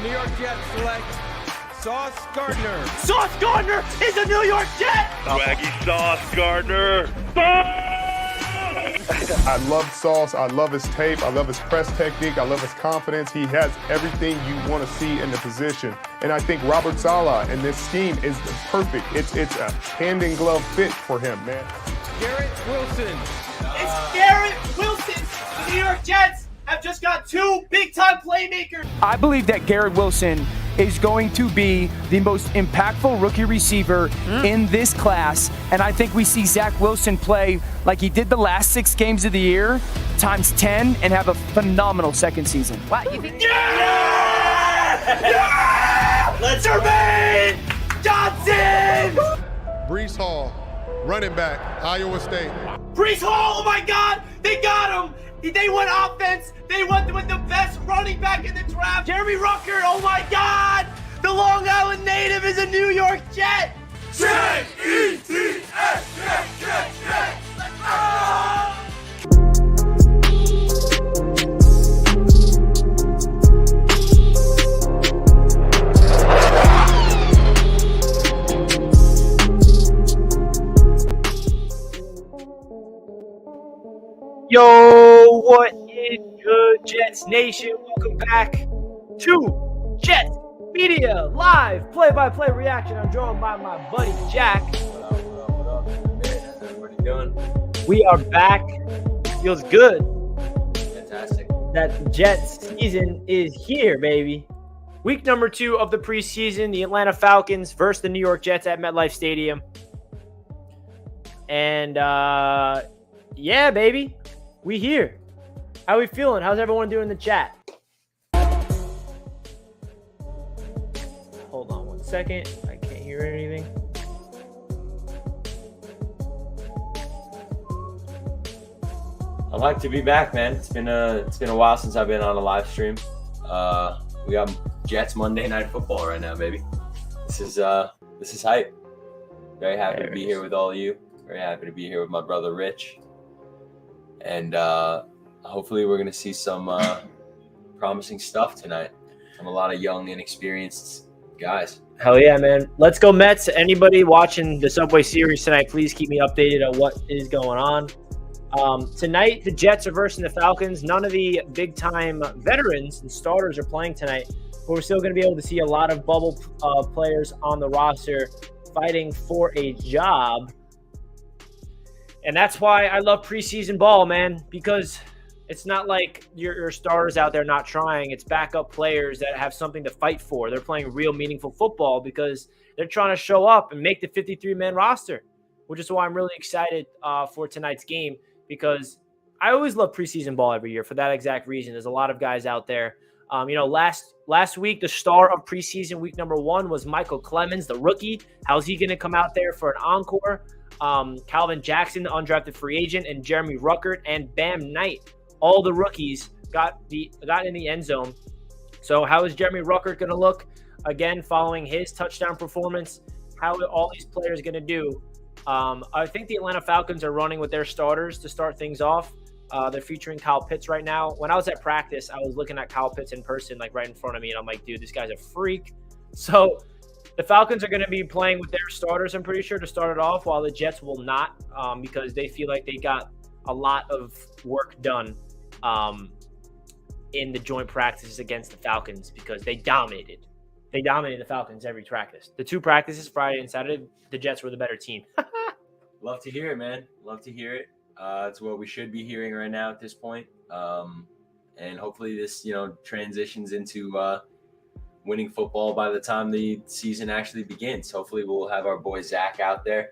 New York Jets select Sauce Gardner. Sauce Gardner is a New York Jet! Swaggy Sauce Gardner. I love Sauce. I love his tape. I love his press technique. I love his confidence. He has everything you want to see in the position. And I think Robert Saleh and this scheme is perfect. It's a hand-in-glove fit for him, man. Garrett Wilson. It's Garrett Wilson! The New York Jets have just got two big-time playmakers! I believe that Garrett Wilson is going to be the most impactful rookie receiver in this class. And I think we see Zach Wilson play like he did the last 6 games of the year, times 10, and have a phenomenal second season. Wow, you think? Yeah! Yeah! Let's Jermaine Johnson! Breece Hall, running back, Iowa State. Breece Hall, oh my God, they got him! They went offense. They went with the best running back in the draft. Jeremy Ruckert, oh my God! The Long Island native is a New York Jet! Jet! Let's go! Yo, what is good, Jets Nation? Welcome back to Jets Media Live play-by-play reaction. I'm joined by my buddy Jack. What up? Man, what are you doing? We are back. Feels good Fantastic. that the Jets season is here, baby. Week number 2 of the preseason, the Atlanta Falcons versus the New York Jets at MetLife Stadium. And, yeah, baby. We here. How we feeling? How's everyone doing in the chat? Hold on 1 second. I can't hear anything. I'd like to be back, man. It's been a while since I've been on a live stream. We got Jets Monday Night Football right now, baby. This is hype. Very happy to be here with all of you. Very happy to be here with my brother Rich. And hopefully we're going to see some promising stuff tonight from a lot of young, inexperienced guys. Hell yeah, man. Let's go Mets. Anybody watching the Subway Series tonight, please keep me updated on what is going on. Tonight, the Jets are versing the Falcons. None of the big-time veterans and starters are playing tonight, but we're still going to be able to see a lot of bubble players on the roster fighting for a job. And that's why I love preseason ball, man, because it's not like your stars out there not trying. It's backup players that have something to fight for. They're playing real meaningful football because they're trying to show up and make the 53-man roster, which is why I'm really excited for tonight's game, because I always love preseason ball every year for that exact reason. There's a lot of guys out there. Last week, the star of preseason week number 1 was Michael Clemens, the rookie. How's he going to come out there for an encore? Calvin Jackson, the undrafted free agent, and Jeremy Ruckert and Bam Knight, all the rookies got in the end zone. So how is Jeremy Ruckert going to look again following his touchdown performance? How are all these players going to do? I think the Atlanta Falcons are running with their starters to start things off. They're featuring Kyle Pitts right now. When I was at practice, I was looking at Kyle Pitts in person, like right in front of me, and I'm like, dude, this guy's a freak. So the Falcons are going to be playing with their starters, I'm pretty sure, to start it off, while the Jets will not, because they feel like they got a lot of work done in the joint practices against the Falcons because they dominated. They dominated the Falcons every practice. The 2 practices, Friday and Saturday, the Jets were the better team. Love to hear it, man. Love to hear it. It's what we should be hearing right now at this point. And hopefully this, transitions into winning football by the time the season actually begins. Hopefully we'll have our boy Zach out there.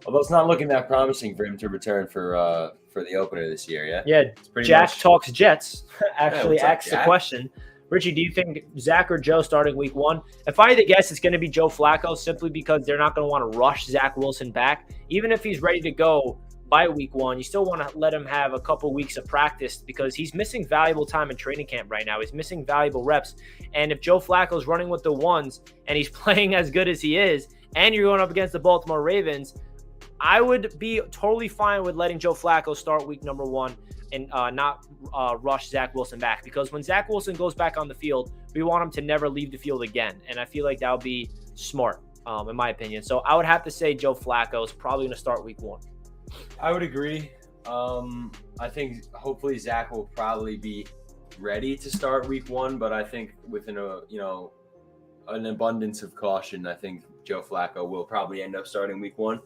Although it's not looking that promising for him to return for the opener this year, yeah? Yeah, Jack Talks Jets actually asks the Jack? question. Richie, do you think Zach or Joe starting week 1? If I had to guess, it's going to be Joe Flacco, simply because they're not going to want to rush Zach Wilson back. Even if he's ready to go by week 1, you still want to let him have a couple weeks of practice because he's missing valuable time in training camp right now. He's missing valuable reps. And if Joe Flacco's running with the ones and he's playing as good as he is, and you're going up against the Baltimore Ravens, I would be totally fine with letting Joe Flacco start week number 1 and not rush Zach Wilson back, because when Zach Wilson goes back on the field, we want him to never leave the field again. And I feel like that would be smart, in my opinion. So I would have to say Joe Flacco is probably going to start week 1. I would agree. I think hopefully Zach will probably be ready to start week 1, but I think within an abundance of caution, I think Joe Flacco will probably end up starting week 1.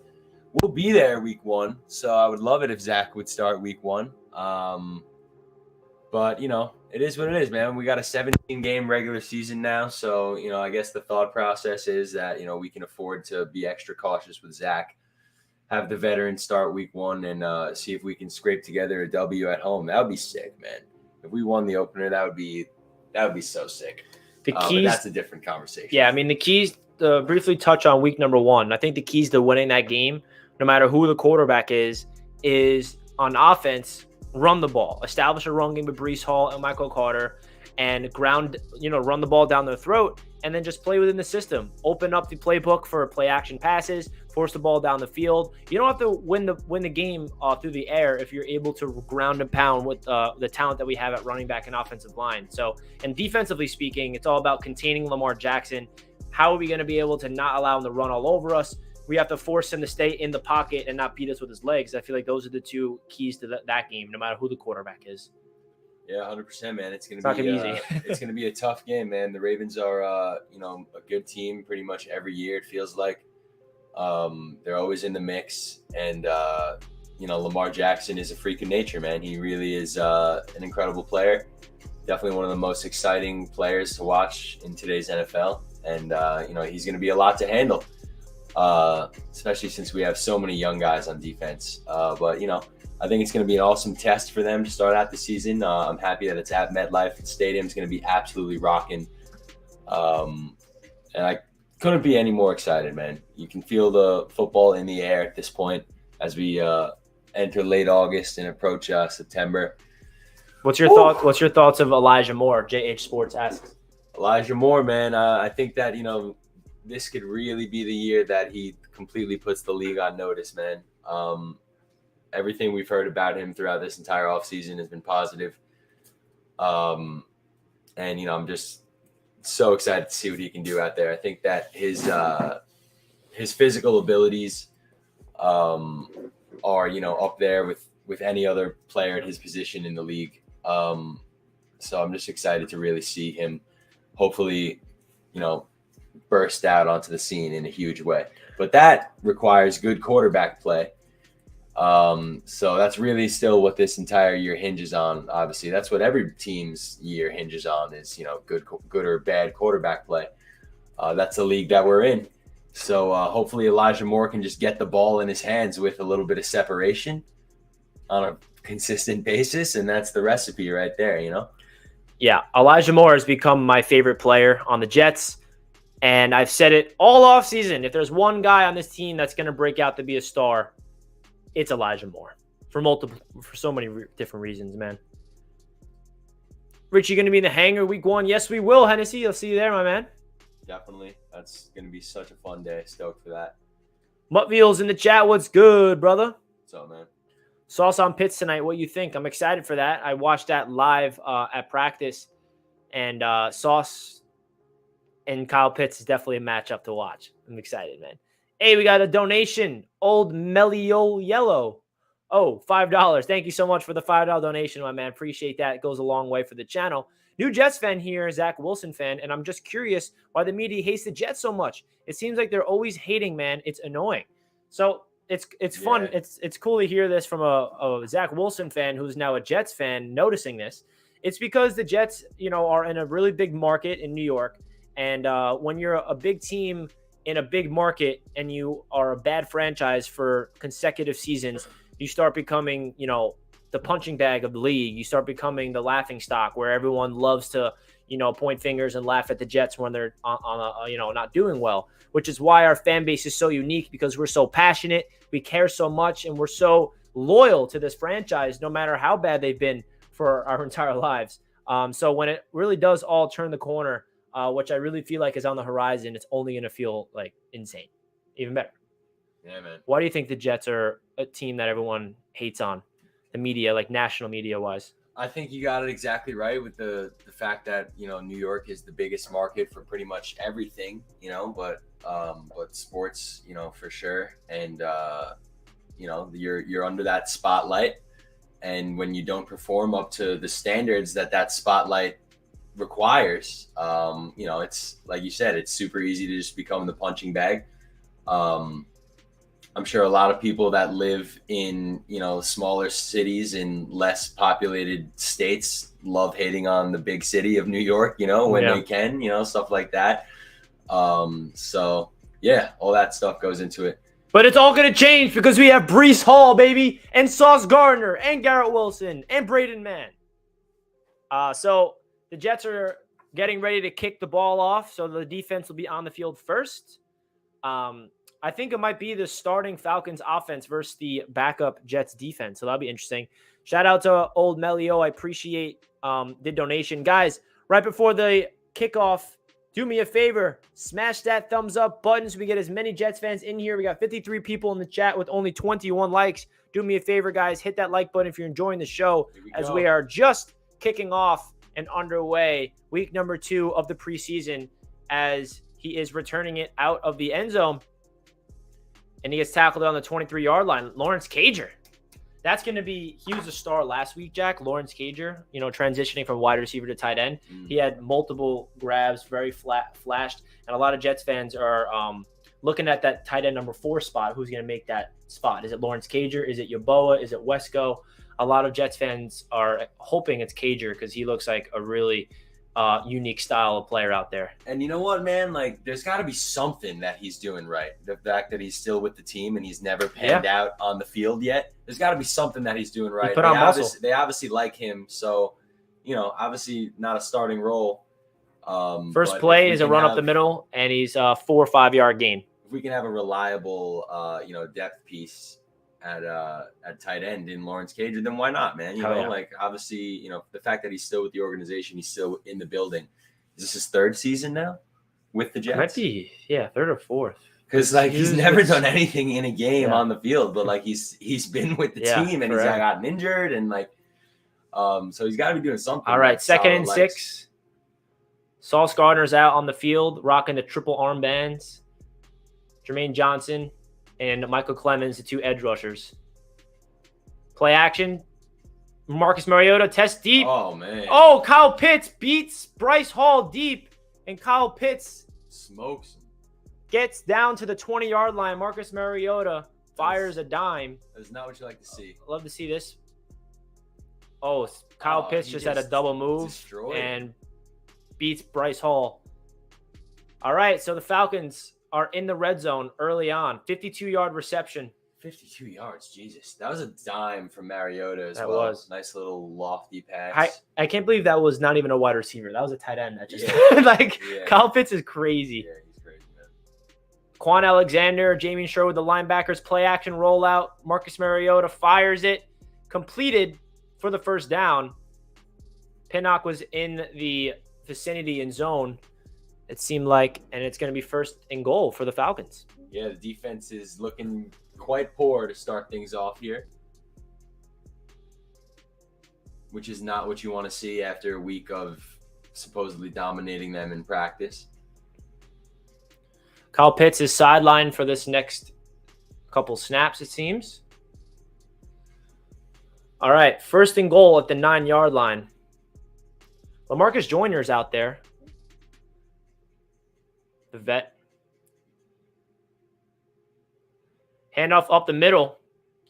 We'll be there week 1, so I would love it if Zach would start week 1. But it is what it is, man. We got a 17-game regular season now, so I guess the thought process is that we can afford to be extra cautious with Zach. Have the veteran start week 1 and see if we can scrape together a W at home. That would be sick, man. If we won the opener, that would be so sick. The But keys, that's a different conversation. yeah, I mean, the keys to briefly touch on week number 1. I think the keys to winning that game, no matter who the quarterback is on offense, run the ball, establish a run game with Breece Hall and Michael Carter, and run the ball down their throat, and then just play within the system. Open up the playbook for play action passes, force the ball down the field. You don't have to win the game through the air if you're able to ground and pound with the talent that we have at running back and offensive line. So, and defensively speaking, it's all about containing Lamar Jackson. How are we going to be able to not allow him to run all over us? We have to force him to stay in the pocket and not beat us with his legs. I feel like those are the two keys to that game, no matter who the quarterback is. Yeah, 100%, man. It's not gonna be easy. It's gonna be a tough game, man. The Ravens are, a good team pretty much every year. It feels like they're always in the mix, and Lamar Jackson is a freak of nature, man. He really is an incredible player. Definitely one of the most exciting players to watch in today's NFL, and he's gonna be a lot to handle, especially since we have so many young guys on defense. But I think it's going to be an awesome test for them to start out the season. I'm happy that it's at MetLife. The stadium's going to be absolutely rocking. And I couldn't be any more excited, man. You can feel the football in the air at this point as we enter late August and approach September. What's your thoughts? What's your thoughts of Elijah Moore? JH Sports asks. Elijah Moore, man. I think that, this could really be the year that he completely puts the league on notice, man. Everything we've heard about him throughout this entire offseason has been positive. And, I'm just so excited to see what he can do out there. I think that his physical abilities are, up there with any other player at his position in the league. So I'm just excited to really see him hopefully, burst out onto the scene in a huge way. But that requires good quarterback play. So that's really still what this entire year hinges on. Obviously, that's what every team's year hinges on is, good or bad quarterback play. That's the league that we're in. So hopefully Elijah Moore can just get the ball in his hands with a little bit of separation on a consistent basis. And that's the recipe right there, Yeah, Elijah Moore has become my favorite player on the Jets. And I've said it all offseason. If there's one guy on this team that's going to break out to be a star, it's Elijah Moore for so many different reasons, man. Rich, you going to be in the hangar week 1? Yes, we will, Hennessy. I'll see you there, my man. Definitely. That's going to be such a fun day. Stoked for that. Muttveel's in the chat. What's good, brother? What's up, man? Sauce on Pitts tonight. What you think? I'm excited for that. I watched that live at practice, and Sauce and Kyle Pitts is definitely a matchup to watch. I'm excited, man. Hey, we got a donation. Old Melio Yellow. Oh, $5. Thank you so much for the $5 donation, my man. Appreciate that. It goes a long way for the channel. New Jets fan here, Zach Wilson fan, and I'm just curious why the media hates the Jets so much. It seems like they're always hating, man. It's annoying. So it's fun. Yeah. It's cool to hear this from a Zach Wilson fan who's now a Jets fan noticing this. It's because the Jets, are in a really big market in New York, and when you're a big team in a big market and you are a bad franchise for consecutive seasons, you start becoming, the punching bag of the league. You start becoming the laughing stock where everyone loves to, point fingers and laugh at the Jets when they're not doing well, which is why our fan base is so unique, because we're so passionate, we care so much, and we're so loyal to this franchise, no matter how bad they've been for our entire lives. So when it really does all turn the corner, which I really feel like is on the horizon, it's only going to feel like insane, even better. Yeah, man. Why do you think the Jets are a team that everyone hates on the media, like national media wise? I think you got it exactly right with the fact that, New York is the biggest market for pretty much everything, but sports, for sure. And, you're under that spotlight. And when you don't perform up to the standards that spotlight requires, it's like you said, it's super easy to just become the punching bag. I'm sure a lot of people that live in, smaller cities in less populated states love hating on the big city of New York, when they can, stuff like that. So yeah, all that stuff goes into it. But it's all going to change because we have Breece Hall, baby, and Sauce Gardner, and Garrett Wilson, and Braden Mann. So the Jets are getting ready to kick the ball off, so the defense will be on the field first. I think it might be the starting Falcons offense versus the backup Jets defense, so that'll be interesting. Shout out to Old Melio. I appreciate the donation. Guys, right before the kickoff, do me a favor, smash that thumbs up button so we get as many Jets fans in here. We got 53 people in the chat with only 21 likes. Do me a favor, guys. Hit that like button if you're enjoying the show as we are just kicking off and underway week number 2 of the preseason as he is returning it out of the end zone. And he gets tackled on the 23-yard line. Lawrence Cager. That's going to be – he was a star last week, Jack. Lawrence Cager, transitioning from wide receiver to tight end. He had multiple grabs, very flashed. And a lot of Jets fans are looking at that tight end number 4 spot. Who's going to make that spot? Is it Lawrence Cager? Is it Yeboah? Is it Wesco? A lot of Jets fans are hoping it's Cager because he looks like a really unique style of player out there. And you know what, man? Like, there's got to be something that he's doing right. The fact that he's still with the team and he's never panned out on the field yet. There's got to be something that he's doing right. They obviously like him. So, obviously not a starting role. First play is a run up the middle, and he's a 4 or 5 yard gain. If we can have a reliable, depth piece at tight end in Lawrence Cager, then why not, man? Obviously, the fact that he's still with the organization, he's still in the building. Is this his 3rd season now with the Jets? Might be, 3rd or 4th. Because he's never done anything in a game on the field, but he's been with the team and he's gotten injured and so he's got to be doing something. All right, 2nd and 6. Sauce Gardner's out on the field, rocking the triple armbands. Jermaine Johnson and Michael Clemens, the 2 edge rushers. Play action. Marcus Mariota, test deep. Oh, man. Oh, Kyle Pitts beats Bryce Hall deep. And Kyle Pitts smokes him. Gets down to the 20-yard line. Marcus Mariota fires a dime. That's not what you like to see. Love to see this. Oh, Kyle Pitts just had a double move and beats Bryce Hall. All right, so the Falcons are in the red zone early on. 52-yard reception. 52 yards, Jesus. That was a dime from Mariota as well. That was. Nice little lofty pass. I can't believe that was not even a wide receiver. That was a tight end. That just Kyle Pitts is crazy. Yeah, he's crazy, man. Quan Alexander, Jamie Sherwood, the linebackers, play action rollout. Marcus Mariota fires it. Completed for the first down. Pinnock was in the vicinity and zone. It seemed like, and it's going to be 1st and goal for the Falcons. Yeah, the defense is looking quite poor to start things off here, which is not what you want to see after a week of supposedly dominating them in practice. Kyle Pitts is sidelined for this next couple snaps, it seems. All right, 1st and goal at the 9-yard line. LaMarcus Joyner's out there. The vet. Handoff up the middle.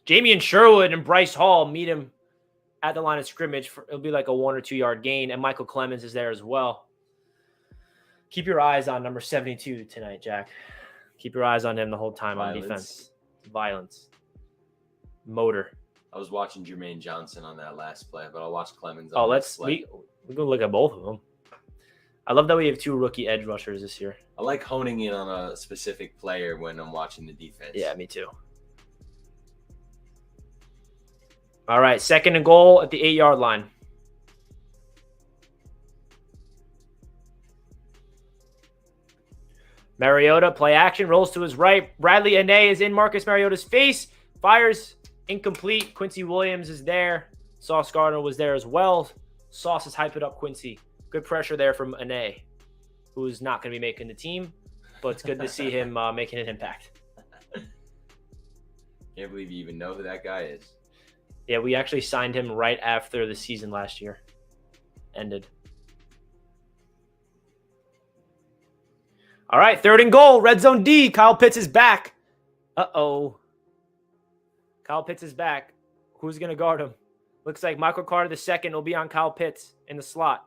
Jamie Sherwood and Bryce Hall meet him at the line of scrimmage. It'll be like a 1 or 2 yard gain, and Michael Clemens is there as well. Keep your eyes on number 72 tonight, Jack. Keep your eyes on him the whole time on defense. Violence. Motor. I was watching Jermaine Johnson on that last play, but I'll watch Clemens. We're going to look at both of them. I love that we have 2 rookie edge rushers this year. I like honing in on a specific player when I'm watching the defense. Yeah, me too. All right, 2nd and goal at the 8-yard line. Mariota, play action, rolls to his right. Bradley Ane is in Marcus Mariota's face. Fires incomplete. Quincy Williams is there. Sauce Gardner was there as well. Sauce is hyping up Quincy. Good pressure there from Ane, who's not going to be making the team, but it's good to see him making an impact. Can't believe you even know who that guy is. Yeah, we actually signed him right after the season last year ended. All right, 3rd and goal. Red zone D. Kyle Pitts is back. Uh-oh. Kyle Pitts is back. Who's going to guard him? Looks like Michael Carter II will be on Kyle Pitts in the slot.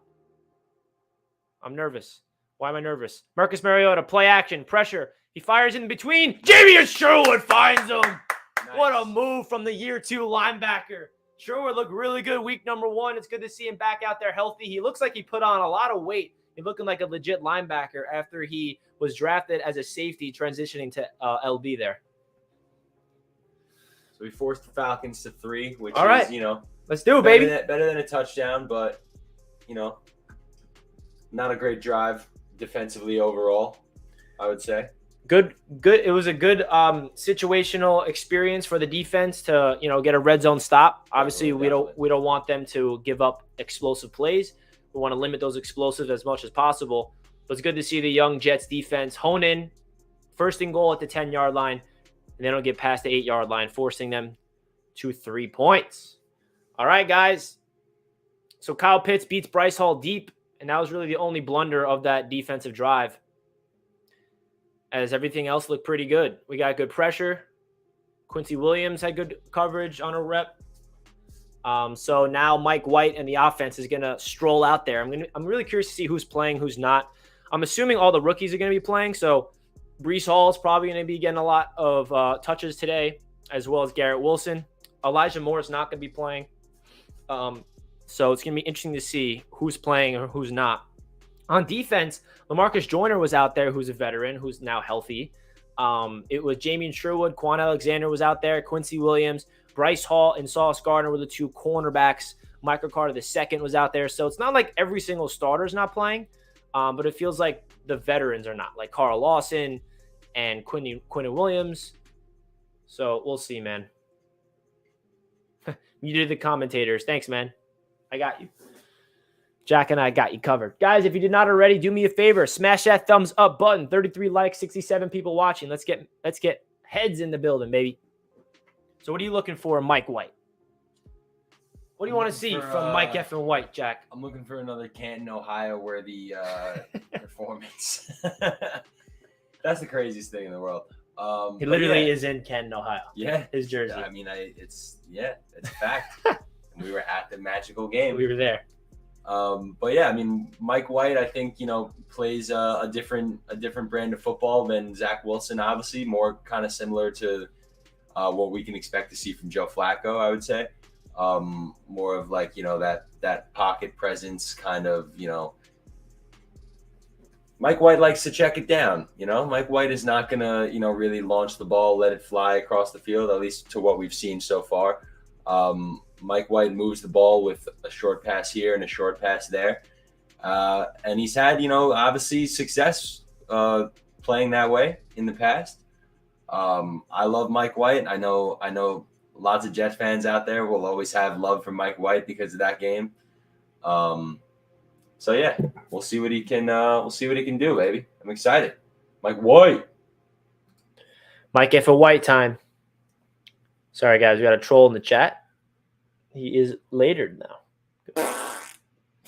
I'm nervous. Why am I nervous? Marcus Mariota, play action, pressure. He fires in between. Javier Sherwood finds him. Nice. What a move from the year 2 linebacker. Sherwood looked really good week number 1. It's good to see him back out there healthy. He looks like he put on a lot of weight. He's looking like a legit linebacker after he was drafted as a safety, transitioning to LB there. So we forced the Falcons to 3, which all right. is, you know, let's do it, baby. Better than a touchdown, but, you know, not a great drive defensively overall, I would say. Good. It was a good situational experience for the defense to, you know, get a red zone stop. Obviously, we don't want them to give up explosive plays. We want to limit those explosives as much as possible. But it's good to see the young Jets defense hone in. 1st and goal at the 10-yard line, and they don't get past the 8-yard line, forcing them to 3 points. All right, guys. So Kyle Pitts beats Bryce Hall deep, and that was really the only blunder of that defensive drive, as everything else looked pretty good. We got good pressure. Quincy Williams had good coverage on a rep. So now Mike White and the offense is going to stroll out there. I'm really curious to see who's playing, who's not. I'm assuming all the rookies are going to be playing. So Breece Hall is probably going to be getting a lot of touches today, as well as Garrett Wilson. Elijah Moore is not going to be playing. So it's going to be interesting to see who's playing or who's not. On defense, LaMarcus Joyner was out there, who's a veteran, who's now healthy. It was Jamien Sherwood, Quan Alexander was out there, Quincy Williams, Bryce Hall, and Sauce Gardner were the 2 cornerbacks. Michael Carter II was out there. So it's not like every single starter is not playing, but it feels like the veterans are not, like Carl Lawson and Quinn Williams. So we'll see, man. You did the commentators. Thanks, man. I got you. Jack and I got you covered. Guys, if you did not already, do me a favor. Smash that thumbs up button. 33 likes, 67 people watching. Let's get heads in the building, baby. So what are you looking for, Mike White? What do you want to see from Mike Effin White, Jack? I'm looking for another Canton, Ohio, where the performance. That's the craziest thing in the world. He literally is in Canton, Ohio. Yeah. His jersey. I mean, it's a fact. We were at the magical game. We were there. But yeah, I mean, Mike White, I think, you know, plays a different brand of football than Zach Wilson, obviously, more kind of similar to what we can expect to see from Joe Flacco, I would say. More of like, you know, that pocket presence kind of, you know. Mike White likes to check it down, you know. Mike White is not going to, you know, really launch the ball, let it fly across the field, at least to what we've seen so far. Mike White moves the ball with a short pass here and a short pass there. And he's had, you know, obviously success playing that way in the past. I love Mike White. I know lots of Jets fans out there will always have love for Mike White because of that game. So yeah, we'll see what he can do, baby. I'm excited. Mike White. Mike Effin White time. Sorry guys, we got a troll in the chat. He is later now.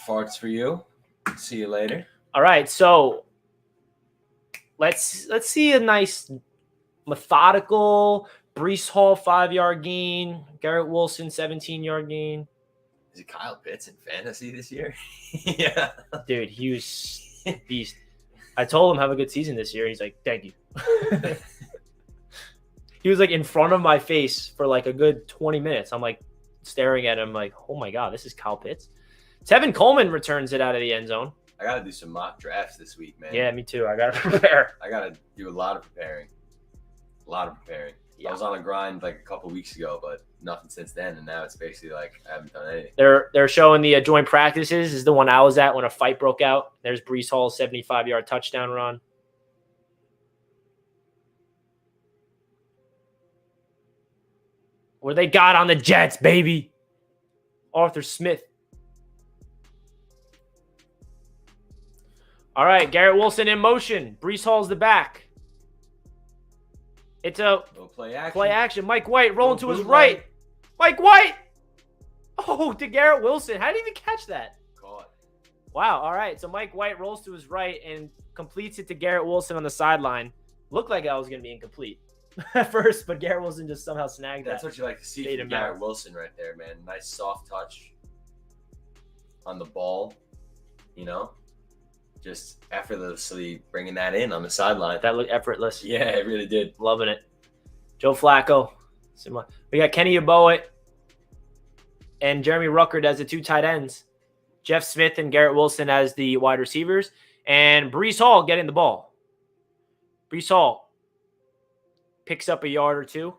Farts for you. See you later. All right, so let's see a nice methodical Breece Hall 5-yard gain, Garrett Wilson 17-yard gain. Is it Kyle Pitts in fantasy this year? Yeah. Dude, he was a beast. I told him have a good season this year. He's like, thank you. He was like in front of my face for like a good 20 minutes. I'm like staring at him like, oh my God, this is Kyle Pitts. Tevin Coleman returns it out of the end zone. I got to do some mock drafts this week, man. Yeah, me too. I got to prepare. I got to do a lot of preparing. Yeah. I was on a grind like a couple weeks ago, but nothing since then. And now it's basically like I haven't done anything. They're showing the joint practices. This is the one I was at when a fight broke out. There's Breece Hall's 75-yard touchdown run. What they got on the Jets, baby? Arthur Smith. All right, Garrett Wilson in motion. Brees Hall's the back. It's a play action. Play action. Mike White rolling to his right. Mike White. Oh, to Garrett Wilson. How did he even catch that? Caught. Wow. All right. So Mike White rolls to his right and completes it to Garrett Wilson on the sideline. Looked like I was going to be incomplete at first, but Garrett Wilson just somehow snagged that. That's what you like to see from Garrett Wilson right there, man. Nice soft touch on the ball, you know? Just effortlessly bringing that in on the sideline. That looked effortless. Yeah, it really did. Loving it. Joe Flacco. We got Kenny Yeboah and Jeremy Ruckert as the 2 tight ends. Jeff Smith and Garrett Wilson as the wide receivers. And Brees Hall getting the ball. Brees Hall picks up a yard or 2.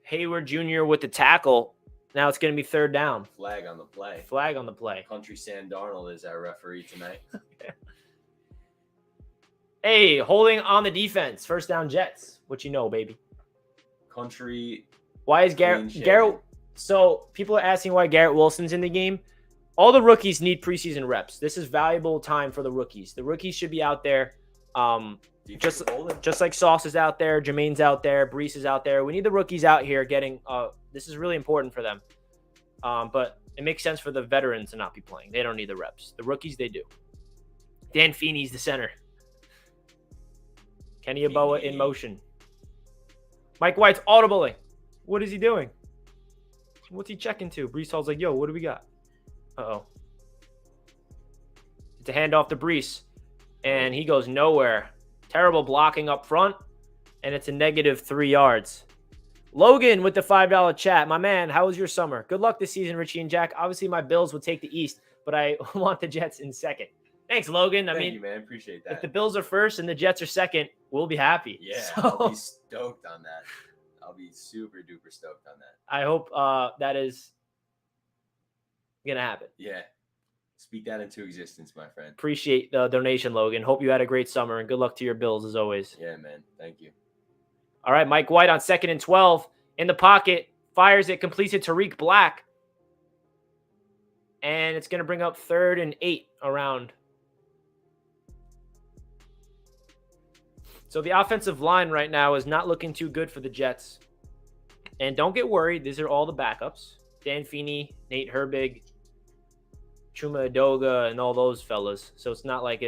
Hayward Jr. with the tackle. Now it's going to be 3rd down. Flag on the play. Flag on the play. Country Sam Darnold is our referee tonight. Hey, holding on the defense. 1st down Jets. What you know, baby? Country. Why is Garrett? So people are asking why Garrett Wilson's in the game. All the rookies need preseason reps. This is valuable time for the rookies. The rookies should be out there. Just like Sauce is out there, Jermaine's out there, Brees is out there. We need the rookies out here getting this is really important for them. But it makes sense for the veterans to not be playing. They don't need the reps. The rookies, they do. Dan Feeney's the center. Kenny Yeboah in motion. Mike White's audibling. What is he doing? What's he checking to? Brees Hall's like, yo, what do we got? Uh-oh. It's a handoff to Brees. And he goes nowhere. Terrible blocking up front. And it's a -3 yards. Logan with the $5 chat. My man, how was your summer? Good luck this season, Richie and Jack. Obviously, my Bills will take the East, but I want the Jets in second. Thanks, Logan. Thank you, man. Appreciate that. If the Bills are first and the Jets are second, we'll be happy. Yeah, I'll be stoked on that. I'll be super duper stoked on that. I hope that is going to happen. Yeah. Speak that into existence, my friend. Appreciate the donation, Logan. Hope you had a great summer, and good luck to your Bills as always. Yeah, man. Thank you. All right, Mike White on 2nd and 12 in the pocket. Fires it, completes it to Tariq Black. And it's going to bring up 3rd and 8 around. So the offensive line right now is not looking too good for the Jets. And don't get worried. These are all the backups. Dan Feeney, Nate Herbig, Chuma Edoga, and all those fellas. So it's not like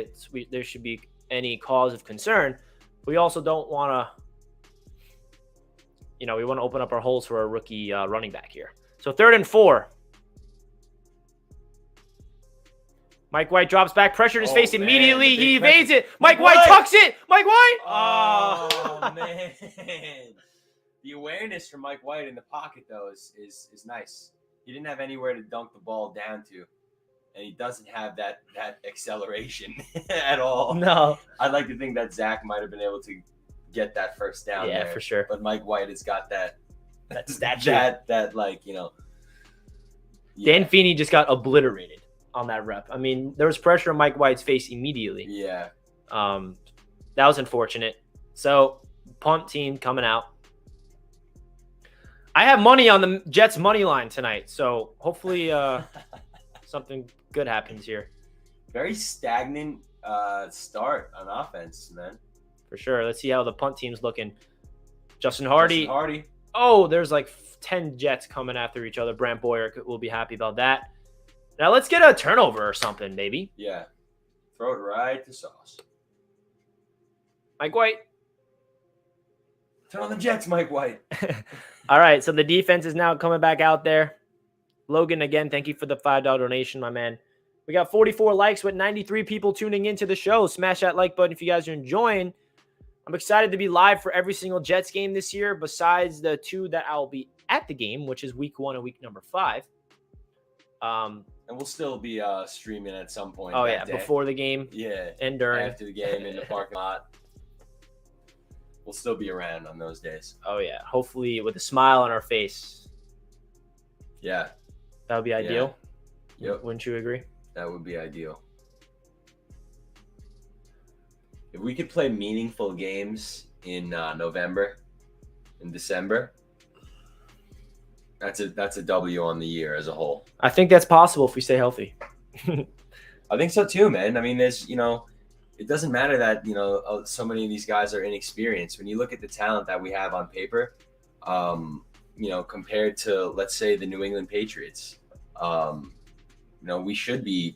there should be any cause of concern. We also don't want to, we want to open up our holes for a rookie running back here. So 3rd and 4. Mike White drops back, pressure in his face immediately. He evades it. Mike White tucks it. Mike White. Oh, man. The awareness from Mike White in the pocket, though, is nice. He didn't have anywhere to dunk the ball down to. And he doesn't have that acceleration at all. No. I'd like to think that Zach might have been able to get that 1st down there. Yeah, for sure. But Mike White has got that stature. Dan Feeney just got obliterated on that rep. I mean, there was pressure on Mike White's face immediately. Yeah. That was unfortunate. So, punt team coming out. I have money on the Jets money line tonight, so hopefully something good happens here. Very stagnant start on offense, man. For sure. Let's see how the punt team's looking. Justin Hardy. Oh, there's like 10 Jets coming after each other. Brant Boyer will be happy about that. Now let's get a turnover or something, baby. Yeah. Throw it right to Sauce. Mike White. Turn on the Jets, Mike White. All right, so the defense is now coming back out there. Logan, again, thank you for the $5 donation, my man. We got 44 likes with 93 people tuning into the show. Smash that like button if you guys are enjoying. I'm excited to be live for every single Jets game this year, besides the 2 that I'll be at the game, which is week 1 and week number 5. And we'll still be streaming at some point. Oh, yeah, day. Before the game. Yeah. And during. After the game, in the parking lot. We'll still be around on those days. Oh, yeah. Hopefully with a smile on our face. Yeah. That would be ideal. Yeah. Yep. Wouldn't you agree? That would be ideal. If we could play meaningful games in November and December, That's a W on the year as a whole. I think that's possible if we stay healthy. I think so too, man. I mean, there's, it doesn't matter that, so many of these guys are inexperienced. When you look at the talent that we have on paper, compared to, let's say, the New England Patriots, we should be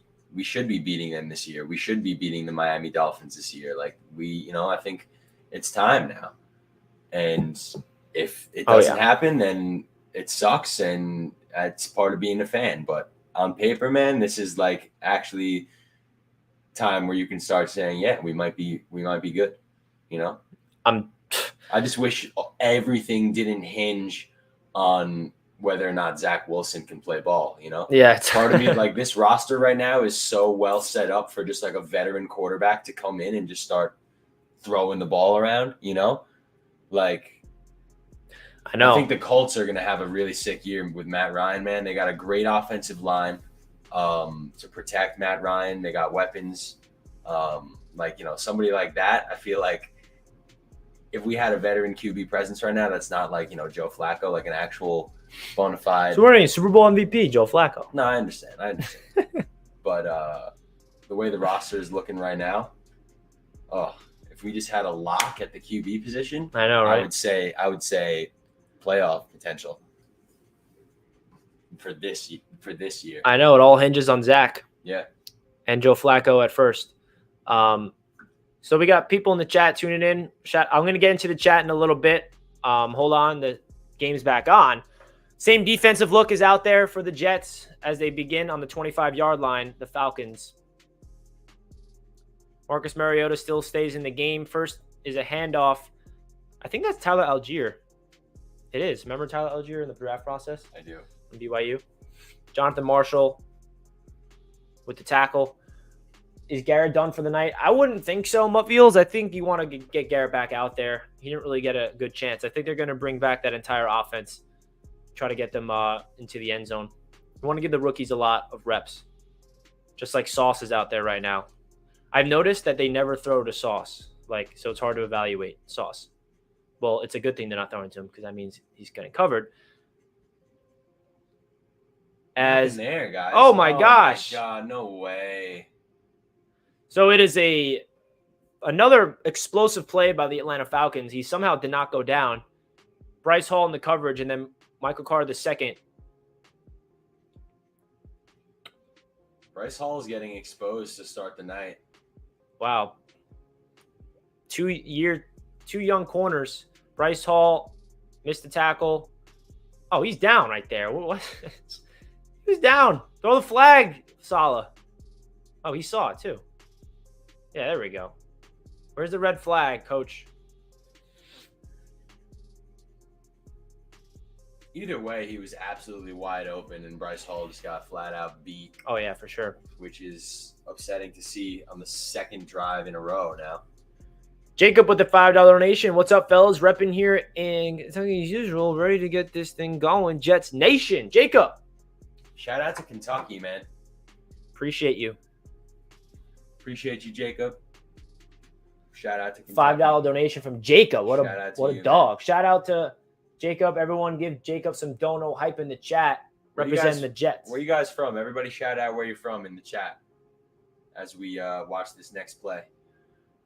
beating them this year. We should be beating the Miami Dolphins this year. Like I think it's time now. And if it doesn't happen, then it sucks, and it's part of being a fan. But on paper, man, this is like actually time where you can start saying, yeah, we might be good. I just wish everything didn't hinge on whether or not Zach Wilson can play ball. Yeah, it's part of me, like, this roster right now is so well set up for just like a veteran quarterback to come in and just start throwing the ball around. Like, I know. I think the Colts are going to have a really sick year with Matt Ryan, man. They got a great offensive line to protect Matt Ryan. They got weapons. Somebody like that, I feel like if we had a veteran QB presence right now, that's not like, Joe Flacco, like an actual bona fide. So we're in Super Bowl MVP, Joe Flacco. No, I understand. But the way the roster is looking right now, if we just had a lock at the QB position, I know, right? I would say playoff potential for this year. I know, it all hinges on Zach. Yeah. And Joe Flacco at first. So we got people in the chat tuning in. I'm going to get into the chat in a little bit. Hold on, the game's back on. Same defensive look is out there for the Jets as they begin on the 25-yard line, the Falcons. Marcus Mariota still stays in the game. First is a handoff. I think that's Tyler Algier. It is. Remember Tyler Algier in the draft process? I do. From BYU. Jonathan Marshall with the tackle. Is Garrett done for the night? I wouldn't think so, Mutfields. I think you want to get Garrett back out there. He didn't really get a good chance. I think they're going to bring back that entire offense, try to get them into the end zone. You want to give the rookies a lot of reps, just like Sauce is out there right now. I've noticed that they never throw to Sauce, so it's hard to evaluate Sauce. Well, it's a good thing they're not throwing to him because that means he's getting covered. As there, guys. Oh my gosh! My God, no way. So it is another explosive play by the Atlanta Falcons. He somehow did not go down. Bryce Hall in the coverage, and then Michael Carter the second. Bryce Hall is getting exposed to start the night. Wow. Two young corners. Bryce Hall missed the tackle. Oh, he's down right there. What? He's down. Throw the flag, Salah. Oh, he saw it too. Yeah, there we go. Where's the red flag, coach? Either way, he was absolutely wide open, and Bryce Hall just got flat out beat. Oh, yeah, for sure. Which is upsetting to see on the second drive in a row now. Jacob with the $5 donation. What's up, fellas? Repping here in Kentucky as usual, ready to get this thing going. Jets Nation. Jacob. Shout out to Kentucky, man. Appreciate you. Appreciate you, Jacob. Shout out to Kentucky. $5 donation from Jacob. What a dog. Man. Shout out to Jacob. Everyone give Jacob some dono hype in the chat. Representing the Jets. Where you guys from? Everybody shout out where you're from in the chat as we watch this next play.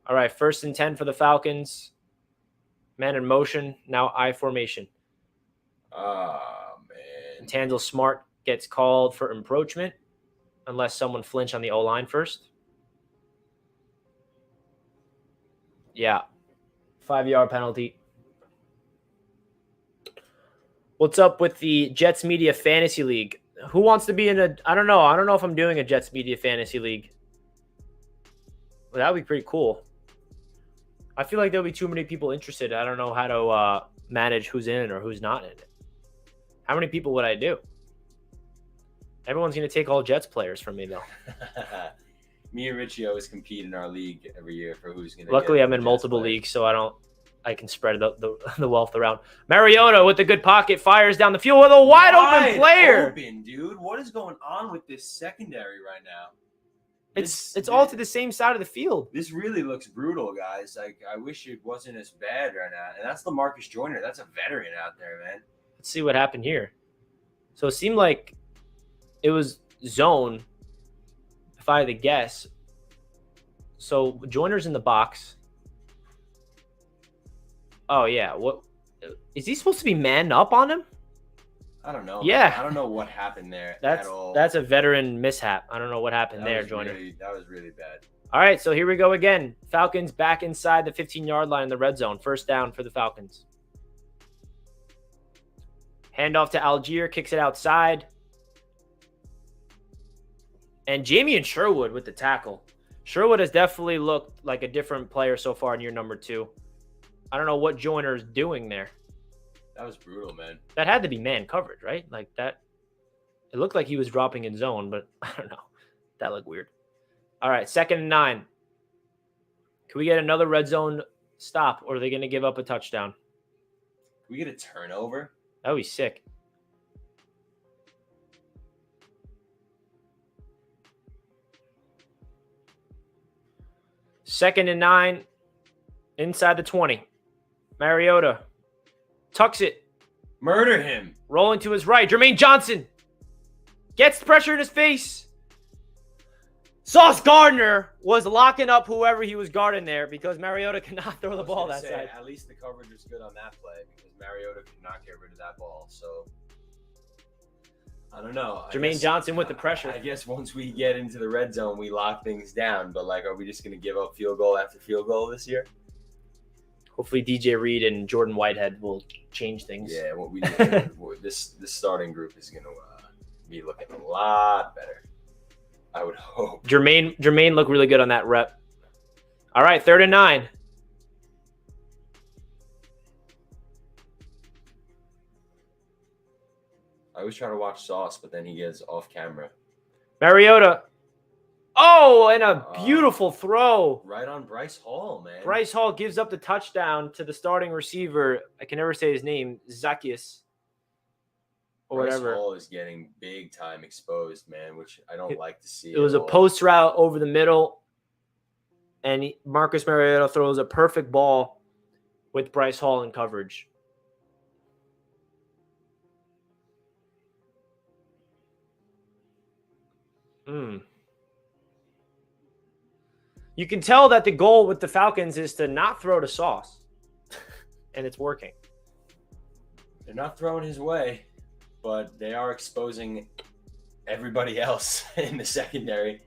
All right, 1st and 10 for the Falcons. Man in motion, now I formation. Oh, man. Tanzel Smart gets called for encroachment unless someone flinch on the O-line first. Yeah. 5-yard penalty. What's up with the Jets Media Fantasy League? Who wants to be in a... I don't know. I don't know if I'm doing a Jets Media Fantasy League. Well, that would be pretty cool. I feel like there'll be too many people interested. I don't know how to manage who's in it or who's not in it. How many people would I do? Everyone's going to take all Jets players from me, though. Me and Richie always compete in our league every year for who's going to. Luckily, I'm in multiple leagues, so I can spread the wealth around. Mariota with a good pocket fires down the field with a wide open player. Open, dude. What is going on with this secondary right now? It's all to the same side of the field. This really looks brutal, guys. Like, I wish it wasn't as bad right now. And that's LaMarcus Joyner. That's a veteran out there, man. Let's see what happened here. So it seemed like it was zone, if I had to guess. So Joyner's in the box. Oh, yeah. What is he supposed to be manned up on him? I don't know. Yeah. I don't know what happened there That's at all. a veteran mishap. I don't know what happened there, Joyner. That was really bad. All right, so here we go again. Falcons back inside the 15-yard line in the red zone. First down for the Falcons. Handoff to Algier, kicks it outside. And Jamie and Sherwood with the tackle. Sherwood has definitely looked like a different player so far in year number 2. I don't know what Joyner's doing there. That was brutal, man. That had to be man coverage, right? Like that. It looked like he was dropping in zone, but I don't know. That looked weird. All right, 2nd and 9. Can we get another red zone stop, or are they going to give up a touchdown? Can we get a turnover? That would be sick. Second and 9, inside the 20. Mariota tucks it, Murder him. rolling to his right. Jermaine Johnson gets the pressure in his face. Sauce Gardner was locking up whoever he was guarding there because Mariota cannot throw the ball that side. At least the coverage was good on that play because Mariota could not get rid of that ball. So I don't know. Jermaine Johnson with the pressure. I guess once we get into the red zone, we lock things down. But like, are we just going to give up field goal after field goal this year? Hopefully DJ Reed and Jordan Whitehead will change things. Yeah, what we this starting group is going to be looking a lot better. I would hope. Jermaine looked really good on that rep. All right, 3rd and 9. I always try to watch Sauce, but then he gets off camera. Mariota. Oh, and a beautiful throw. Right on Bryce Hall, man. Bryce Hall gives up the touchdown to the starting receiver. I can never say his name. Zacchaeus. Or Bryce whatever. Hall is getting big time exposed, man, which I don't like to see. It was a post route over the middle, and Marcus Mariota throws a perfect ball with Bryce Hall in coverage. You can tell that the goal with the Falcons is to not throw to Sauce, and it's working. They're not throwing his way, but they are exposing everybody else in the secondary.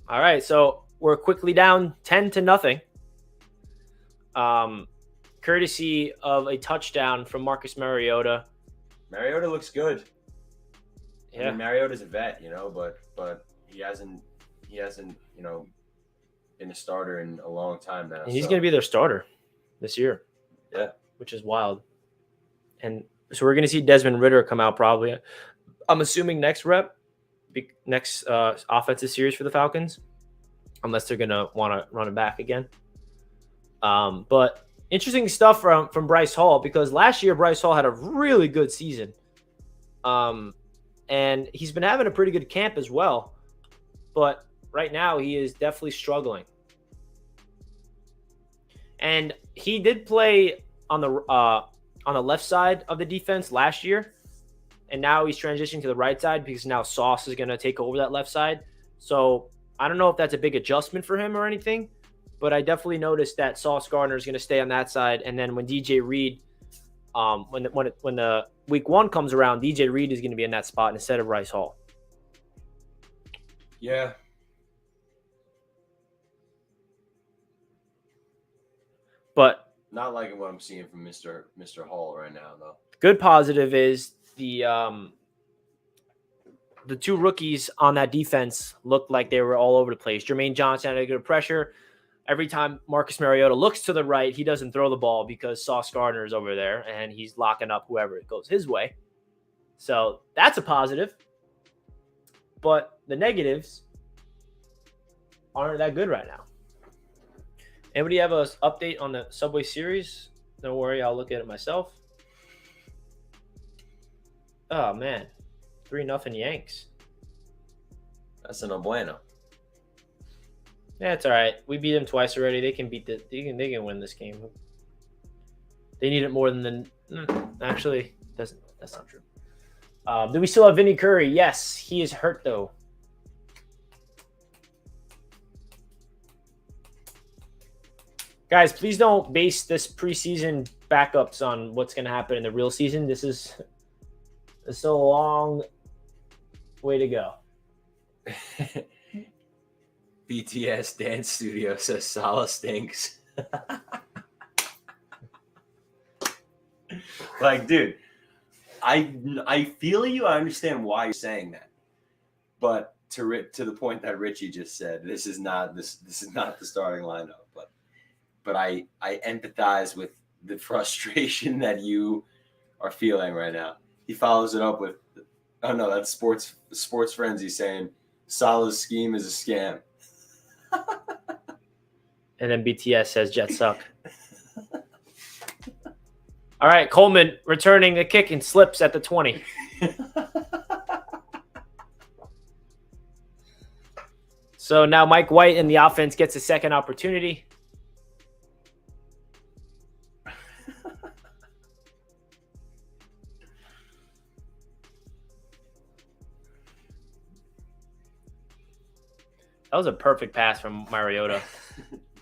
All right, so we're quickly down 10-0. Courtesy of a touchdown from Marcus Mariota. Mariota looks good. Yeah, I mean, Mariota's a vet, but he hasn't, been a starter in a long time now. and he's going to be their starter this year. Yeah, which is wild. And so we're going to see Desmond Ridder come out probably. I'm assuming next offensive series for the Falcons, unless they're going to want to run it back again. But interesting stuff from Bryce Hall, because last year Bryce Hall had a really good season. And he's been having a pretty good camp as well. But right now he is definitely struggling. And he did play on the left side of the defense last year. And now he's transitioning to the right side because now Sauce is going to take over that left side. So I don't know if that's a big adjustment for him or anything, but I definitely noticed that Sauce Gardner is going to stay on that side. And then when DJ Reed, when the week 1 comes around, DJ Reed is going to be in that spot instead of Bryce Hall. Yeah. But Not liking what I'm seeing from Mr. Hall right now, though. good positive is the 2 rookies on that defense looked like they were all over the place. Jermaine Johnson had a good pressure. Every time Marcus Mariota looks to the right, he doesn't throw the ball because Sauce Gardner is over there and he's locking up whoever it goes his way. So that's a positive. But the negatives aren't that good right now. Anybody have an update on the Subway Series? Don't worry, I'll look at it myself. Oh, man. 3-0 Yanks. That's a no bueno. Yeah, it's all right. We beat them twice already. They can they can win this game. They need it more than actually, that's not true. Do we still have Vinny Curry? Yes, he is hurt though. Guys, please don't base this preseason backups on what's going to happen in the real season. This is still a long way to go. BTS Dance Studio says Salah stinks. Like, dude, I feel you. I understand why you're saying that, but to the point that Richie just said, this is not the starting lineup. But I empathize with the frustration that you are feeling right now. He follows it up with, oh no, that's sports frenzy saying Salah's scheme is a scam. And then BTS says Jets suck. All right, Coleman returning the kick and slips at the 20. So now Mike White in the offense gets a second opportunity. That was a perfect pass from Mariota.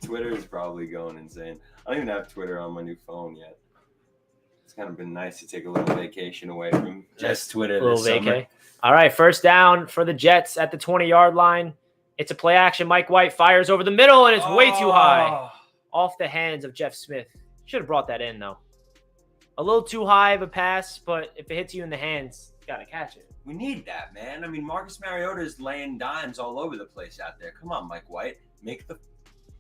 Twitter is probably going insane. I don't even have Twitter on my new phone yet. It's kind of been nice to take a little vacation away from just Twitter this summer. All right, first down for the Jets at the 20-yard line. It's a play action. Mike White fires over the middle, and it's way too high. Off the hands of Jeff Smith. Should have brought that in, though. A little too high of a pass, but if it hits you in the hands, you got to catch it. We need that, man. I mean, Marcus Mariota is laying dimes all over the place out there. Come on, Mike White. Make the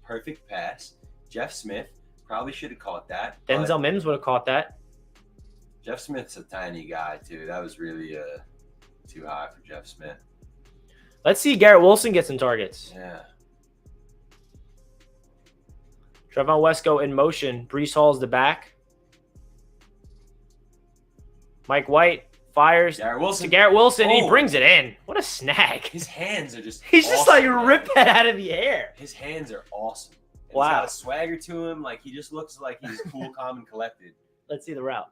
perfect pass. Jeff Smith probably should have caught that. Denzel Mims would have caught that. Jeff Smith's a tiny guy, too. That was really too high for Jeff Smith. Let's see Garrett Wilson get some targets. Yeah. Trevon Wesco in motion. Breece Hall's the back. Mike White fires to Garrett Wilson. Oh. He brings it in. What a snag. His hands are just He's awesome, just like ripped that out of the air. His hands are awesome. And wow. He's got a swagger to him. Like, he just looks like he's cool, calm, and collected. Let's see the route.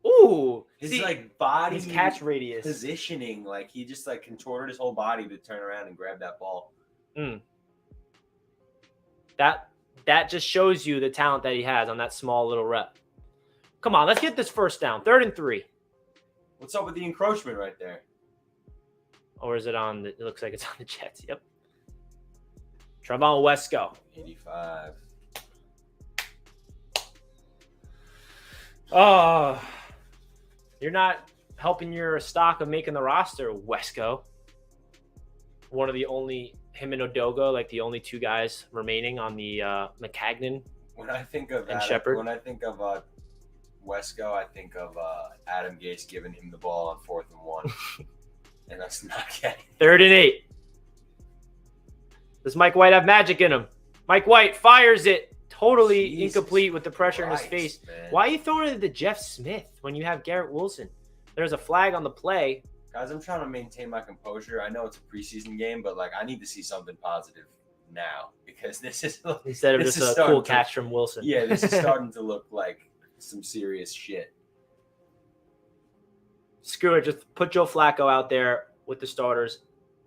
Ooh. His body. His catch radius. Positioning. Like, he just contorted his whole body to turn around and grab that ball. That just shows you the talent that he has on that small little rep. Come on, let's get this first down. 3rd and 3. What's up with the encroachment right there? Or is it on the – it looks like it's on the Jets. Yep. Trevon Wesco. 85. Oh, you're not helping your stock of making the roster, Wesco. One of the only – him and Odoga, like the only two guys remaining on the McCagnon when I think of and Shepard. When I think of Wesco, I think of Adam Gase giving him the ball on 4th and 1. And that's not getting 3rd and 8. Does Mike White have magic in him? Mike White fires it. Totally incomplete with the pressure in his face. Man. Why are you throwing it to Jeff Smith when you have Garrett Wilson? There's a flag on the play. Guys, I'm trying to maintain my composure. I know it's a preseason game, but I need to see something positive now because this is instead of just a cool catch from Wilson. Yeah, this is starting to look like some serious shit. Screw it. Just put Joe Flacco out there with the starters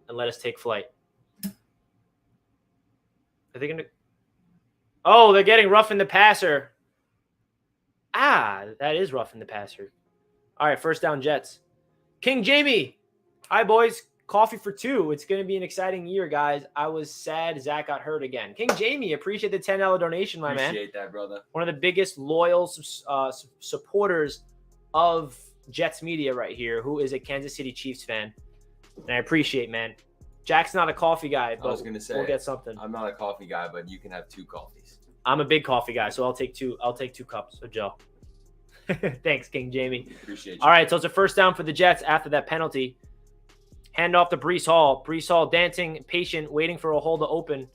and let us take flight. Are they going to? Oh, they're getting roughing the passer. That is roughing the passer. All right, first down Jets. King Jamie. Hi, boys. Coffee for 2. It's going to be an exciting year, guys. I was sad Zach got hurt again. King Jamie, appreciate the $10 donation, my man. Appreciate that, brother. One of the biggest loyal supporters of Jets media right here, who is a Kansas City Chiefs fan. And I appreciate, man. Jack's not a coffee guy, but I was gonna say, we'll get something. I'm not a coffee guy, but you can have 2 coffees. I'm a big coffee guy, so I'll take 2 cups of Joe. Thanks, King Jamie. Appreciate you. All right, so it's a first down for the Jets after that penalty. Hand off to Breece Hall. Breece Hall dancing, patient, waiting for a hole to open,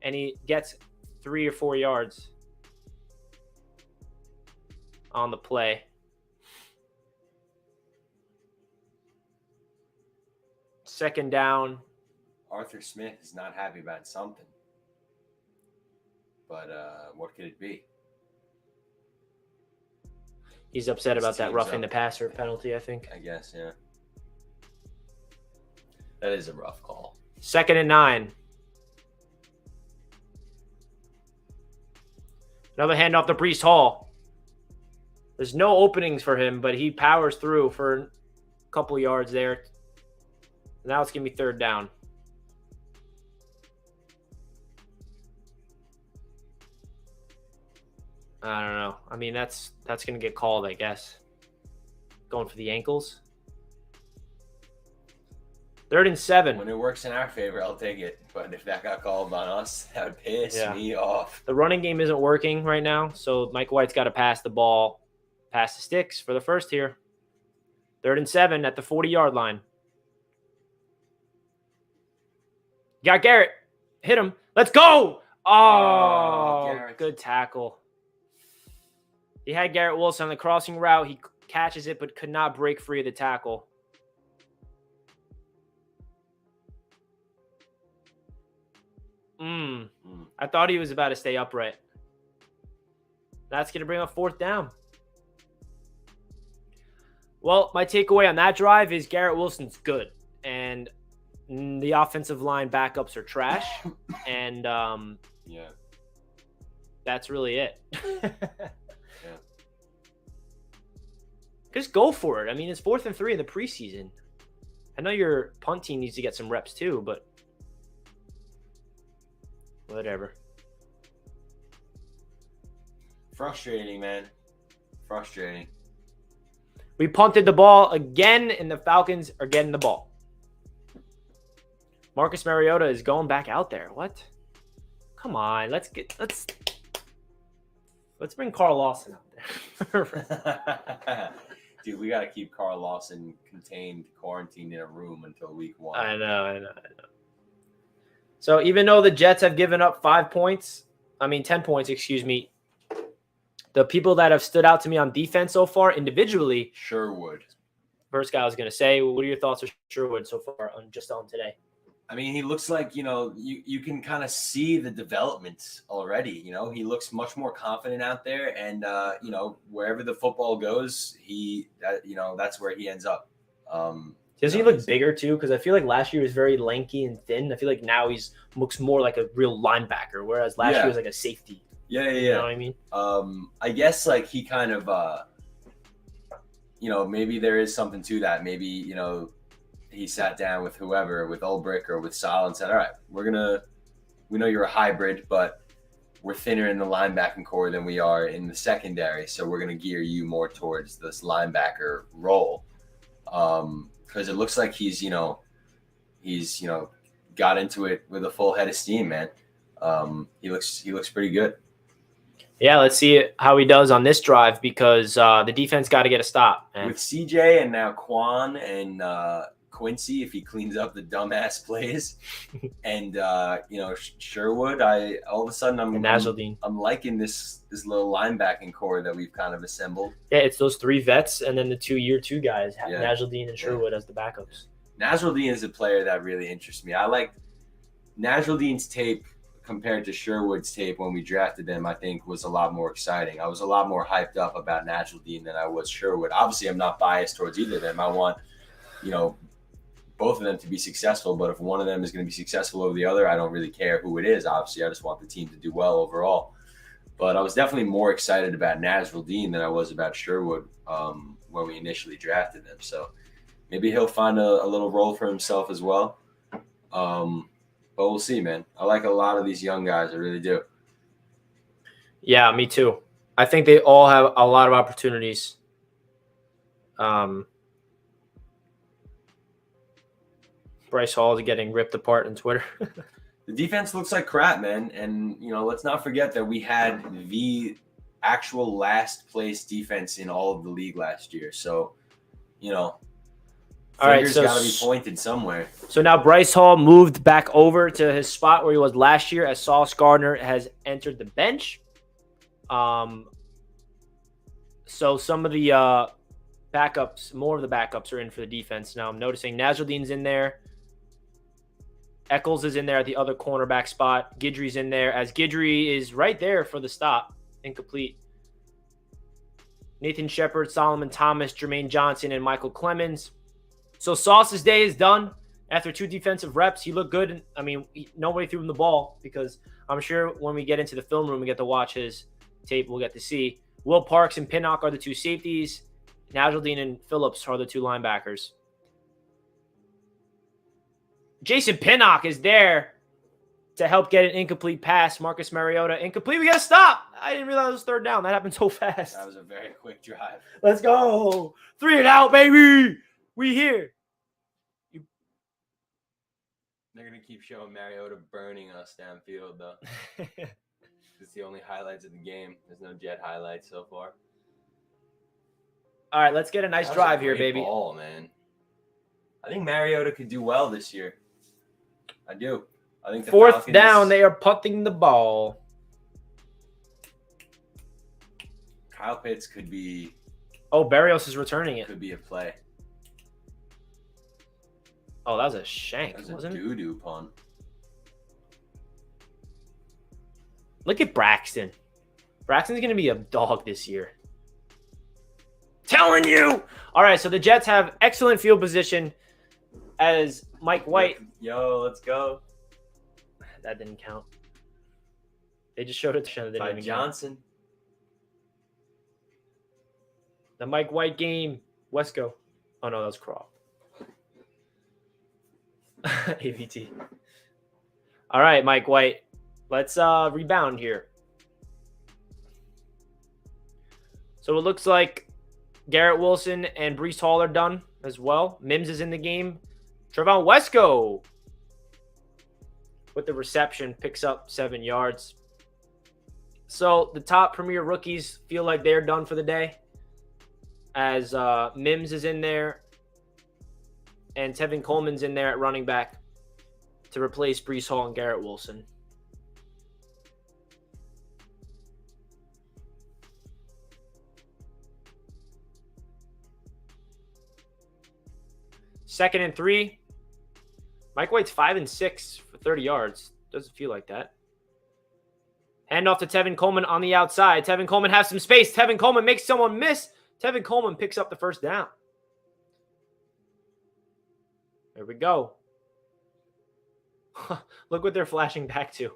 and he gets 3 or 4 yards on the play. Second down. Arthur Smith is not happy about something. But what could it be? He's upset about that team's roughing up. the passer penalty, I think. I guess, yeah. That is a rough call. 2nd and 9. Another handoff to Breece Hall. There's no openings for him, but he powers through for a couple yards there. Now it's going to be 3rd down. I don't know. I mean, that's going to get called, I guess. Going for the ankles. 3rd and 7. When it works in our favor, I'll take it. But if that got called on us, that would piss me off. The running game isn't working right now, so Mike White's got to pass the ball past the sticks for the first here. 3rd and 7 at the 40-yard line. Got Garrett. Hit him. Let's go. Oh, good tackle. He had Garrett Wilson on the crossing route. He catches it, but could not break free of the tackle. I thought he was about to stay upright. That's going to bring up 4th down. Well, my takeaway on that drive is Garrett Wilson's good. And the offensive line backups are trash. And that's really it. Just go for it. I mean, it's 4th and 3 in the preseason. I know your punt team needs to get some reps too, but whatever. Frustrating, man. Frustrating. We punted the ball again, and the Falcons are getting the ball. Marcus Mariota is going back out there. What? Come on, let's bring Carl Lawson out there. Dude, we got to keep Carl Lawson contained, quarantined in a room until week 1. I know. So even though the Jets have given up 10 points, the people that have stood out to me on defense so far individually. Sherwood. First guy I was going to say, what are your thoughts of Sherwood so far on today? I mean, he looks like, you can kind of see the development already. He looks much more confident out there. And, wherever the football goes, that's where he ends up. Doesn't he look bigger too? Because I feel like last year he was very lanky and thin. I feel like now he looks more like a real linebacker, whereas last year was like a safety. Yeah. You know what I mean? I guess like he kind of, maybe there is something to that. Maybe, he sat down with whoever, with Ulbrich or with Sal and said, all right, we know you're a hybrid, but we're thinner in the linebacking core than we are in the secondary. So we're going to gear you more towards this linebacker role. Because it looks like he's got into it with a full head of steam, man. He looks pretty good. Yeah, let's see how he does on this drive because the defense got to get a stop. Man. With CJ and now Quan and Quincy, if he cleans up the dumbass plays, and Sherwood, all of a sudden I'm liking this little linebacking core that we've kind of assembled. Yeah, it's those 3 vets and then the 2 year 2 guys, Nasruddin and Sherwood as the backups. Nasruddin is a player that really interests me. I like Nasruddin's tape compared to Sherwood's tape when we drafted him. I think was a lot more exciting. I was a lot more hyped up about Nasruddin than I was Sherwood. Obviously, I'm not biased towards either of them. I want, both of them to be successful, but if one of them is going to be successful over the other, I don't really care who it is. Obviously, I just want the team to do well overall. But I was definitely more excited about Nasruddin than I was about Sherwood when we initially drafted him. So maybe he'll find a little role for himself as well. But we'll see, man. I like a lot of these young guys. I really do. Yeah, me too. I think they all have a lot of opportunities. Bryce Hall is getting ripped apart on Twitter. The defense looks like crap, man. And, let's not forget that we had the actual last place defense in all of the league last year. So, all right, so got to be pointed somewhere. So now Bryce Hall moved back over to his spot where he was last year as Sauce Gardner has entered the bench. So some of the backups, more of the backups are in for the defense. Now I'm noticing Nasruddin's in there. Eccles is in there at the other cornerback spot. Guidry's in there as Guidry is right there for the stop. Incomplete. Nathan Shepard, Solomon Thomas, Jermaine Johnson, and Michael Clemens. So Sauce's day is done. After 2 defensive reps, he looked good. I mean, nobody threw him the ball because I'm sure when we get into the film room and get to watch his tape, we'll get to see. Will Parks and Pinnock are the 2 safeties. Najeldine and Phillips are the 2 linebackers. Jason Pinnock is there to help get an incomplete pass. Marcus Mariota, incomplete. We got to stop. I didn't realize it was 3rd down. That happened so fast. That was a very quick drive. Let's go. 3 and out, baby. We here. They're going to keep showing Mariota burning us downfield, though. It's the only highlights of the game. There's no Jet highlights so far. All right, let's get a nice drive here, baby. Ball, man. I think Mariota could do well this year. I do. I think the 4th Falcons, down, they are punting the ball. Kyle Pitts could be. Oh, Barrios is returning it. Could be a play. Oh, that was a shank, That was wasn't a it? doo-doo pun. Look at Braxton. Braxton's going to be a dog this year. Telling you. All right, so the Jets have excellent field position as Mike White. Yo, let's go. That didn't count. They just showed it to Shannon. By Johnson. The Mike White game. Wesco. Oh, no, that was Craw. AVT. All right, Mike White. Let's rebound here. So it looks like Garrett Wilson and Breece Hall are done as well. Mims is in the game. Trevon Wesco with the reception picks up 7 yards. So the top premier rookies feel like they're done for the day as Mims is in there and Tevin Coleman's in there at running back to replace Breece Hall and Garrett Wilson. Second and 3. Mike White's 5 and 6 for 30 yards. Doesn't feel like that. Hand off to Tevin Coleman on the outside. Tevin Coleman has some space. Tevin Coleman makes someone miss. Tevin Coleman picks up the 1st down. There we go. Look what they're flashing back to.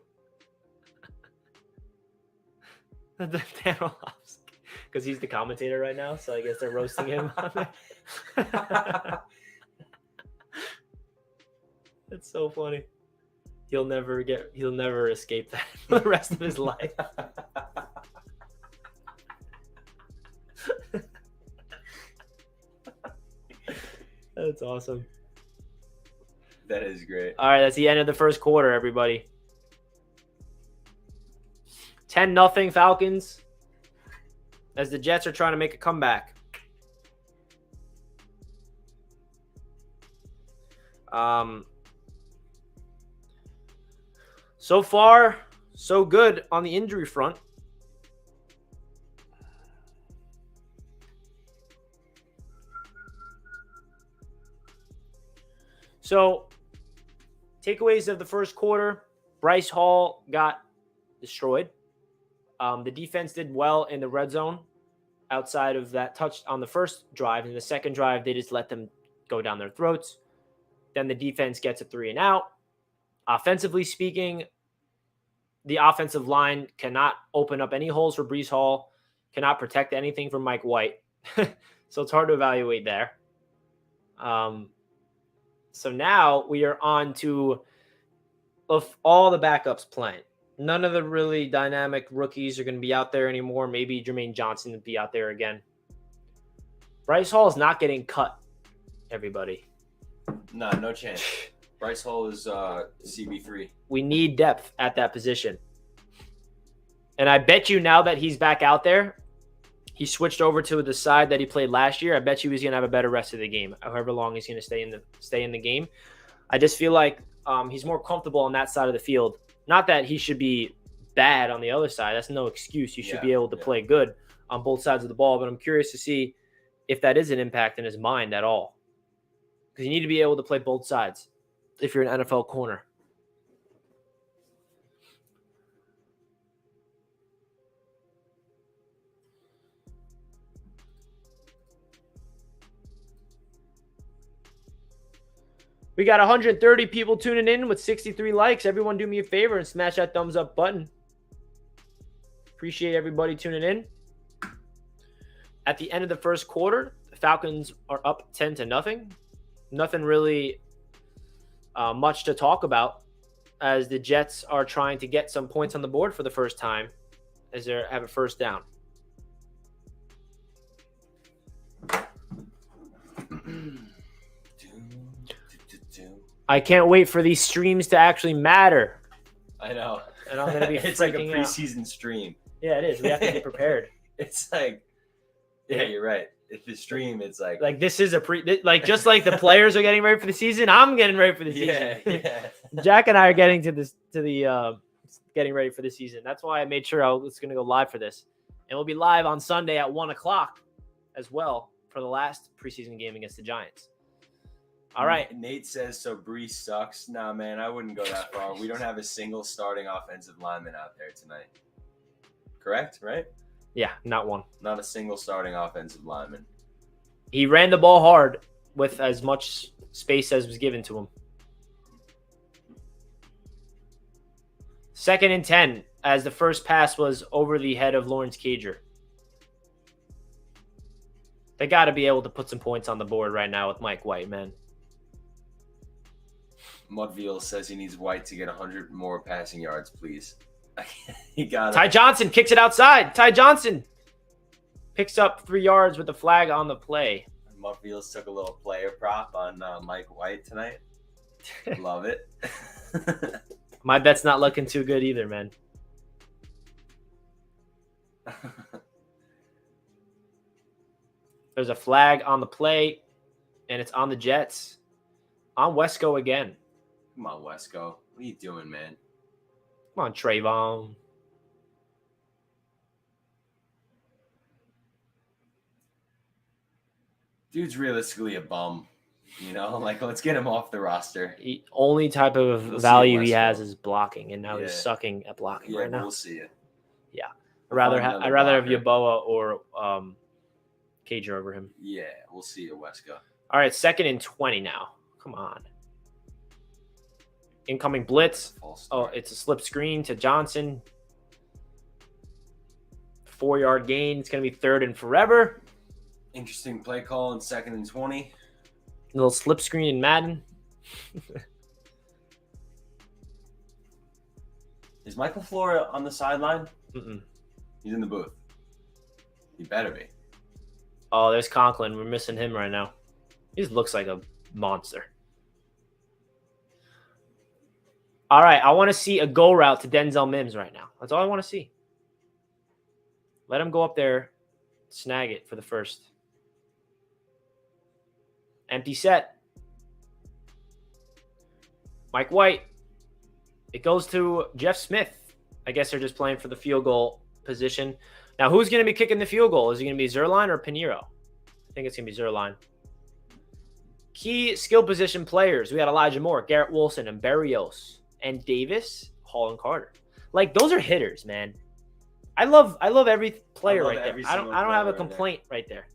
Dan Orlovsky. Because he's the commentator right now, so I guess they're roasting him on it. That's so funny. He'll never escape that for the rest of his life. That's awesome. That is great. All right, that's the end of the first quarter, everybody. 10-0 Falcons as the Jets are trying to make a comeback. So far, so good on the injury front. So, takeaways of the first quarter. Bryce Hall got destroyed. The defense did well in the red zone outside of that touch on the first drive. In the second drive, they just let them go down their throats. Then the defense gets a 3 and out. Offensively speaking, the offensive line cannot open up any holes for Breece Hall, cannot protect anything from Mike White. So it's hard to evaluate there. So now we are on to of all the backups playing. None of the really dynamic rookies are going to be out there anymore. Maybe Jermaine Johnson would be out there again. Bryce Hall is not getting cut, everybody. No chance. Bryce Hall is CB3. We need depth at that position. And I bet you now that he's back out there, he switched over to the side that he played last year. I bet you he's going to have a better rest of the game, however long he's going to stay in the game. I just feel like he's more comfortable on that side of the field. Not that he should be bad on the other side. That's no excuse. You should be able to play good on both sides of the ball. But I'm curious to see if that is an impact in his mind at all. Because you need to be able to play both sides if you're an NFL corner. We got 130 people tuning in with 63 likes. Everyone do me a favor and smash that thumbs up button. Appreciate everybody tuning in. At the end of the first quarter, the Falcons are up 10-0. Nothing really much to talk about as the Jets are trying to get some points on the board for the first time as they have a first down. I can't wait for these streams to actually matter. I know. And I'm going to be It's like a freaking out. preseason stream. Yeah, it is. We have to get prepared. It's like, yeah, you're right. If the stream, it's like this is just like the players are getting ready for the season, I'm getting ready for the season. yeah. Jack and I are getting getting ready for the season. That's why I made sure I was going to go live for this. And we'll be live on Sunday at 1:00 as well for the last preseason game against the Giants. All right. Nate says, so Brees sucks. Nah, man, I wouldn't go that far. We don't have a single starting offensive lineman out there tonight. Correct, right? Yeah, not one. Not a single starting offensive lineman. He ran the ball hard with as much space as was given to him. 2nd and 10 as the first pass was over the head of Lawrence Cager. They got to be able to put some points on the board right now with Mike White, man. Mudville says he needs White to get 100 more passing yards, please. He got it. Ty Johnson kicks it outside. Ty Johnson picks up 3 yards with the flag on the play. Mudville took a little player prop on Mike White tonight. Love it. My bet's not looking too good either, man. There's a flag on the play, and it's on the Jets. On Wesco again. Come on, Wesco. What are you doing, man? Come on, Trayvon. Dude's realistically a bum. You know, like, let's get him off the roster. Only type of We'll value see he Wesco. has is blocking, and now he's Yeah. sucking at blocking right now. We'll see it. Yeah, We'll I'd find another rather have blocker. Yaboa or Cager over him. Yeah, we'll see it, Wesco. All right, 2nd and 20 now. Come on. Incoming blitz. False Oh, start. it's a slip screen to Johnson. 4-yard gain. It's going to be 3rd and forever. Interesting play call in 2nd and 20. Little slip screen in Madden. Is Michael Flora on the sideline? Mm-mm. He's in the booth. He better be. Oh, there's Conklin. We're missing him right now. He just looks like a monster. All right, I want to see a go route to Denzel Mims right now. That's all I want to see. Let him go up there, snag it for the first. Empty set. Mike White. It goes to Jeff Smith. I guess they're just playing for the field goal position. Now, who's going to be kicking the field goal? Is it going to be Zerline or Pinheiro? I think it's going to be Zerline. Key skill position players. We got Elijah Moore, Garrett Wilson, and Berrios, and Davis, Hall, and Carter. Like, those are hitters, man. I love every player right there. every I don't single have a player right complaint right there.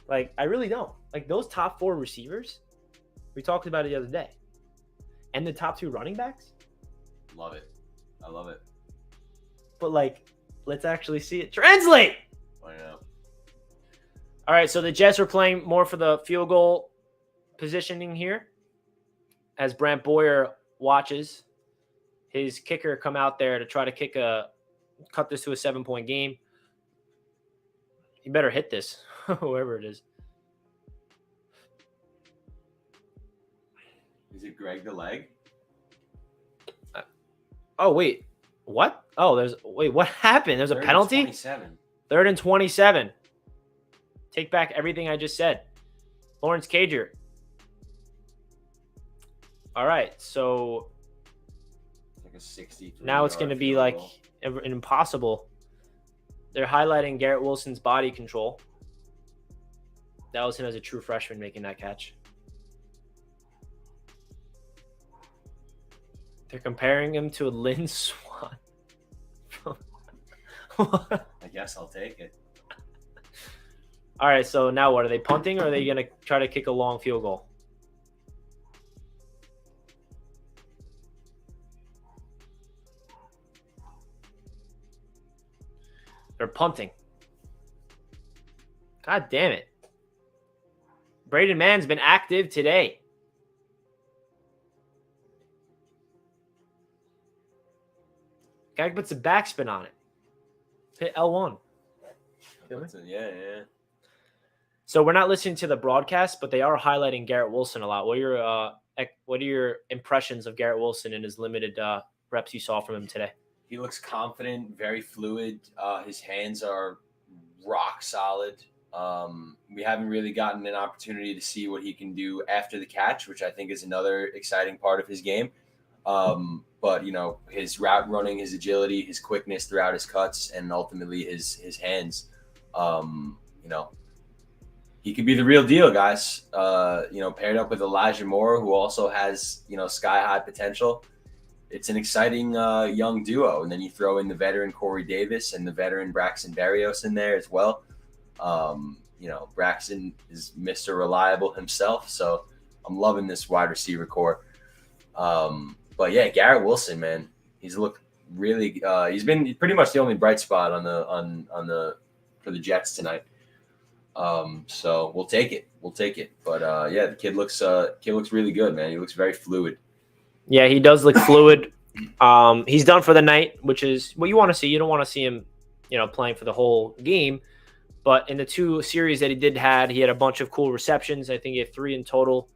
Like, I really don't. Like, those top 4 receivers, we talked about it the other day. And the top 2 running backs. Love it. I love it. But, like, let's actually see it translate. I know. All right, so the Jets are playing more for the field goal positioning here as Brant Boyer watches his kicker come out there to try to cut this to a 7-point game. You better hit this, whoever it is. Is it Greg the Leg? Oh, wait. What? Oh, what happened? There's a 3rd and penalty? 27. 3rd and 27. Take back everything I just said. Lawrence Cager. All right, so Like a 63. now it's going to be like an impossible. They're highlighting Garrett Wilson's body control. That was him as a true freshman making that catch. They're comparing him to Lynn Swan. I guess I'll take it. All right, so now what? Are they punting or are they going to try to kick a long field goal? They're punting. God damn it. Braden Mann's been active today. Guy puts a backspin on it. Hit L1. Yeah. So we're not listening to the broadcast, but they are highlighting Garrett Wilson a lot. What are your impressions of Garrett Wilson and his limited reps you saw from him today? He looks confident, very fluid. His hands are rock solid. We haven't really gotten an opportunity to see what he can do after the catch, which I think is another exciting part of his game. But, his route running, his agility, his quickness throughout his cuts, and ultimately his hands, he could be the real deal, guys. Paired up with Elijah Moore, who also has, sky-high potential. It's an exciting young duo. And then you throw in the veteran Corey Davis and the veteran Braxton Berrios in there as well. Braxton is Mr. Reliable himself. So I'm loving this wide receiver core. But yeah, Garrett Wilson, man, he's looked really. He's been pretty much the only bright spot for the Jets tonight. So we'll take it. But the kid looks really good, man. He looks very fluid. Yeah, he does look fluid. He's done for the night, which is what you want to see. You don't want to see him, playing for the whole game. But in the 2 series that he had a bunch of cool receptions. I think he had 3 in total.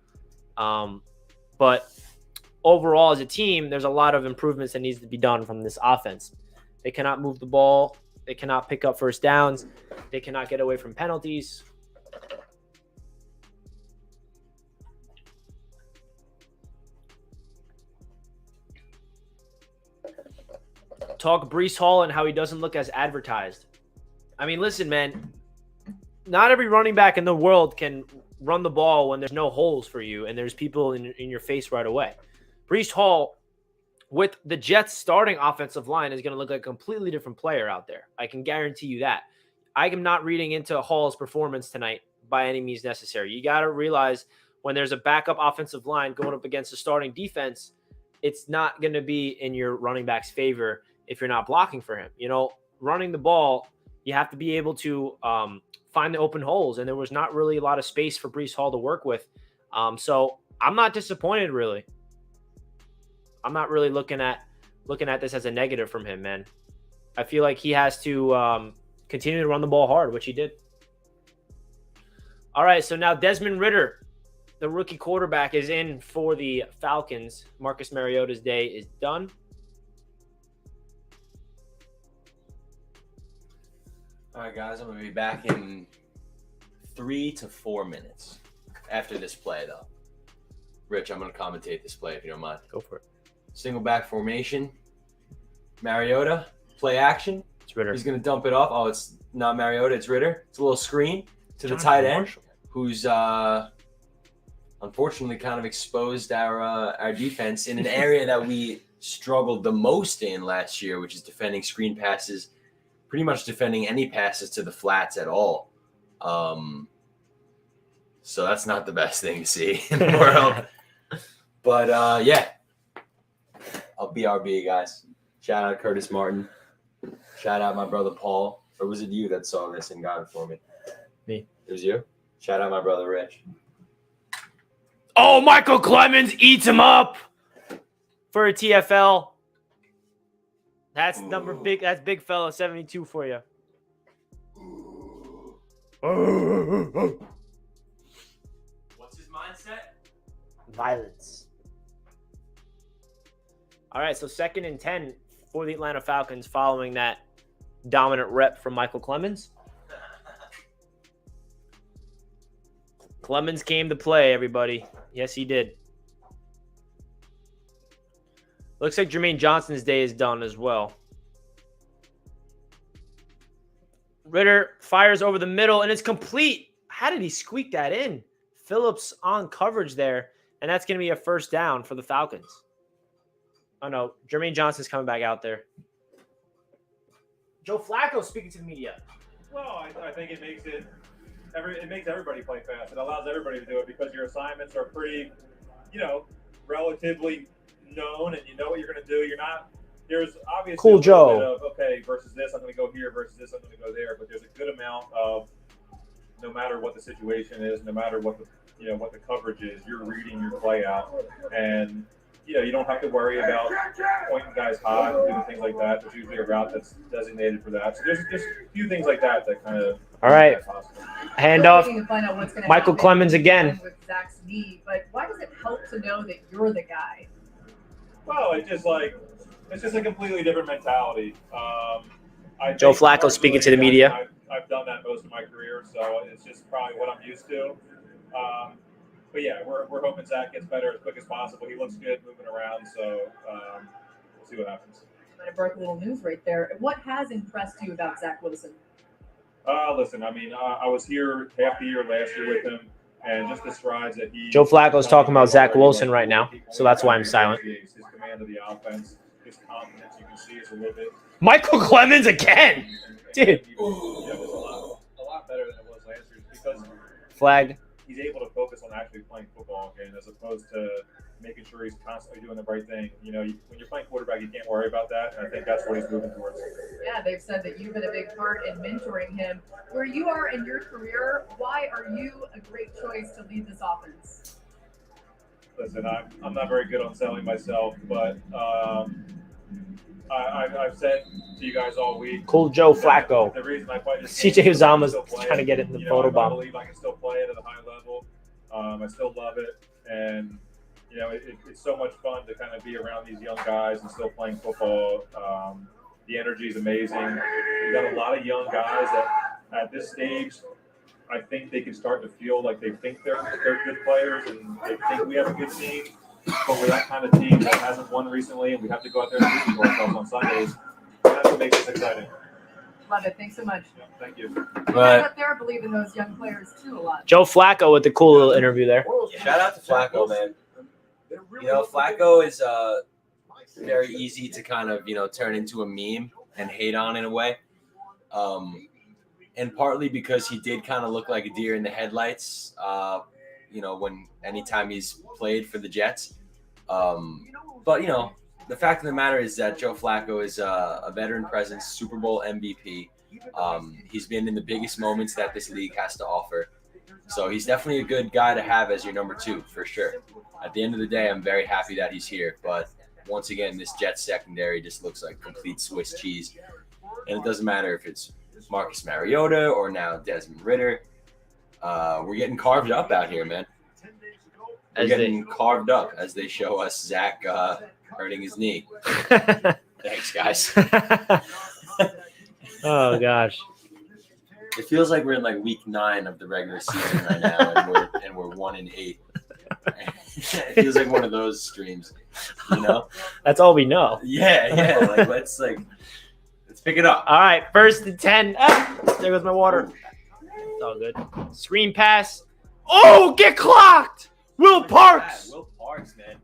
But overall, as a team, there's a lot of improvements that needs to be done from this offense. They cannot move the ball. They cannot pick up first downs. They cannot get away from penalties. Talk Breece Hall and how he doesn't look as advertised. I mean, listen, man. Not every running back in the world can run the ball when there's no holes for you and there's people in your face right away. Breece Hall, with the Jets starting offensive line, is going to look like a completely different player out there. I can guarantee you that. I am not reading into Hall's performance tonight by any means necessary. You got to realize when there's a backup offensive line going up against a starting defense, it's not going to be in your running back's favor if you're not blocking for him. Running the ball, you have to be able to find the open holes, and there was not really a lot of space for Breece Hall to work with. So I'm not disappointed, really. I'm not really looking at this as a negative from him, man. I feel like he has to continue to run the ball hard, which he did. All right, so now Desmond Ridder, the rookie quarterback, is in for the Falcons. Marcus Mariota's day is done. All right, guys, I'm going to be back in 3 to 4 minutes after this play, though. Rich, I'm going to commentate this play if you don't mind. Go for it. Single back formation. Mariota, play action. It's Ridder. He's going to dump it off. Oh, it's not Mariota, it's Ridder. It's a little screen to the tight end, who's unfortunately kind of exposed our defense in an area that we struggled the most in last year, which is defending screen passes, pretty much defending any passes to the flats at all. So that's not the best thing to see in the world. But, yeah. I'll BRB, guys. Shout out Curtis Martin. Shout out my brother Paul. Or was it you that saw this and got it for me? Me. It was you? Shout out my brother Rich. Oh, Michael Clemens eats him up for a TFL. That's That's big fella 72 for you. What's his mindset? Violence. All right, so 2nd and 10 for the Atlanta Falcons following that dominant rep from Michael Clemens. Clemens came to play, everybody. Yes, he did. Looks like Jermaine Johnson's day is done as well. Ridder fires over the middle, and it's complete. How did he squeak that in? Phillips on coverage there, and that's going to be a first down for the Falcons. Oh, no. Jermaine Johnson's coming back out there. Joe Flacco speaking to the media. Well, I think it makes everybody play fast. It allows everybody to do it because your assignments are pretty, relatively known, and you know what you're going to do. You're not there's obviously Cool a little bit Joe. of, okay, versus this, I'm going to go here, versus this, I'm going to go there. But there's a good amount of, no matter what the situation is, no matter what what the coverage is, you're reading your play out, and you don't have to worry about pointing guys high and doing things like that. There's usually a route that's designated for that. So there's just a few things like that kind of. All right. Handoff. Michael Clemens again. With Zach's knee, but why does it help to know that you're the guy? Well, it's just a completely different mentality. Joe Flacco speaking to the media. I've done that most of my career, so it's just probably what I'm used to. But yeah, we're hoping Zach gets better as quick as possible. He looks good moving around, so we'll see what happens. I broke a little news right there. What has impressed you about Zach Wilson? Listen, I mean, I was here half the year last year with him, and just the strides that he. Joe Flacco's talking about Zach Wilson right now, so that's why I'm silent. His command of the offense, his confidence, you can see is a little bit. Michael Clemens again, dude. Yeah, it was a lot better than it was last year because Flagged. he's able to focus on actually playing football again, as opposed to making sure he's constantly doing the right thing. When you're playing quarterback, you can't worry about that, and I think that's what he's moving towards. Yeah, they've said that you've been a big part in mentoring him. Where you are in your career, why are you a great choice to lead this offense? Listen, I'm not very good on selling myself, but I've said to you guys all week. Cool Joe Flacco. The reason I play this CJ game is I Uzama's still play trying to get it in the photo I bomb. believe I can still play it at a high level. I still love it, and it's so much fun to kind of be around these young guys and still playing football. The energy is amazing. We got a lot of young guys that at this stage, I think they can start to feel like they think they're good players and they think we have a good team. But we're that kind of team that hasn't won recently, and we have to go out there and do ourselves on Sundays. That's what makes us exciting. Love it. Thanks so much. Yeah, thank you. You guys up there believe in those young players too a lot. Joe Flacco with the cool little interview there. Shout out to Flacco, man. Flacco is very easy to kind of, turn into a meme and hate on in a way. And partly because he did kind of look like a deer in the headlights, anytime he's played for the Jets. But, the fact of the matter is that Joe Flacco is a veteran presence, Super Bowl MVP. He's been in the biggest moments that this league has to offer. So he's definitely a good guy to have as your number 2, for sure. At the end of the day, I'm very happy that he's here. But once again, this Jets secondary just looks like complete Swiss cheese. And it doesn't matter if it's Marcus Mariota or now Desmond Ridder. We're getting carved up out here, man. We're getting carved up as they show us Zach hurting his knee. Thanks, guys. Oh, gosh. It feels like we're in like week 9 of the regular season right now, and we're 1-8. It feels like one of those streams, That's all we know. Yeah. Like let's pick it up. All right, 1st and 10. There goes my water. It's all good. Screen pass. Oh, get clocked. Will Parks. Will Parks, man.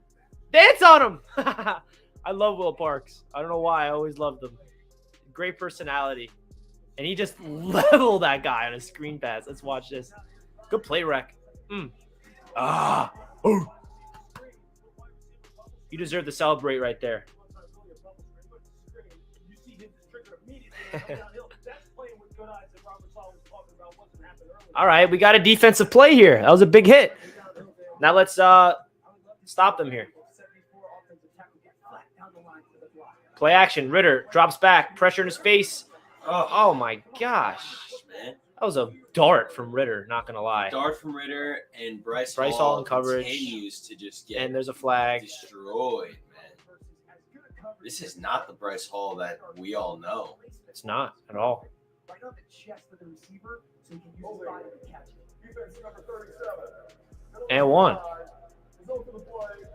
Dance on him. I love Will Parks. I don't know why. I always loved him. Great personality. And he just leveled that guy on a screen pass. Let's watch this. Good play rec. Oh. You deserve to celebrate right there. All right, we got a defensive play here. That was a big hit. Now let's stop them here. Play action. Ridder drops back. Pressure in his face. Oh my gosh. Man. That was a dart from Ridder, not going to lie. Dart from Ridder, and Bryce Hall Hall in coverage. Continues to just get and there's a flag. Destroyed, man. This is not the Bryce Hall that we all know. It's not at all. And 1.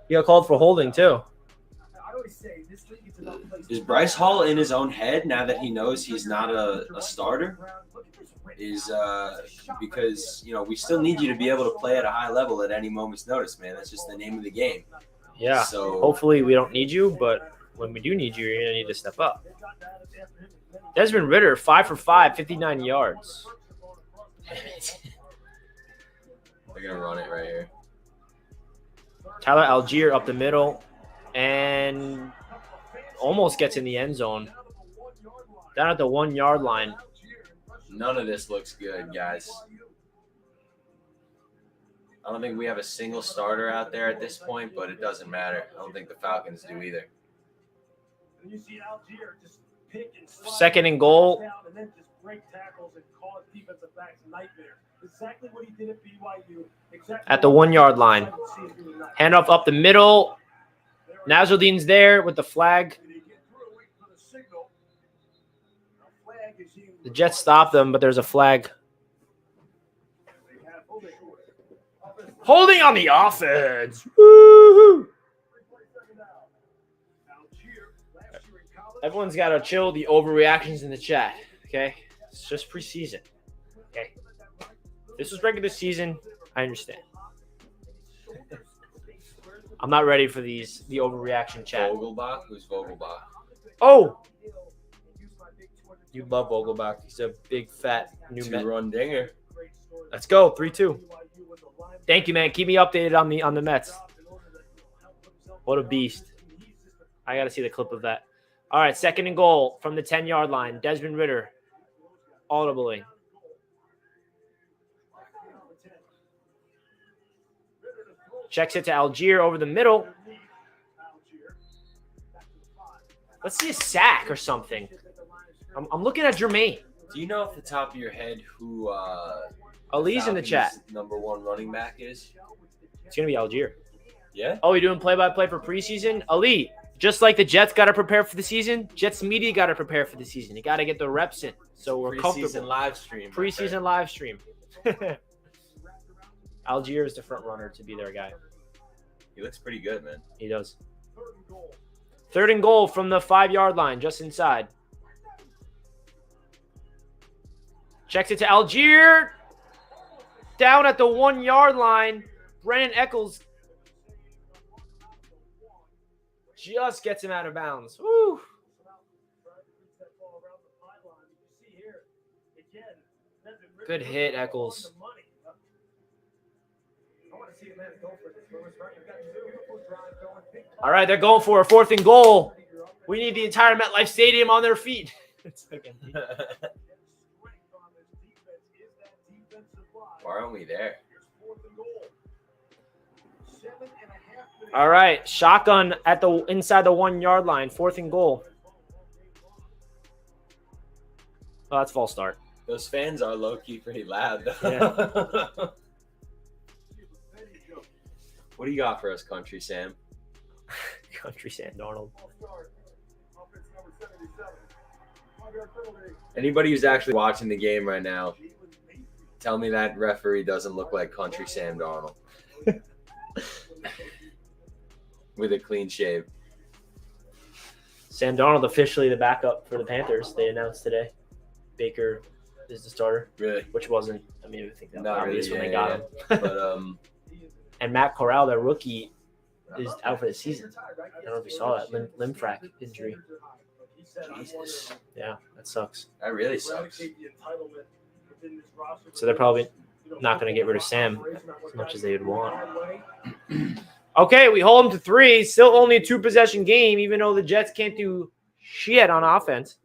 He got called for holding, too. Is Bryce Hall in his own head now that he knows he's not a starter? Because, we still need you to be able to play at a high level at any moment's notice, man. That's just the name of the game. Yeah. So hopefully we don't need you, but when we do need you, you're going to need to step up. Desmond Ridder, 5 for 5, 59 yards. They're going to run it right here. Tyler Algier up the middle. And almost gets in the end zone. Down at the 1 yard line. None of this looks good, guys. I don't think we have a single starter out there at this point, but it doesn't matter. I don't think the Falcons do either. Second and goal. At the 1 yard line. Handoff up the middle. Nazuddin's there with the flag. The Jets stopped them, but there's a flag. Holding on the offense. Woo-hoo. Everyone's got to chill the overreactions in the chat, okay? It's just preseason, okay? This was regular season. I understand. I'm not ready for the overreaction chat. Vogelbach? Who's Vogelbach? Oh! You love Vogelbach. He's a big, fat, new man. Two-run dinger. Let's go, 3-2. Thank you, man. Keep me updated on the Mets. What a beast. I got to see the clip of that. All right, second and goal from the 10-yard line. Desmond Ridder, audibly. Checks it to Algier over the middle. Let's see a sack or something. I'm looking at Jermaine. Do you know off the top of your head who Ali's in the chat. number 1 running back is? It's going to be Algier. Yeah? Oh, you're doing play-by-play for preseason? Ali, just like the Jets got to prepare for the season, Jets media got to prepare for the season. You got to get the reps in, so we're comfortable. Preseason live stream. Preseason live stream. Algier is the front runner to be their guy. He looks pretty good, man. He does. Third and goal from the 5-yard line, just inside. Checks it to Algier. Down at the 1 yard line. Brennan Eccles just gets him out of bounds. Woo. Good hit, Eccles. All right, they're going for a 4th and goal. We need the entire MetLife Stadium on their feet. Why aren't we there? All right, shotgun at the inside the 1 yard line, 4th and goal. Oh, that's false start. Those fans are low-key pretty loud, though. Yeah. What do you got for us, Country Sam? Country Sam Darnold. Anybody who's actually watching the game right now, tell me that referee doesn't look like Country Sam Darnold. With a clean shave. Sam Darnold officially the backup for the Panthers. They announced today. Baker is the starter. Really? Which wasn't. I mean, I think that was Not obvious really, when they yeah, got him. But And Matt Corral, their rookie, is out for the season. I don't know if you saw that. Limb frac injury. Jesus. Yeah, that sucks. that really sucks. So they're probably not going to get rid of Sam as much as they would want. Okay, we hold them to 3. Still only a 2-possession game, even though the Jets can't do shit on offense.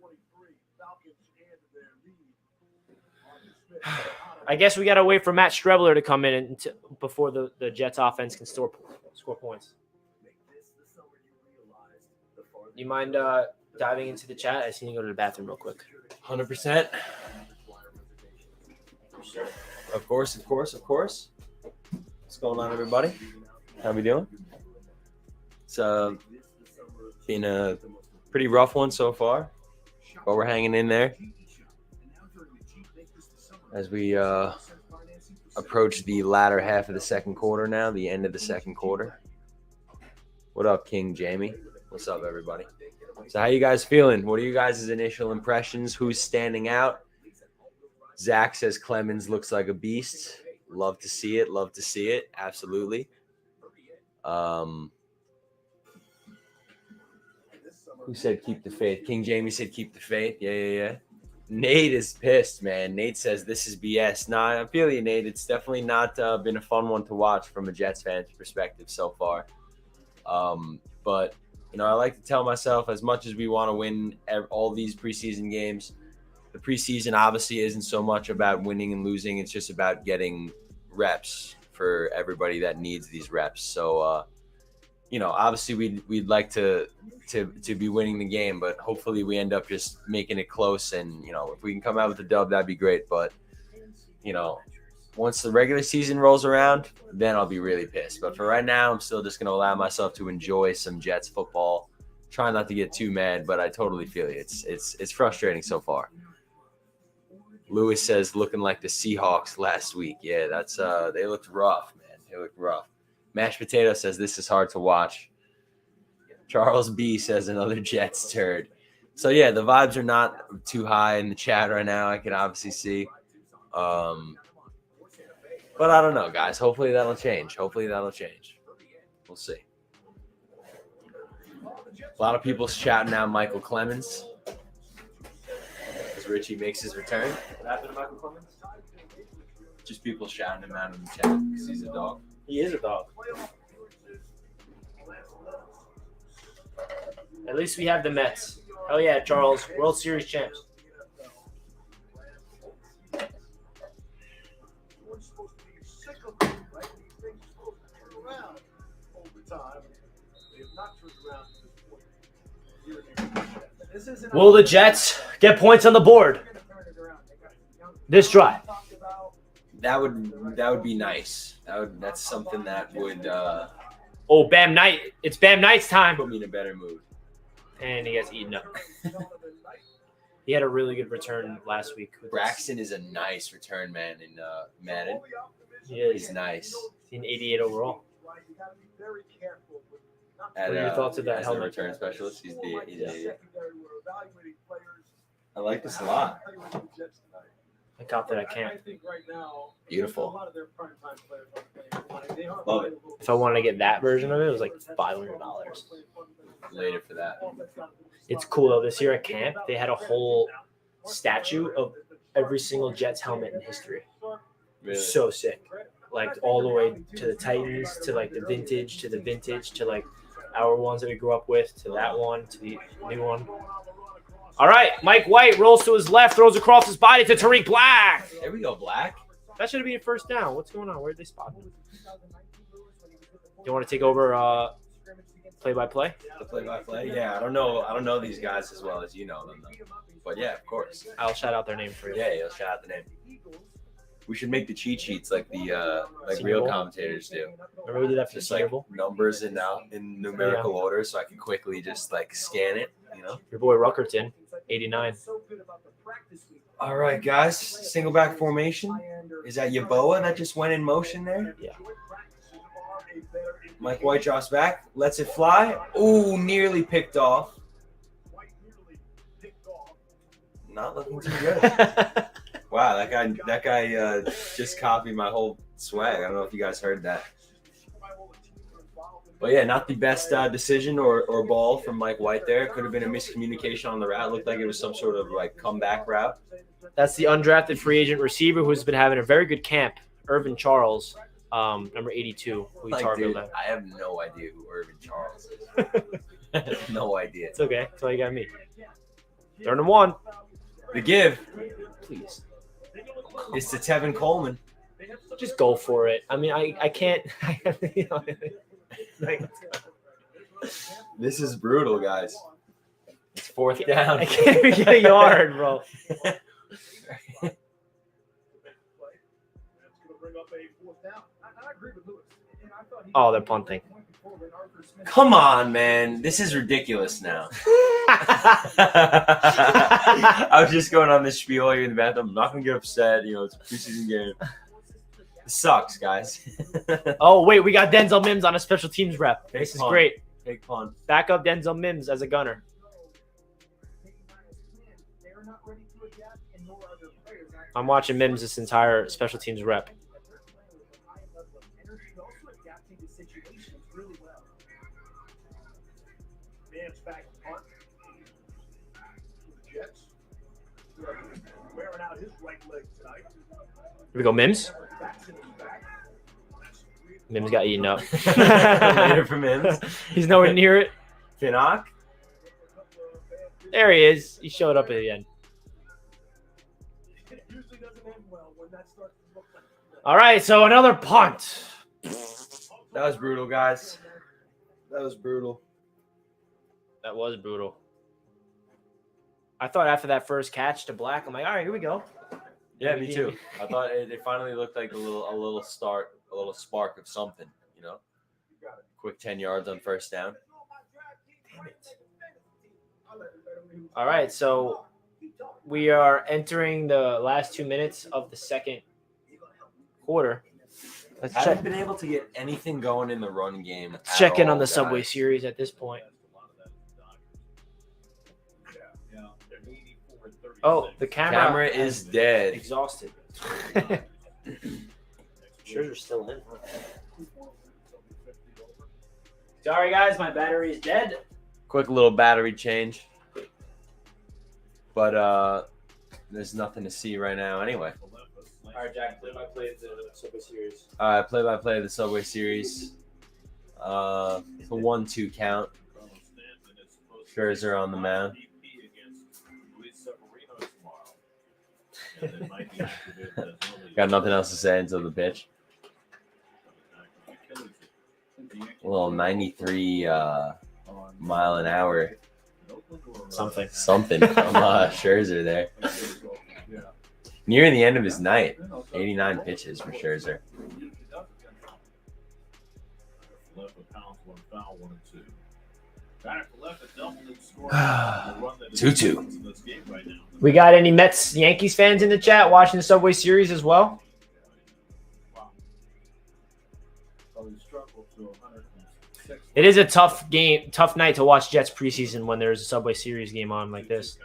I guess we got to wait for Matt Strevler to come in before the Jets offense can score points. You mind diving into the chat? I just need to go to the bathroom real quick. 100%. Of course. What's going on, everybody? How we doing? It's been a pretty rough one so far, but we're hanging in there as we approach the latter half of the second quarter now, the end of the second quarter. What up, King Jamie? What's up, everybody? So how you guys feeling? What are you guys' initial impressions? Who's standing out? Zach says Clemens looks like a beast. Love to see it. Absolutely. Who said keep the faith? King Jamie said keep the faith. Yeah. Nate is pissed, man. Nate says this is BS. Nah, I feel you, Nate. It's definitely not been a fun one to watch from a Jets fan's perspective so far. But I like to tell myself, as much as we want to win all these preseason games, the preseason obviously isn't so much about winning and losing. It's just about getting reps for everybody that needs these reps. So, obviously we'd like to be winning the game, but hopefully we end up just making it close. And, if we can come out with a dub, that'd be great. But, once the regular season rolls around, then I'll be really pissed. But for right now, I'm still just going to allow myself to enjoy some Jets football. Try not to get too mad, but I totally feel you. It's frustrating so far. Lewis says, looking like the Seahawks last week. Yeah, that's they looked rough, man. They looked rough. Mashed Potato says, this is hard to watch. Charles B says, another Jets turd. So, yeah, the vibes are not too high in the chat right now. I can obviously see. But I don't know, guys. Hopefully that'll change. We'll see. A lot of people's shouting out Michael Clemens as Richie makes his return. What happened to Michael Clemens? Just people shouting him out in the chat because he's a dog. He is a dog. At least we have the Mets. Hell yeah, Charles. World Series champs. Will the Jets get points on the board this drive? That would be nice. That's something that would Oh, Bam Knight. It's Bam Knight's time. put me in a better mood. And he gets eaten up. He had a really good return last week. Braxton is a nice return man in Madden. He's nice. He's an 88 overall. What are your thoughts of that as helmet? a return specialist? He's an idiot. I like this a lot. I got that I can't. Beautiful. Love it. If I wanted to get that version of it, it was like $500. Later for that. It's cool though. This year at camp, they had a whole statue of every single Jets helmet in history. Really? So sick. Like all the way to the Titans, to like the vintage, to like our ones that we grew up with, to that one, to the new one. All right, Mike White rolls to his left, throws across his body to Tariq Black. There we go, Black. That should have been a first down. What's going on? Where did they spot him? You want to take over play-by-play? The play-by-play? Yeah, I don't know these guys as well as you know them, though. But yeah, of course. I'll shout out their name for you. Yeah, you'll shout out the name. We should make the cheat sheets like the Senior real Bowl? commentators do. Remember we did that for the Just Senior like Bowl? numbers in numerical order, so I can quickly just like scan it. Your boy Ruckerton, 89. All right, guys. Single back formation. Is that Yaboa that just went in motion there? Yeah. Mike White drops back, lets it fly. Ooh, nearly picked off. Not looking too good. Wow, that guy just copied my whole swag. I don't know if you guys heard that. But yeah, not the best decision or ball from Mike White there. Could have been a miscommunication on the route. Looked like it was some sort of like comeback route. That's the undrafted free agent receiver who's been having a very good camp, Irvin Charles, number 82, who you targeted. Dude, I have no idea who Irvin Charles is. I have no idea. It's okay. That's all you got me. 3rd and 1. The give. Please. It's to Tevin Coleman. Just go for it. I mean, I can't. This is brutal, guys. It's 4th down. I can't even get a yard, bro. Oh, they're punting. Come on, man. This is ridiculous now. I was just going on this spiel here in the bathroom. I'm not going to get upset. It's a preseason game. It sucks, guys. Oh, wait. We got Denzel Mims on a special teams rep. This is great. Big punt. Back up Denzel Mims as a gunner. I'm watching Mims this entire special teams rep. Here we go, Mims. Mims got eaten up. Later for Mims. He's nowhere near it. Pinnock? There he is. He showed up at the end. All right, so another punt. That was brutal, guys. That was brutal. That was brutal. I thought after that first catch to Black, I'm like, all right, here we go. Yeah, me too. I thought it finally looked like a little spark of something, you know. Quick 10 yards on first down. Damn it. All right, so we are entering the last 2 minutes of the second quarter. Let's I haven't check. been able to get anything going in the run game. Let's check in all, on the guys. Subway Series at this point. Oh, the camera is dead. exhausted. Scherzer's still in. Sorry, guys, my battery is dead. Quick little battery change. But there's nothing to see right now anyway. All right, Jack, play-by-play of the Subway Series. All right, play-by-play of the Subway Series. It's a 1-2 count. Scherzer on the mound. Got nothing else to say until the pitch. A little 93 mile an hour. Something from Scherzer there. Nearing the end of his night. 89 pitches for Scherzer. 2-2. We got any Mets Yankees fans in the chat watching the Subway Series as well? It is a tough night to watch Jets preseason when there's a Subway Series game on like this.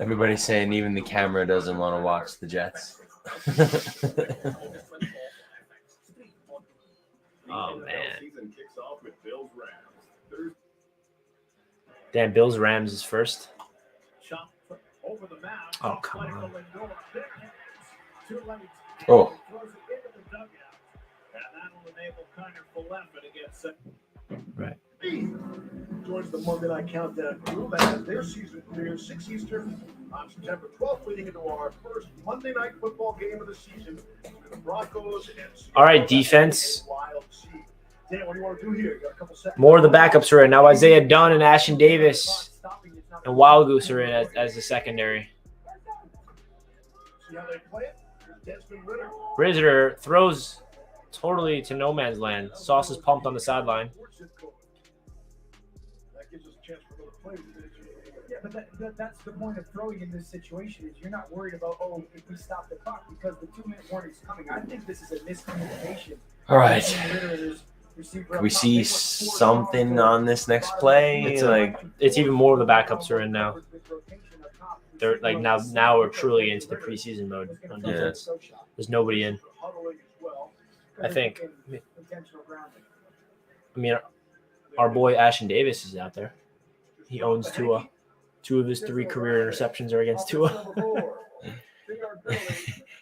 Everybody's saying even the camera doesn't want to watch the Jets. Oh, man. Damn, Bills Rams is first. Oh, come on. Oh. Right. Joins the Monday Night Countdown crew that has their season premiere 6 Eastern on September 12th, leading into our first Monday Night Football game of the season between the Broncos and All right, defense. Dan, what do you want to do here? You got a couple seconds. More of the backups are in. Now Isaiah Dunn and Ashton Davis and Wild Goose are in as the secondary. See how they play it? Desmond Ritter. Ritter throws totally to no man's land. Sauce is pumped on the sideline. That gives us a chance for another play. Yeah, but that's the point of throwing in this situation is you're not worried about, if we stop the clock because the 2-minute warning is coming. I think this is a miscommunication. All right. Can we see something on this next play? It's even more of the backups are in now. They're like now we're truly into the preseason mode on defense. There's nobody in. I think. I mean, our boy Ashton Davis is out there. He owns Tua. 2 of his 3 career interceptions are against Tua.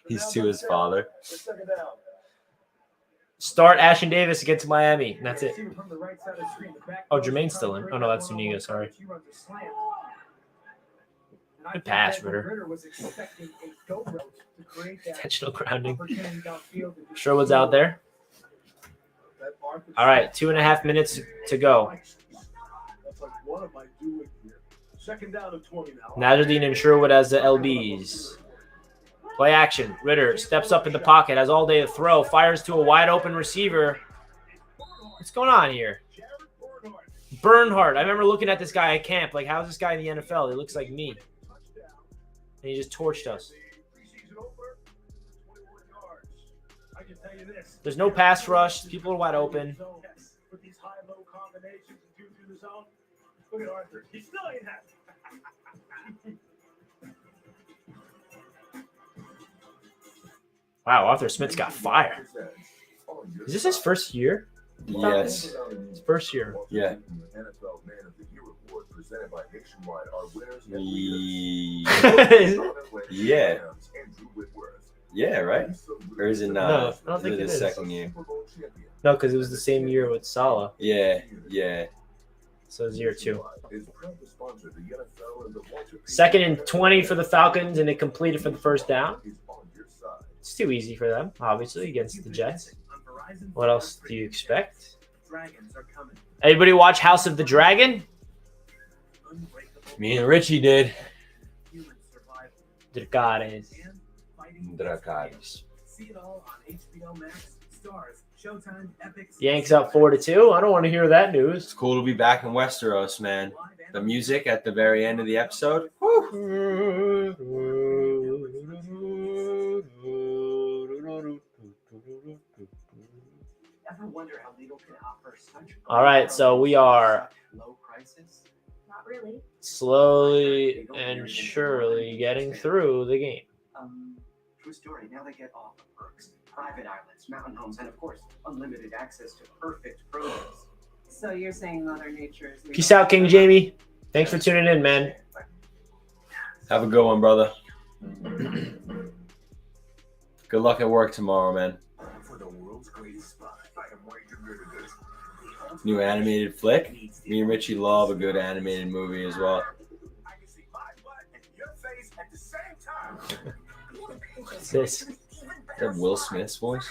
He's Tua's father. Start Ashton Davis against Miami, and that's it. Oh, Jermaine's still in. Oh, no, that's Zuniga. Sorry. Good pass, Ritter. Intentional grounding. Sherwood's out there. All right, 2.5 minutes to go. Nazardine and Sherwood as the LBs. Play action. Ritter steps up in the pocket, has all day to throw, fires to a wide open receiver. What's going on here? Bernhardt. I remember looking at this guy at camp. Like, how's this guy in the NFL? He looks like me. And he just torched us. There's no pass rush. People are wide open. Look at Arthur. He's still ain't happy. Wow, Arthur Smith's got fire. Is this his first year? Yes. His first year. Yeah. Yeah. Yeah, right? Or is it not? No, I don't think it it is is. second year. No, because it was the same year with Salah. Yeah. So it's year 2. 2nd and 20 for the Falcons, and they completed for the first down. It's too easy for them, obviously, against the Jets. What else do you expect? Anybody watch House of the Dragon? Me and Richie did. Dracarys. Yanks up 4-2. I don't want to hear that news. It's cool to be back in Westeros, man. The music at the very end of the episode. All right, so we are low prices. Not really. slowly and surely getting through the game. True story. Now they get all the perks, private islands, mountain homes, and of course, unlimited access to perfect produce. So you're saying Mother Nature is... Peace out, King Jamie. Thanks for tuning in, man. Have a good one, brother. Good luck at work tomorrow, man. New animated flick. Me and Richie love a good animated movie as well. What's this? Is that Will Smith's voice?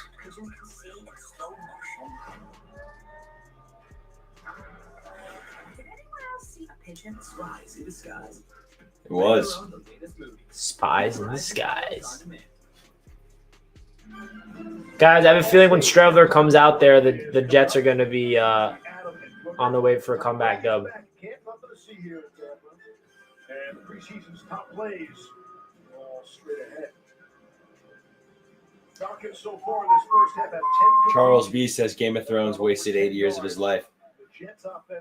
It was. Spies in disguise. Guys, I have a feeling when Strevler comes out there, the Jets are going to be on the way for a comeback dub. And the preseason's top plays all straight ahead. Falcons so far in this first half have 10. Charles B says Game of Thrones wasted 8 years of his life.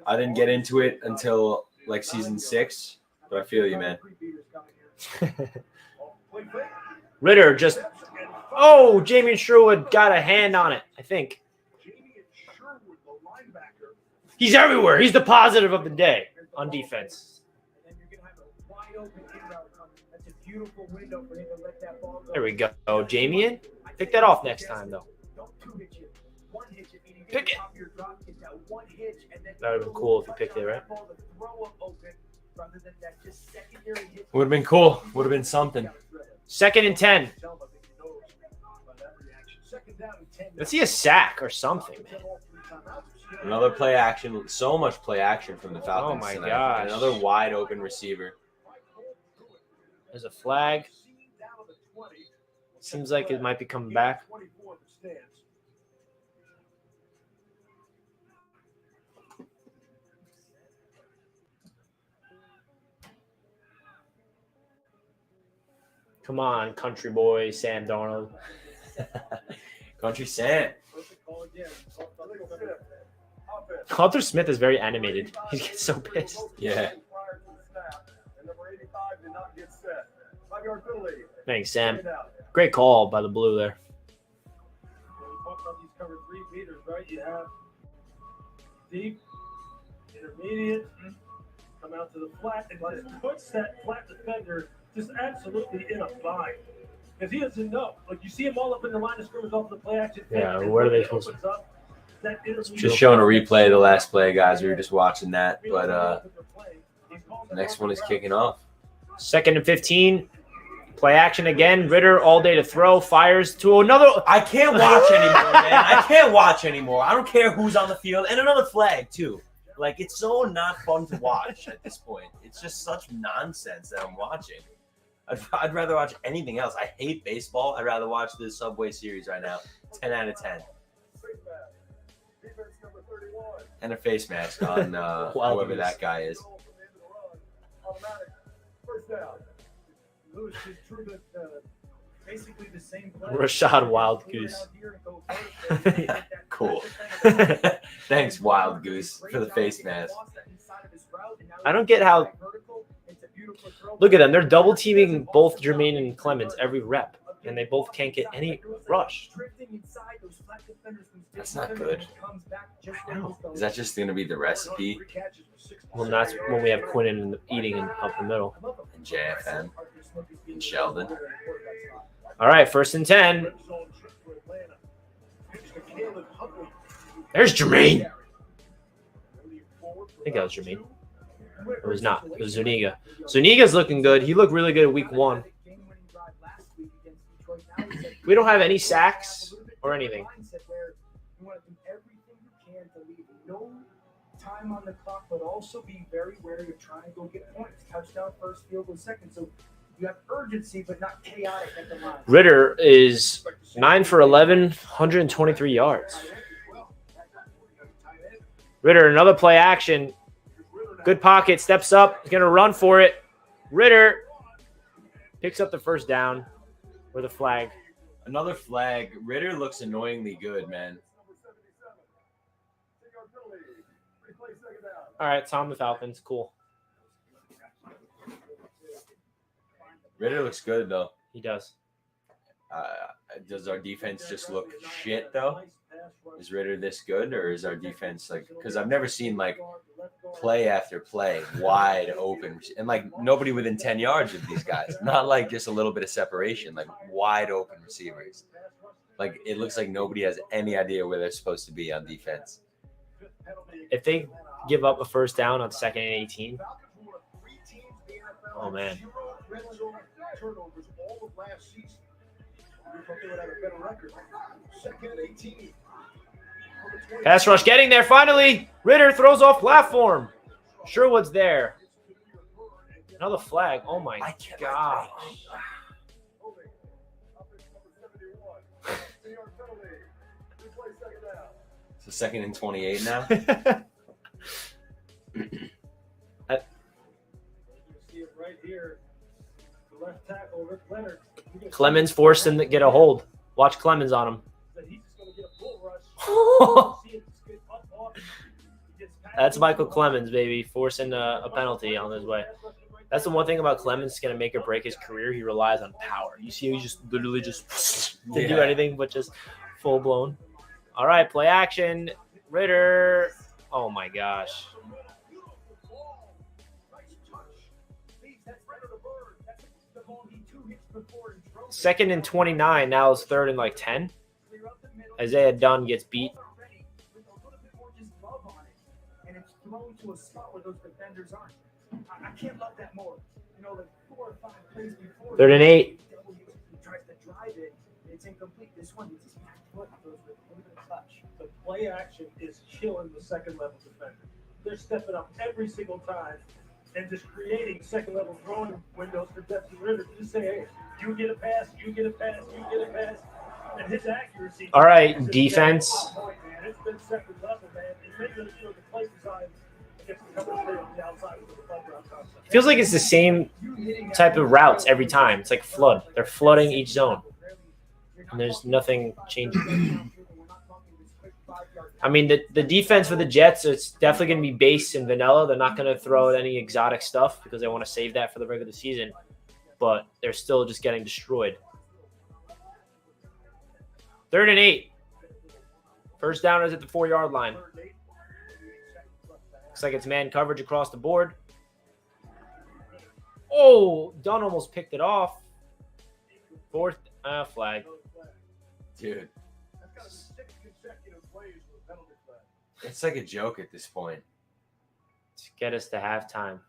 I didn't get into it until like season 6, but I feel you, man. Ritter just... Oh, Jamie Sherwood got a hand on it, I think. He's everywhere. He's the positive of the day on defense. There we go. Jamie, pick that off next time, though. Pick it. That would have been cool if you picked it, right? Would have been cool. Would have been something. 2nd and 10. Let's see a sack or something, man. Another play action. So much play action from the Falcons. Oh, my tonight. gosh. Another wide open receiver. There's a flag. Seems like it might be coming back. Come on, country boy, Sam Darnold. Country Sam. Arthur Smith is very animated. He gets so pissed. Yeah. Thanks, Sam. Great call by the blue there. You have deep, intermediate, come out to the flat, and just puts that flat defender just absolutely in a bind. Because he doesn't know. Like, you see him all up in the line of scrimmage off the play action. Yeah, where are they supposed to? Just showing a replay of the last play, guys. We were just watching that. But the next one is kicking off. 2nd and 15. Play action again. Ritter all day to throw. Fires to another. I can't watch anymore, man. I can't watch anymore. I don't care who's on the field. And another flag, too. Like, it's so not fun to watch at this point. It's just such nonsense that I'm watching. I'd rather watch anything else. I hate baseball. I'd rather watch the Subway Series right now. 10 out of 10. And a face mask on whoever that guy is. Rashad Wild Goose. Cool. Thanks, Wild Goose, for the face mask. I don't get how. Look at them. They're double teaming both Jermaine and Clemens every rep, and they both can't get any rush. That's not good. Is that just going to be the recipe? Well, that's when we have Quinnen eating up the middle. And JFM and Sheldon. All right, 1st and 10. There's Jermaine. I think that was Jermaine. It was not. It was Zuniga. Zuniga's looking good. He looked really good in week 1. We don't have any sacks or anything. No time on the clock, but also be very wary of trying to go get points. Touchdown first, field goal second. So you have urgency, but not chaotic at the line. Ritter is 9 for 11, 123 yards. Ritter, another play action. Good pocket, steps up, he's going to run for it. Ritter picks up the 1st down with a flag. Another flag. Ritter looks annoyingly good, man. All right, Tom the Falcons. Cool. Ritter looks good, though. He does. Does our defense just look shit, though? Is Ritter this good, or is our defense like? Because I've never seen like play after play wide open and like nobody within 10 yards of these guys. Not like just a little bit of separation, like wide open receivers. Like it looks like nobody has any idea where they're supposed to be on defense. If they give up a 1st down on 2nd and 18, oh man. Pass rush getting there finally. Ritter throws off platform. Sherwood's there. Another flag. Oh my gosh. So 2nd and 28 now. Clemens forced him to get a hold. Watch Clemens on him. That's Michael Clemens, baby, forcing a penalty on his way. That's the one thing about Clemens is going to make or break his career. He relies on power. You see, he just literally just didn't do anything but just full blown. All right, play action. Ritter. Oh my gosh. 2nd and 29. Now it's 3rd and like 10. Isaiah Dunn gets beat. And it's thrown to a spot where those defenders aren't. I can't love that more. You know, like 4 or 5 plays before. 3rd and 8. He tries to drive it. It's incomplete. This one, he just foot goes with a little bit of touch. The play action is killing the 2nd level defender. They're stepping up every single time and just creating 2nd level throwing windows for Depth and Ritter. Just say, hey, you get a pass, you get a pass, you get a pass. And his accuracy. All right, defense. It's been 2nd level, man. It's been the play design against the coverage play on the outside with the flood route concept. It feels like it's the same type of routes every time. It's like flood. They're flooding each zone. And there's nothing changing. I mean, the defense for the Jets, it's definitely going to be based in vanilla. They're not going to throw any exotic stuff because they want to save that for the regular season. But they're still just getting destroyed. 3rd and 8. 1st down is at the 4-yard line. Looks like it's man coverage across the board. Oh, Dunn almost picked it off. 4th flag. Dude. It's like a joke at this point. To get us to halftime.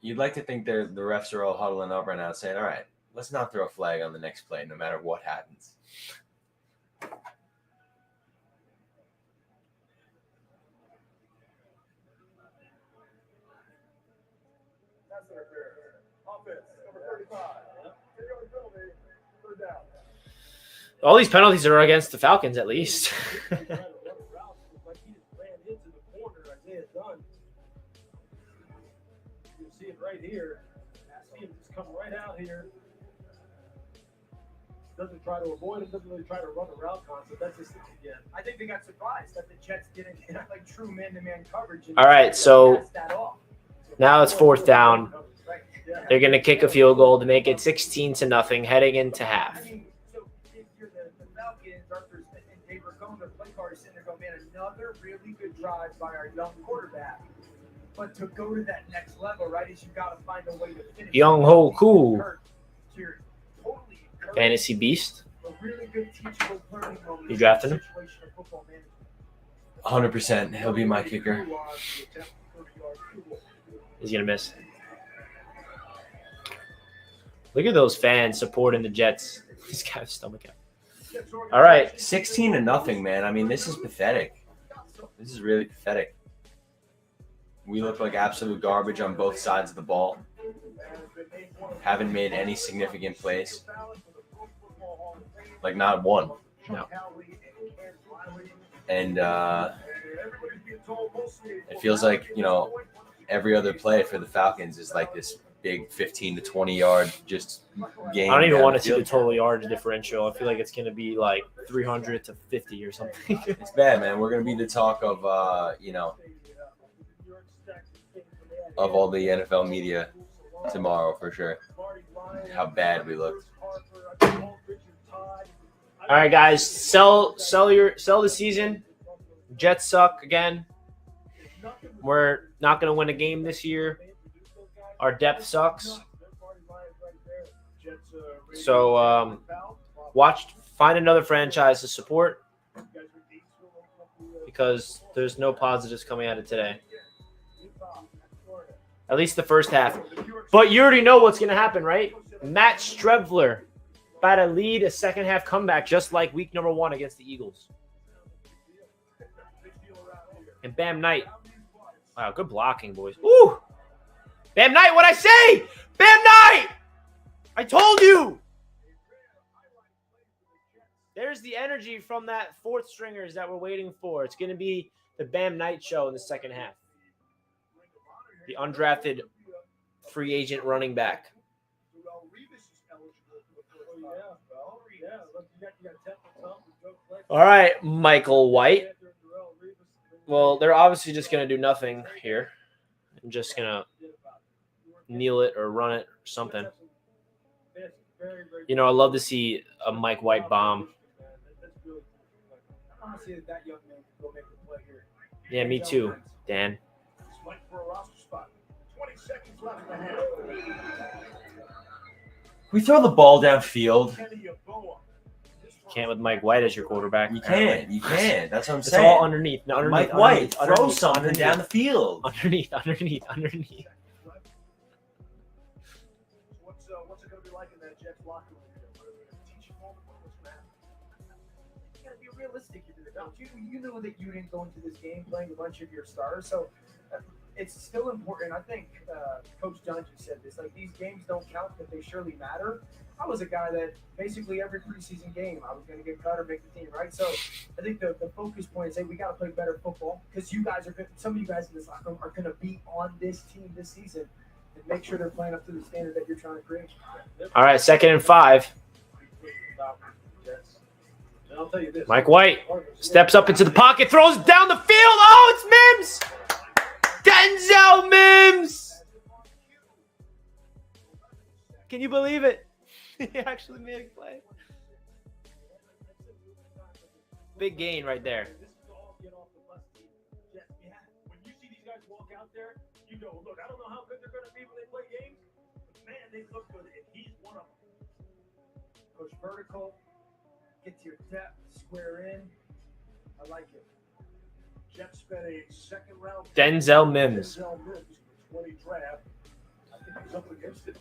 You'd like to think the refs are all huddling up right now saying, all right, let's not throw a flag on the next play no matter what happens. All these penalties are against the Falcons, at least. See it right here. See him just come right out here. Doesn't try to avoid it. Doesn't really try to run a route concept. That's just again. I think they got surprised that the Jets didn't get like true man-to-man coverage. All right, so now it's 4th down. They're going to kick a field goal to make it 16-0 heading into half. So if you're the Falcons, Arthur Smith and Dave Ragone, the play card is sitting there going, man, another really good drives by our young quarterback. But to go to that next level, right, is you got to find a way to finish. Young Ho Cool. Fantasy Beast. Really good teachable learning moment. You drafting him? 100%. He'll be my kicker. He's going to miss. Look at those fans supporting the Jets. He's got his stomach out. All right. 16-0, man. I mean, this is pathetic. This is really pathetic. We look like absolute garbage on both sides of the ball. Haven't made any significant plays. Like, not one. No. And it feels like, every other play for the Falcons is like this big 15 to 20 yard just game. I don't even want to see the total yards differential. I feel like it's going to be like 300 to 50 or something. It's bad, man. We're going to be the talk of, of all the NFL media tomorrow for sure. How bad we looked. All right, guys, sell the season. Jets suck again. We're not going to win a game this year. Our depth sucks. So find another franchise to support because there's no positives coming out of today. At least the first half. But you already know what's going to happen, right? Matt Strevler about to lead a second half comeback just like week number 1 against the Eagles. And Bam Knight. Wow, good blocking, boys. Ooh! Bam Knight, what'd I say? Bam Knight! I told you! There's the energy from that fourth stringers that we're waiting for. It's going to be the Bam Knight show in the second half. The undrafted free agent running back. All right, Michael White. Well, they're obviously just going to do nothing here. I'm just going to kneel it or run it or something. I love to see a Mike White bomb. Yeah, me too, Dan. We throw the ball downfield. Can't with Mike White as your quarterback. You can't. That's what I'm it's saying. It's all underneath. No, underneath. Mike White, throw something down the field. Underneath. What's it going to be like in that Jets locker room? Teach you more what's going to happen. You got to be realistic here, don't you? You know that you didn't go into this game playing a bunch of your stars, so it's still important. I think Coach Dungy said this. Like, these games don't count, but they surely matter. I was a guy that basically every preseason game I was going to get cut or make the team, right? So I think the focus point is, hey, we got to play better football because some of you guys in this locker room are going to be on this team this season and make sure they're playing up to the standard that you're trying to create. All right, 2nd and 5. And I'll tell you this. Mike White steps up into the pocket, throws it down the field. Oh, it's Mims! Denzel Mims! Can you believe it? He actually made a play. Big gain right there. When you see these guys walk out there, you go, look, I don't know how good they're going to be when they play games, but man, they look good, and he's one of them. Push vertical, get to your depth, square in. I like it. Jets spent a second round. Denzel Mims. 20 draft. I think he's up against it.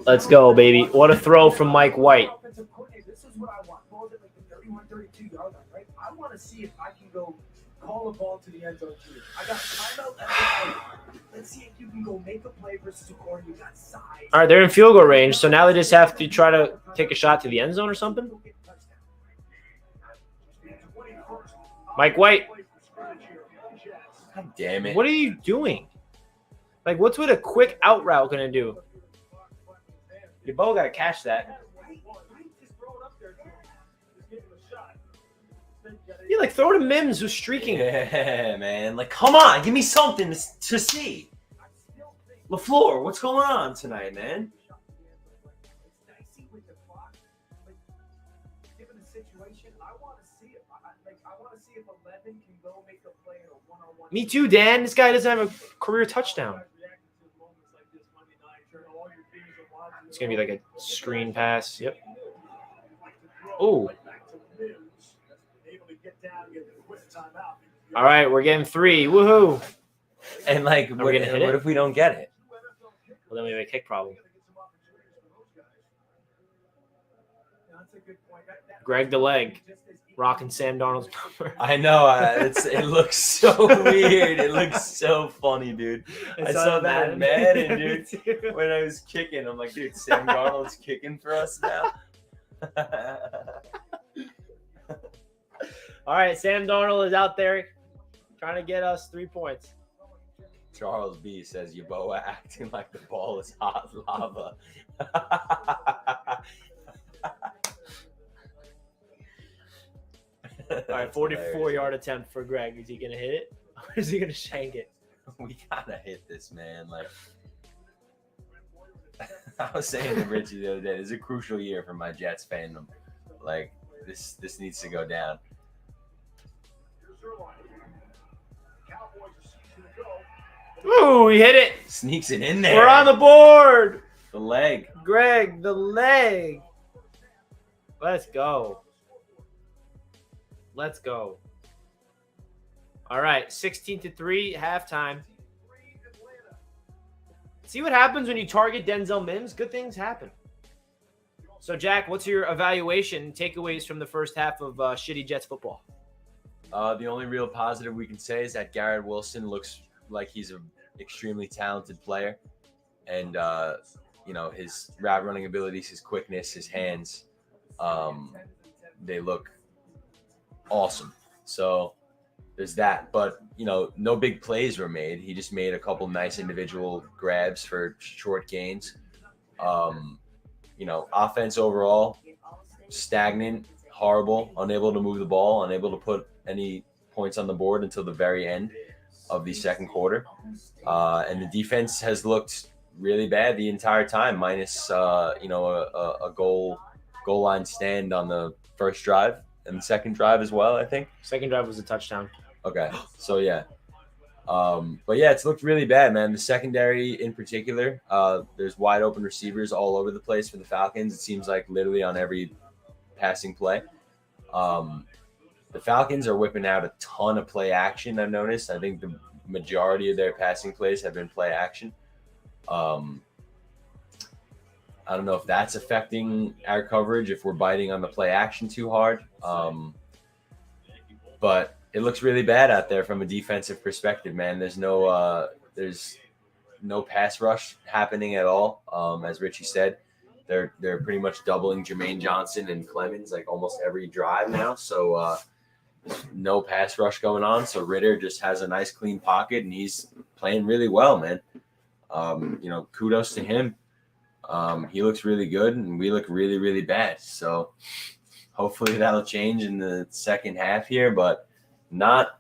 Let's go, baby. What a throw from Mike White. This is what I want. Balls at like the 31, 32 yard line, right? I want to see if I can go call a ball to the end zone to you. I got timeout at the Let's see if you can go make a play versus a corner. You got size. All right, they're in field goal range, so now they just have to try to take a shot to the end zone or something. Mike White. God damn it. What are you doing? Like, what's with a quick out route going to do? You both got to catch that. Yeah, like, throw to Mims who's streaking. Yeah, man. Like, come on. Give me something to see. LaFleur, what's going on tonight, man? Given the situation, I want to see it. I want to see if 11 can go make a play in a 1-on-1 Me too, Dan. This guy doesn't have a career touchdown. It's going to be like a screen pass. Yep. Oh. All right, we're getting 3. Woohoo. And like, what if we don't get it? Well, then we have a kick problem. Greg the leg, rocking Sam Darnold's number. I know. It looks so weird. It looks so funny, dude. I saw that in Madden, dude. When I was kicking, I'm like, dude, Sam Darnold's kicking for us now. All right, Sam Darnold is out there trying to get us 3 points. Charles B says Yeboah acting like the ball is hot lava. All right, 44-yard attempt for Greg. Is he going to hit it? Or is he going to shank it? We got to hit this, man. Like, I was saying to Richie the other day, this is a crucial year for my Jets fandom. Like, this needs to go down. Ooh, he hit it. Sneaks it in there. We're on the board. The leg. Greg, the leg. Let's go. Let's go. All right, 16-3, halftime. See what happens when you target Denzel Mims? Good things happen. So, Jack, what's your evaluation, takeaways from the first half of shitty Jets football? The only real positive we can say is that Garrett Wilson looks like he's an extremely talented player. And, his route running abilities, his quickness, his hands, they look awesome. So there's that. But, no big plays were made. He just made a couple nice individual grabs for short gains. Offense overall, stagnant, horrible, unable to move the ball, unable to put any points on the board until the very end of the second quarter. And the defense has looked really bad the entire time, minus, a goal line stand on the first drive and the second drive as well, I think. Second drive was a touchdown. Okay. So, yeah. But, yeah, it's looked really bad, man. The secondary in particular, there's wide open receivers all over the place for the Falcons. It seems like literally on every passing play. The Falcons are whipping out a ton of play action, I've noticed. I think the majority of their passing plays have been play action. I don't know if that's affecting our coverage, if we're biting on the play action too hard. But it looks really bad out there from a defensive perspective, man. There's no pass rush happening at all. As Richie said, they're pretty much doubling Jermaine Johnson and Clemens like almost every drive now. So no pass rush going on. So Ritter just has a nice clean pocket and he's playing really well, man. Kudos to him. He looks really good and we look really, really bad. So hopefully that'll change in the second half here, but not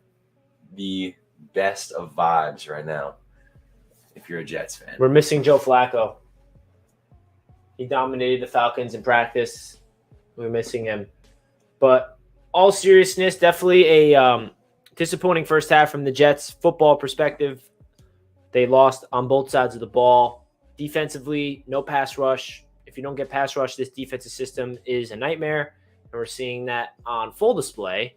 the best of vibes right now if you're a Jets fan. We're missing Joe Flacco. He dominated the Falcons in practice. We're missing him. But all seriousness, definitely a disappointing first half from the Jets football perspective. They lost on both sides of the ball. Defensively, no pass rush. If you don't get pass rush, this defensive system is a nightmare. And we're seeing that on full display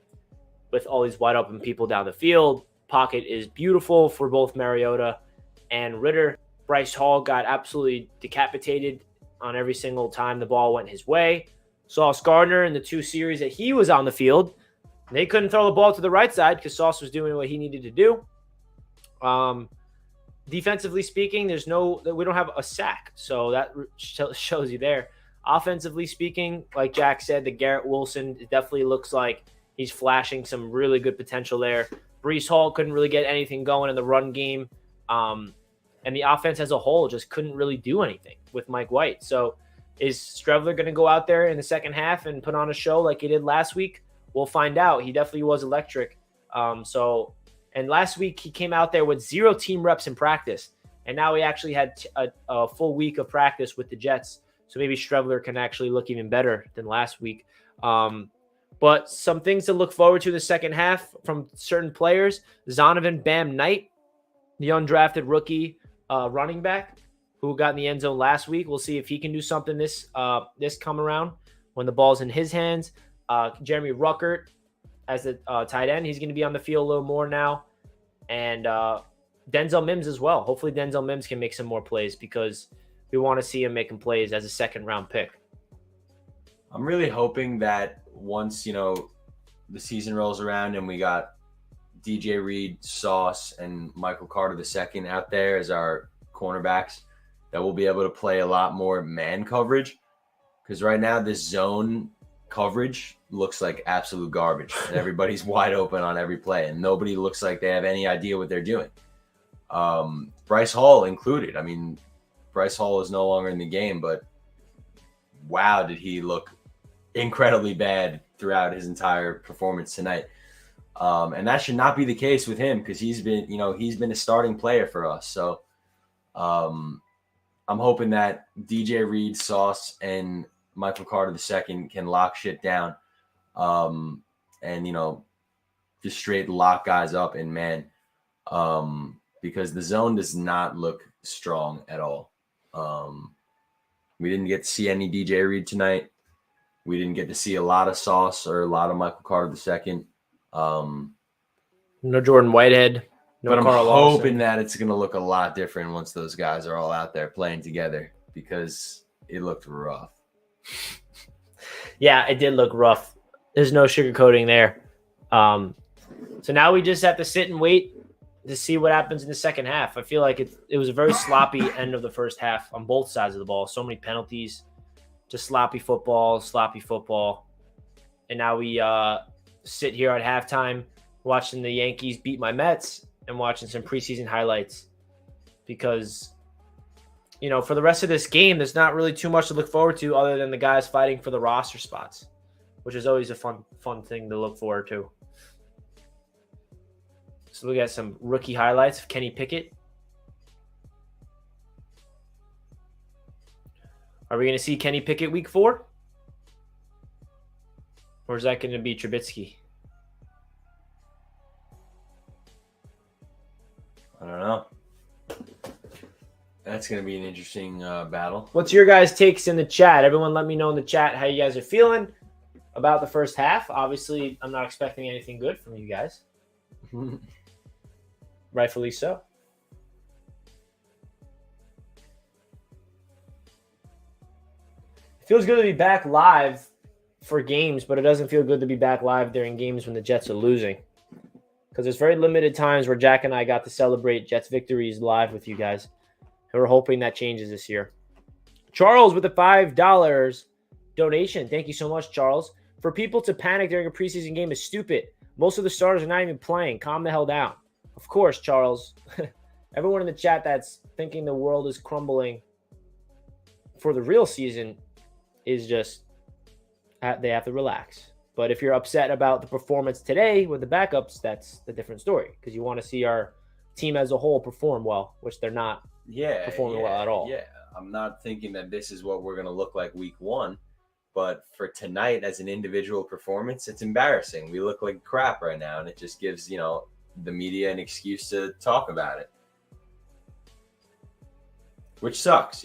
with all these wide open people down the field. Pocket is beautiful for both Mariota and Ritter. Bryce Hall got absolutely decapitated on every single time the ball went his way. Sauce Gardner in the 2 series that he was on the field, they couldn't throw the ball to the right side because Sauce was doing what he needed to do. Defensively speaking, we don't have a sack, so that shows you there. Offensively speaking, like Jack said, the Garrett Wilson definitely looks like he's flashing some really good potential there. Breece Hall couldn't really get anything going in the run game, and the offense as a whole just couldn't really do anything with Mike White. So is Strevler going to go out there in the second half and put on a show like he did last week? We'll find out. He definitely was electric. And last week he came out there with 0 team reps in practice, and now he actually had a full week of practice with the Jets. So maybe Strevler can actually look even better than last week. But some things to look forward to the second half from certain players. Zonovan Bam Knight, the undrafted rookie running back who got in the end zone last week. We'll see if he can do something this come around when the ball's in his hands. Jeremy Ruckert as the tight end. He's going to be on the field a little more now. And Denzel Mims as well. Hopefully Denzel Mims can make some more plays because we want to see him making plays as a second-round pick. I'm really hoping that once, the season rolls around and we got DJ Reed, Sauce, and Michael Carter II out there as our cornerbacks, that we'll be able to play a lot more man coverage. Because right now this zone coverage looks like absolute garbage. And everybody's wide open on every play. And nobody looks like they have any idea what they're doing. Bryce Hall included. I mean, Bryce Hall is no longer in the game, but wow, did he look incredibly bad throughout his entire performance tonight. And that should not be the case with him because he's been a starting player for us. So I'm hoping that DJ Reed, Sauce, and Michael Carter II can lock shit down and, just straight lock guys up in man because the zone does not look strong at all. We didn't get to see any DJ Reed tonight. We didn't get to see a lot of Sauce or a lot of Michael Carter II. No Jordan Whitehead. No but I'm Carl hoping Lawson. that it's going to look a lot different once those guys are all out there playing together because it looked rough. Yeah, it did look rough. There's no sugarcoating there. So now we just have to sit and wait to see what happens in the second half. I feel like it was a very sloppy end of the first half on both sides of the ball. So many penalties, just sloppy football. And now we sit here at halftime watching the Yankees beat my Mets and watching some preseason highlights because, for the rest of this game, there's not really too much to look forward to other than the guys fighting for the roster spots, which is always a fun thing to look forward to. So look at some rookie highlights of Kenny Pickett. Are we going to see Kenny Pickett week 4? Or is that going to be Trubisky? I don't know. That's going to be an interesting battle. What's your guys' takes in the chat? Everyone let me know in the chat how you guys are feeling about the first half. Obviously, I'm not expecting anything good from you guys. Rightfully so. It feels good to be back live for games, but it doesn't feel good to be back live during games when the Jets are losing. Because there's very limited times where Jack and I got to celebrate Jets victories live with you guys. And we're hoping that changes this year. Charles with a $5 donation. Thank you so much, Charles. For people to panic during a preseason game is stupid. Most of the starters are not even playing. Calm the hell down. Of course, Charles. Everyone in the chat that's thinking the world is crumbling for the real season is just, they have to relax. But if you're upset about the performance today with the backups, that's a different story because you want to see our team as a whole perform well, which they're not performing well at all. Yeah, I'm not thinking that this is what we're going to look like week 1. But for tonight as an individual performance, it's embarrassing. We look like crap right now, and it just gives, the media an excuse to talk about it. Which sucks,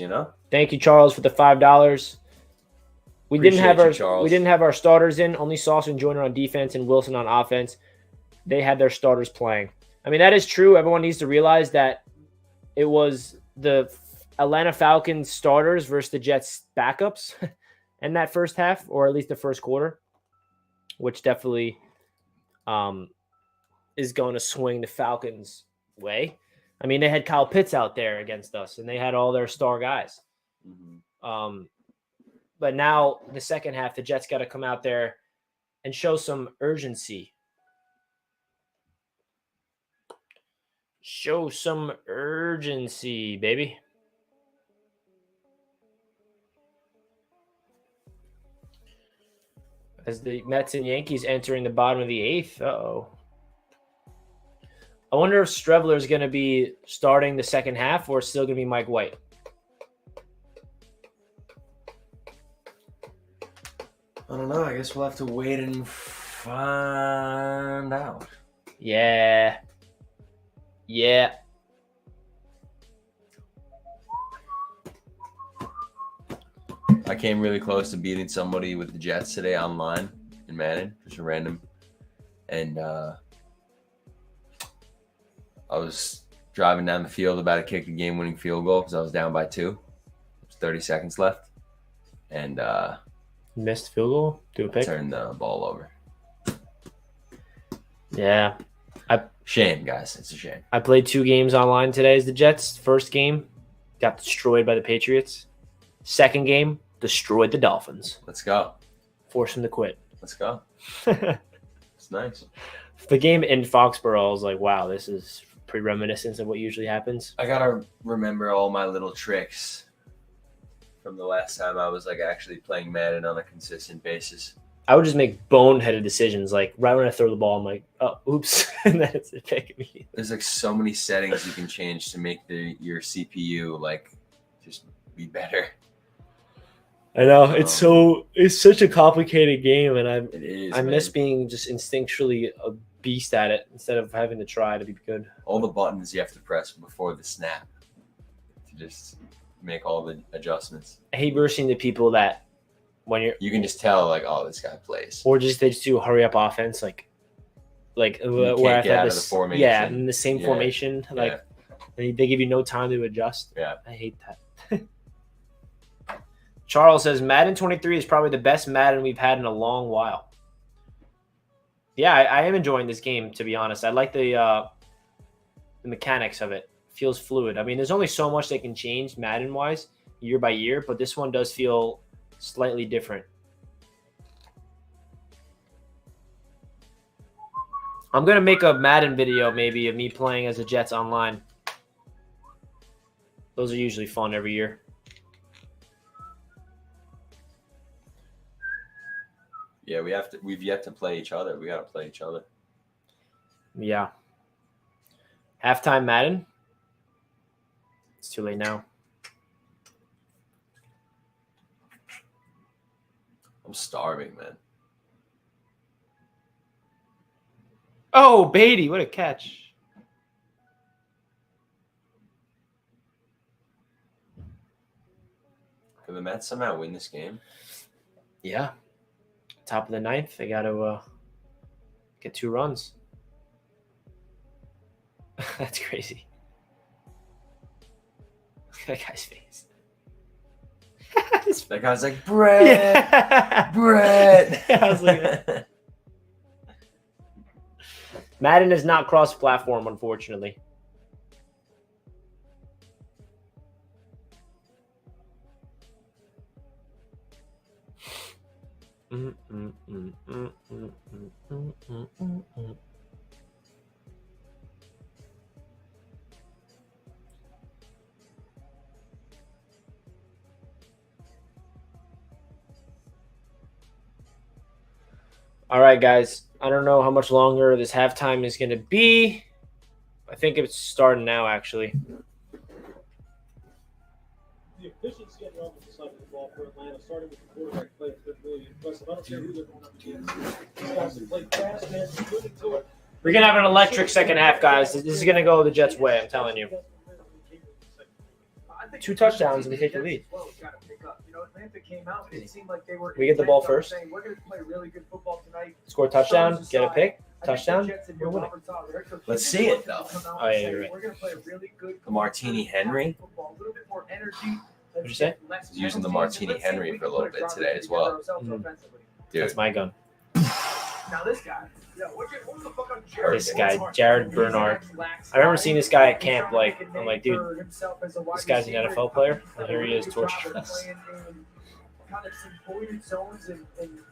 Thank you, Charles, for the $5. We didn't have our starters in. Only Sauce and Joyner on defense and Wilson on offense. They had their starters playing. I mean, that is true. Everyone needs to realize that it was the Atlanta Falcons starters versus the Jets backups in that first half, or at least the first quarter, which definitely is going to swing the Falcons' way. I mean, they had Kyle Pitts out there against us, and they had all their star guys. Mm-hmm. But now the second half, the Jets got to come out there and show some urgency. Show some urgency, baby. As the Mets and Yankees entering the bottom of the 8th. Uh-oh. I wonder if Strevler is going to be starting the second half or still going to be Mike White. I don't know. I guess we'll have to wait and find out. Yeah. Yeah. I came really close to beating somebody with the Jets today online in Madden, just a random. And I was driving down the field about to kick a game-winning field goal because I was down by 2. There's 30 seconds left. And Missed field goal? Do a pick? turned the ball over. Yeah. Shame, guys. It's a shame. I played 2 games online today as the Jets. First game, got destroyed by the Patriots. Second game, destroyed the Dolphins. Let's go. Forced them to quit. Let's go. It's nice. The game in Foxborough, I was like, wow, this is pretty reminiscent of what usually happens. I got to remember all my little tricks from the last time I was like actually playing Madden on a consistent basis. I would just make boneheaded decisions. Like right when I throw the ball, I'm like, oh, oops. And then it's a pick me. There's like so many settings you can change to make your CPU like just be better. I know it's such a complicated game, and I miss man. being just instinctually a beast at it instead of having to try to be good. All the buttons you have to press before the snap to just make all the adjustments. I hate versing the people that when you can just tell like, oh, this guy plays, or just they just do hurry up offense, like where I've had this, yeah, in the same formation, like they give you no time to adjust. Yeah, I hate that. Charles says Madden 23 is probably the best Madden we've had in a long while. Yeah, I am enjoying this game, to be honest. I like the mechanics of it. Feels fluid. I mean, there's only so much they can change Madden-wise year by year, but this one does feel slightly different. I'm going to make a Madden video maybe of me playing as the Jets online. Those are usually fun every year. Yeah, we've yet to play each other. We got to play each other. Yeah. Halftime Madden. It's too late now. I'm starving, man. Oh, Beatty, what a catch. Can the Mets somehow win this game? Yeah. Top of the 9th, they got to get 2 runs. That's crazy. Look at that guy's face. That guy's like, Brett, yeah. Brett. I was like, Madden is not cross-platform, unfortunately. All right, guys. I don't know how much longer this halftime is going to be. I think it's starting now, actually. The efficiency on the offensive side of the ball for Atlanta, starting with the quarterback play, has been really impressive. I don't care who they're going up against. These guys have played fast, man. Good into it. We're going to have an electric second half, guys. This is going to go the Jets' way, I'm telling you. 2 touchdowns and we take the lead. We get the ball first. Score a touchdown, get a pick, touchdown. We're winning. Let's see it, though. Oh, yeah, you're right. The Martini Henry. What'd you say? He's using the Martini Henry for a little bit today as well. Mm-hmm. Dude. That's my gun. Now this guy. This guy, Jared Bernard. I remember seeing this guy at camp. Like, I'm like, dude, this guy's an NFL player, and here he is torturing us. Kind of some voided zones and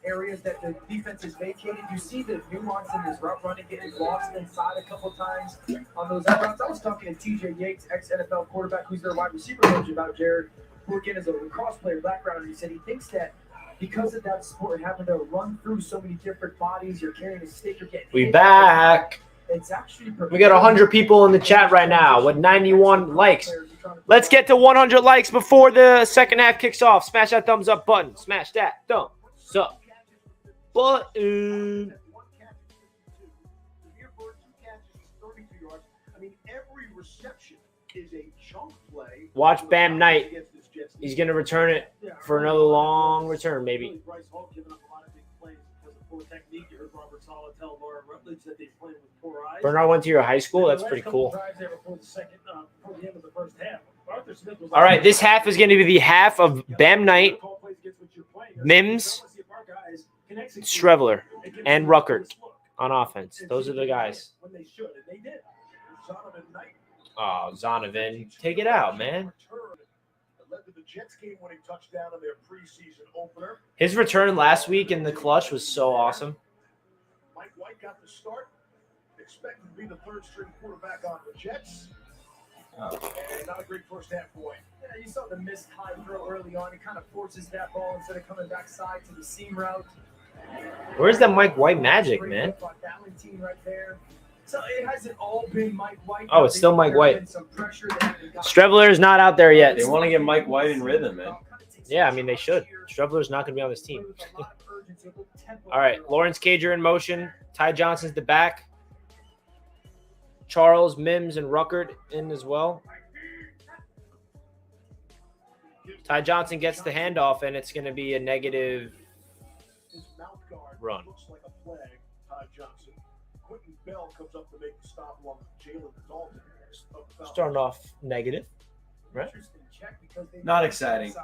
areas that the defense is vacated. You see the nuance in this route running, getting lost inside a couple times on those routes. I was talking to TJ Yates, ex-NFL quarterback, who's their wide receiver coach, about Jared, who again is a lacrosse player background, and he said he thinks that because of that sport, having to run through so many different bodies, you're carrying a stick, you're getting We hit. back. It's actually We got 100 people in the chat right now with 91 likes. Let's get to 100 likes before the second half kicks off. Smash that thumbs up button. Smash that thumbs up. button. One catch is 52. Javier Bird, 2 catches, 32 yards. I mean, every reception is a chunk play. Watch Bam Knight. He's going to return it for another long return, maybe. Bryce Hall giving up a lot of big plays because of poor technique. You heard Robert Saleh tell Laura Rutledge that they played with poor eyes. Bernard went to your high school? That's pretty cool. All right, this half is going to be the half of Bam Knight, Mims, Strevler, and Ruckert on offense. Those are the guys. Oh, Zonovan. Take it out, man. His return last week in the clutch was so awesome. Mike White got the start. Expected to be the third string quarterback on the Jets. And not a great first half for White. Yeah, you saw the missed high throw early on. He kind of forces that ball instead of coming backside to the seam route. Where's that Mike White magic, man? Valentine right there. So it hasn't all been Mike White. Oh, it's still Mike White. Strevler is not out there yet. They want to get Mike White in rhythm, man. Yeah, I mean, they should. Strevler's not going to be on this team. All right, Lawrence Cager in motion. Ty Johnson's the back. Charles, Mims, and Ruckert in as well. Ty Johnson gets the handoff, and it's going to be a negative run. Looks like a flag, Ty Johnson. Quentin Bell comes up to make the stop along with Jalen Dalton. Starting off negative, right? Not exciting.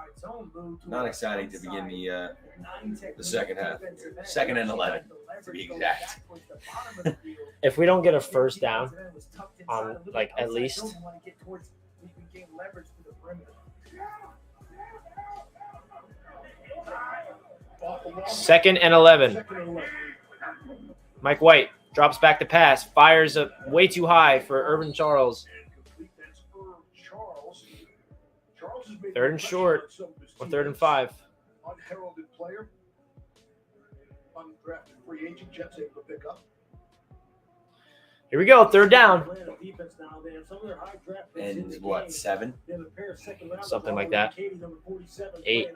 Not exciting to begin the second half. Second and 11, to be exact. If we don't get a first down on, like, at least. Second and 11. Mike White drops back to pass, fires up way too high for Urban Charles. Third and short, or 3rd and 5. Unheralded player, undrafted free agent, Jets able to pick up. Here we go, 3rd down. And what, 7? Something like that. 8.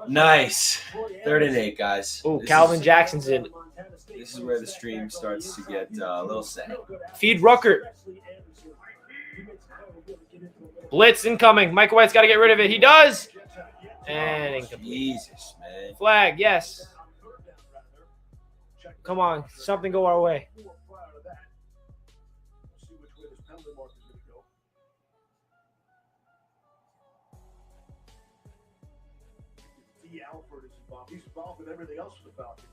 Nice. 3rd and 8, guys. Oh, Calvin Jackson's in. This is where the stream starts to get a little sad. Feed Ruckert. Blitz incoming. Mike White's got to get rid of it. He does. And incomplete. Jesus, man. Flag, yes. Come on. Something go our way. He's involved in everything else for the Falcons.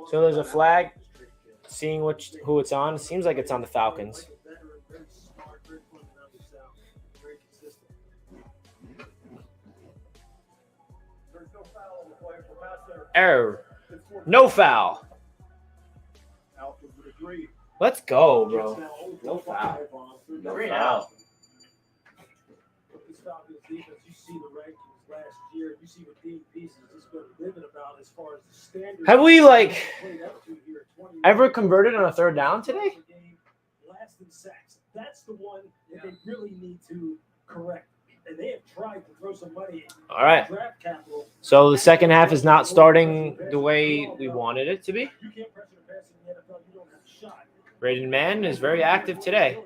So there's a flag. Seeing who it's on. Seems like it's on the Falcons. Error. No foul. Let's go, bro. No foul. No foul. Have we, like, ever converted on a 3rd down today? That's the one that they really need to correct. And they have tried to throw some money. All right. So the second half is not starting the way we wanted it to be. Braden Mann is very active today.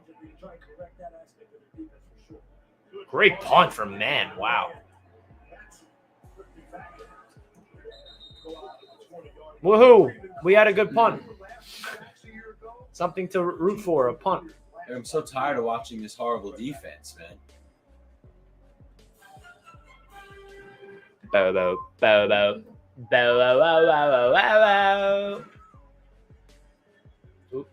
Great punt from Mann. Wow. Woohoo! We had a good punt. Something to root for, a punt. I'm so tired of watching this horrible defense, man. Bow, bow, bow, bow. Bow, bow, bow, bow, bow, bow. Oop.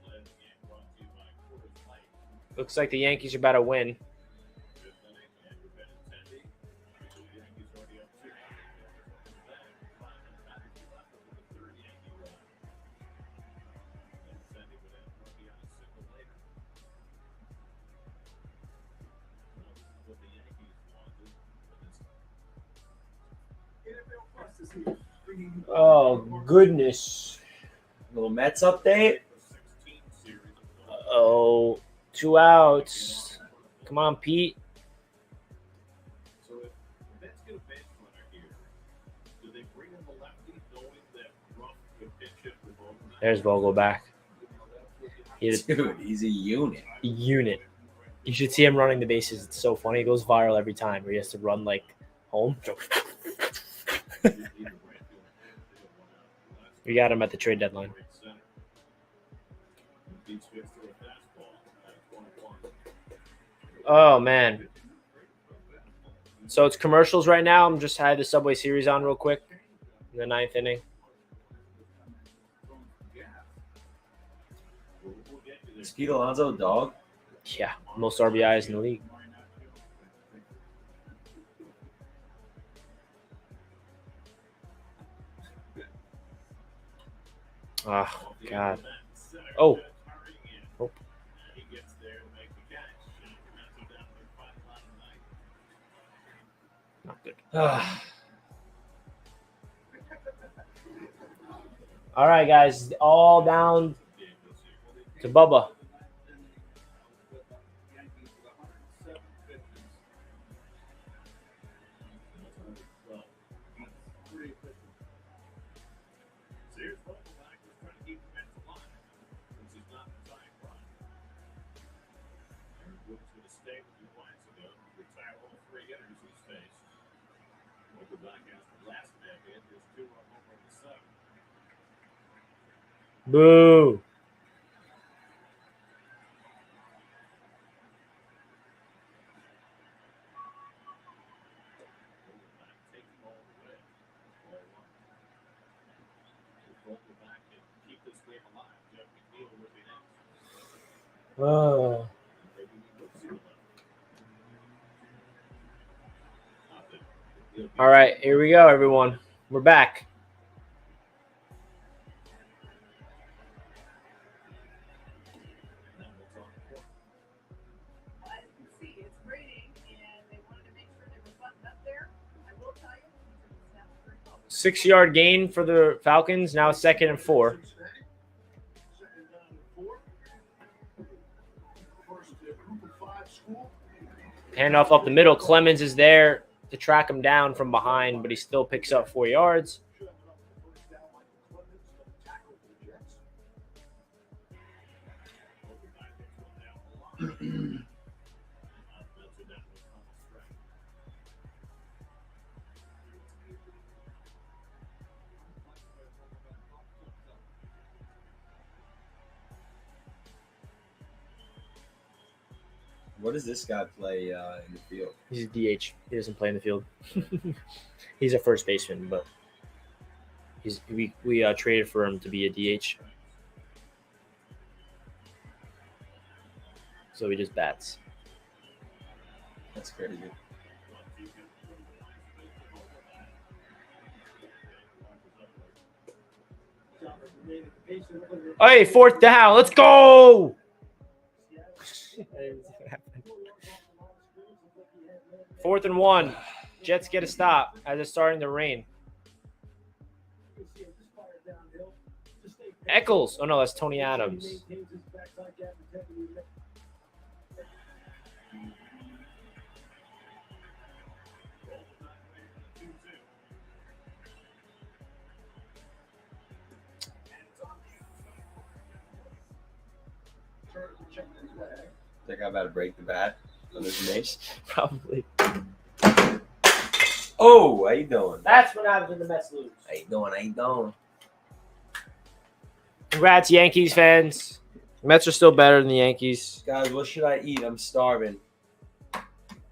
Looks like the Yankees are about to win. Oh, goodness. Little Mets update. Oh, 2 outs. Come on, Pete. There's Vogel back. Dude, he's a unit. Unit. You should see him running the bases. It's so funny. It goes viral every time where he has to run like home. We got him at the trade deadline. Oh, man. So it's commercials right now. I'm just had the Subway Series on real quick in the 9th inning. Is Pete Alonso a dog? Yeah, most RBIs in the league. Oh, God. Oh. Oh. Not good. All right, guys. All down to Bubba. Boo. Oh. All right, here we go, everyone. We're back. See, it's raining, and they wanted to make sure they were buttoned up there. I will tell you, 6-yard gain for the Falcons. Now 2nd and 4. Handoff up the middle. Clemens is there to track him down from behind, but he still picks up 4 yards. What does this guy play in the field? He's a DH. He doesn't play in the field. He's a first baseman, but we traded for him to be a DH. So he just bats. That's crazy. Hey, 4th down. Let's go. 4th and 1. Jets get a stop as it's starting to rain. Eccles. Oh, no, that's Tony Adams. Think I'm about to break the bat on this mace. Probably. Oh, how you doing? That's what happens when the Mets lose. How you doing? How you doing? Congrats, Yankees fans. Mets are still better than the Yankees. Guys, what should I eat? I'm starving.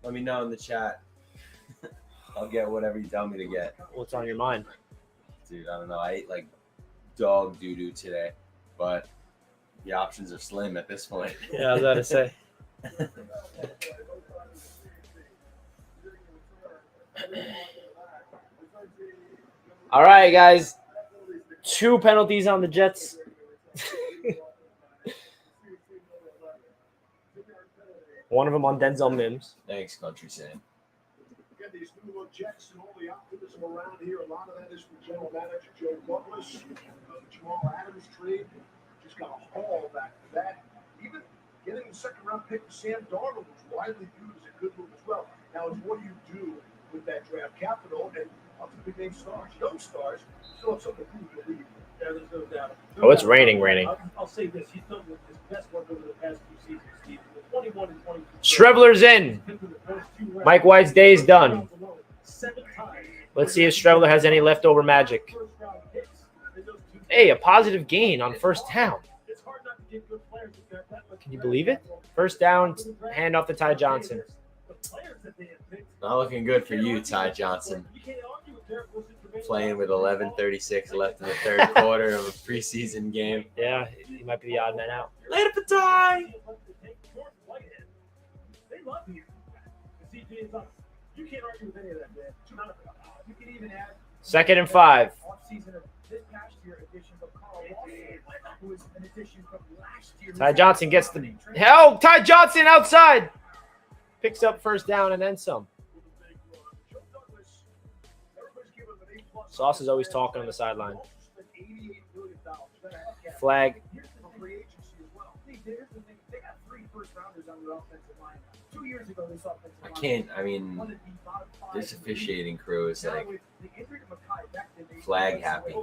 Let me know in the chat. I'll get whatever you tell me to get. What's on your mind? Dude, I don't know. I ate like dog doo-doo today, but the options are slim at this point. Yeah, I was about to say. All right, guys. 2 penalties on the Jets. One of them on Denzel Mims. Thanks, Country Sam. Get these new look Jets and all the optimism around here. A lot of that is from General Manager Joe Douglas. Jamal Adams trade just got a haul back to that. Even getting the 2nd round pick for Sam Darnold was widely viewed as a good move as well. Now, it's what do you do with that draft capital and ultimately big name stars, young stars, still have something to prove in the league. Yeah, there's no doubt. Oh, it's raining. I'll say this: he's done his best work over the past 2 seasons, Steve. With 21 and 22. Strevler's in. Mike White's day is done. 7 times. Let's see if Strevler has any leftover magic. Hey, a positive gain on first down. It's hard not to get good players with that much. Can you believe it? First down, hand off to Ty Johnson. The players that they have picked, Not looking good for you, Ty Johnson. you can't argue with Derek Wilson for making Playing with 11:36 left in the third quarter of a preseason game. Yeah, he might be the odd man out. Later for Ty. They love you. The CJ is up. You can't argue with any of that, man. None of it. You can even add 2nd and 5. Offseason of this past year additions of Carl Lawson, who was an addition from last year. Ty Johnson gets the hell. Ty Johnson outside. Picks up first down and then some. Sauce is always talking on the sideline. Flag. I can't. I mean, this officiating crew is like flag happy.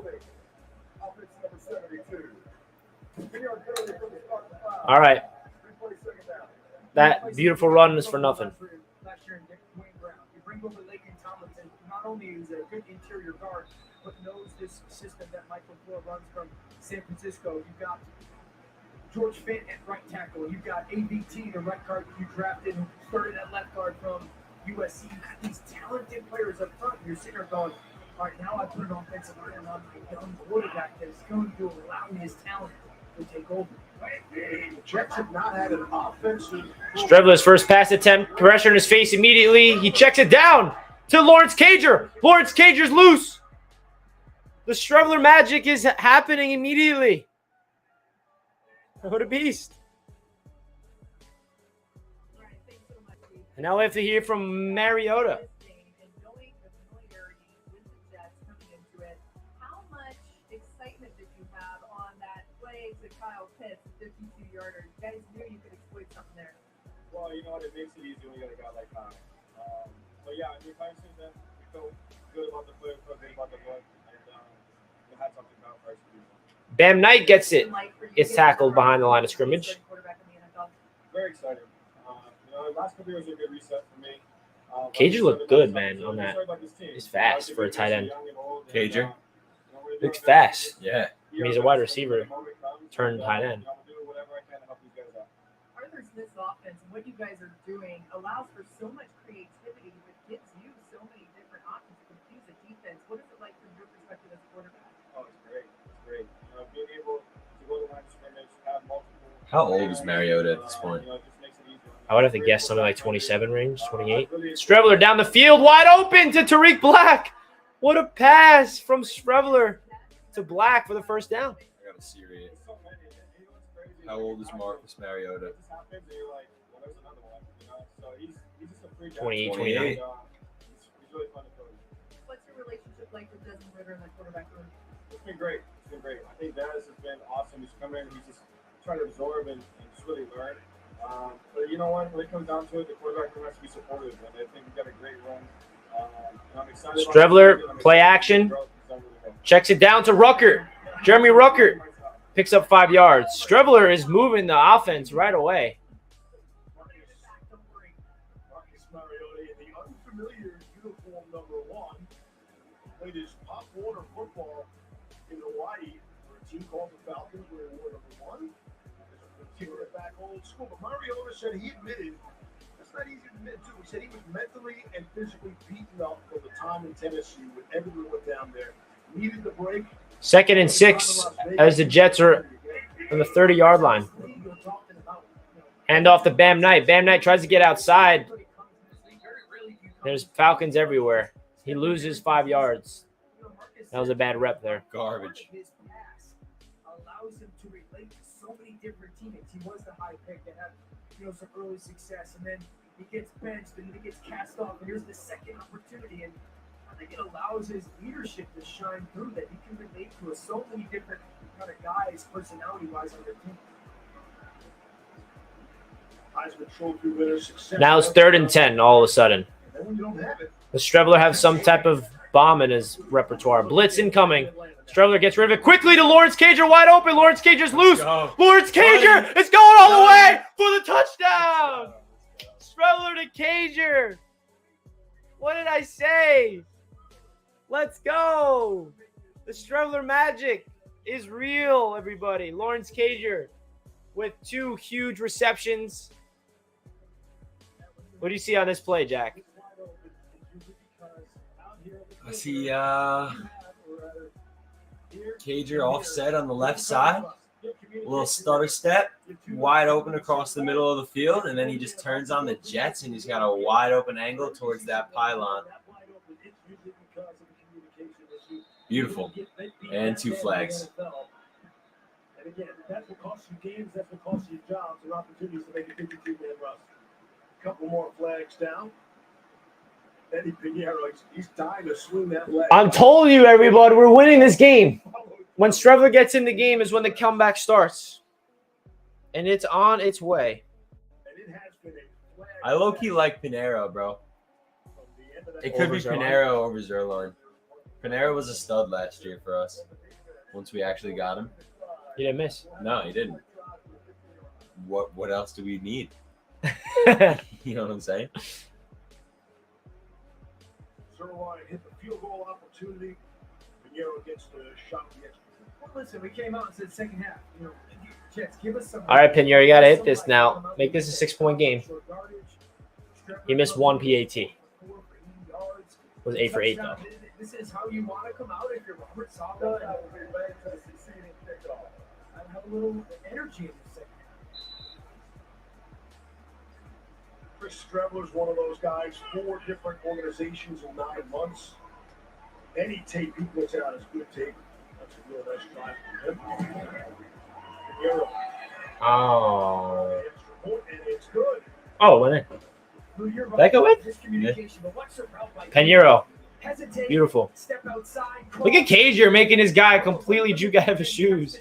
All right. That beautiful run is for nothing. Not only is a good interior guard, but knows this system that Michael Floyd runs from San Francisco. You've got George Fant at right tackle. You've got ABT, the right guard that you drafted, who started at left guard from USC. You've got these talented players up front. You're sitting there going, all right, now I put an offensive line on my young quarterback that's going to allow his talent to take over. The Jets have not had an offensive. Strevler's first pass attempt. Pressure in his face immediately. He checks it down to Lawrence Cager. Lawrence Cager's loose. The Strevler magic is happening immediately. What a beast. And now we have to hear from Mariota. How much excitement did you have on that play to Kyle Pitts, 52-yarder? You guys knew you could exploit something there. Well, you know what? It makes it easy when you got a guy like Kyle. But yeah, anytime since then, we felt good about the play, we felt good about the look, and we had something about for us to do. Bam Knight gets it. It's tackled behind the line of scrimmage. Very excited. The last couple years were a good reset for me. Cager looked good, man, on that. He's fast for a tight end. Cager? Looks fast. Yeah. I mean, he's a wide receiver turned tight end. Arthur Smith's offense and what you guys are doing allows for so much creativity, but gives you so many different options to confuse the defense. What is it like from your perspective as a quarterback? Oh, it's great. It's great. Being able to go to line of scrimmage, have multiple. How old is Mariota at this point? I would have to guess something like 27 range, 28. Strevler down the field, wide open to Tariq Black. What a pass from Strevler to Black for the first down. I got to see it. How old is Marcus Mariota? 28, 29. What's your relationship like with Desmond Ritter in the quarterback room? It's been great. It's been great. I think Dennis has been awesome. He's come in, he's just trying to absorb and just really learn. But you know what? When it comes down to it, the quarterback room has to be supportive, and I think we've got a great room. And I'm excited. Strevler, play action. Checks it down to Ruckert. Jeremy Ruckert picks up 5 yards. Strevler is moving the offense right away. Marcus Mariota in the unfamiliar uniform #1 played his Pop Warner football in Hawaii for a team called the Falcons, where he wore #1. Kicking it back old school. But Mariota said he admitted, that's not easy to admit too. He said he was mentally and physically beaten up for the time in Tennessee with everything went down there. Needed the break. 2nd and 6 as the Jets are on the 30-yard line. Hand off to Bam Knight. Bam Knight tries to get outside. There's Falcons everywhere. He loses 5 yards. That was a bad rep there. Garbage. Allows him to relate to so many different teammates. He was the high pick that had, some early success, and then he gets benched, and then he gets cast off, and here's the second opportunity, and I think it allows his leadership to shine through, that he can relate to so many different kind of guys, personality-wise, on their team. Heisman Trophy winner, success. Now it's 3rd and 10 all of a sudden. And when you don't have it, Does Strevler have some type of bomb in his repertoire? Blitz incoming. Strevler gets rid of it quickly to Lawrence Cager, wide open. Lawrence Cager's loose. go. Lawrence Cager is going all the way for the touchdown. Strevler to Cager. What did I say? Let's go. The Strevler magic is real, everybody. Lawrence Cager with 2 huge receptions. What do you see on this play, Jack? I see Cager offset on the left side. A little stutter step, wide open across the middle of the field, and then he just turns on the Jets, and he's got a wide open angle towards that pylon. Beautiful. And 2 flags. And again, that's what costs you games, that's what costs you jobs and opportunities to make a 52-man roster. A couple more flags down. Eddie Pinheiro, he's dying to swing that leg. I'm telling you, everybody, we're winning this game. When Strevler gets in the game is when the comeback starts. And it's on its way. I low-key like Pinheiro, bro. It could be Pinheiro over Zerline. Pinheiro was a stud last year for us. Once we actually got him. He didn't miss. No, he didn't. What else do we need? You know what I'm saying? Zerline hit the field goal opportunity. Pinheiro gets the shot. Well, listen, we came out and said second half. Jets, give us some. All right, Pinheiro, you got to hit this now. Make this a 6-point game. He missed 1 PAT. It was 8 for 8, though. This is how you want to come out if you're Robert Saleh and have a little energy in the second half. Chris Strevler's one of those guys, 4 different organizations in 9 months. Any tape he puts out is good tape. That's a real nice drive from him. Oh. And it's good. Oh, went in. Did that go in? Pinheiro. Beautiful. Look at Cager making his guy completely juke out of his shoes.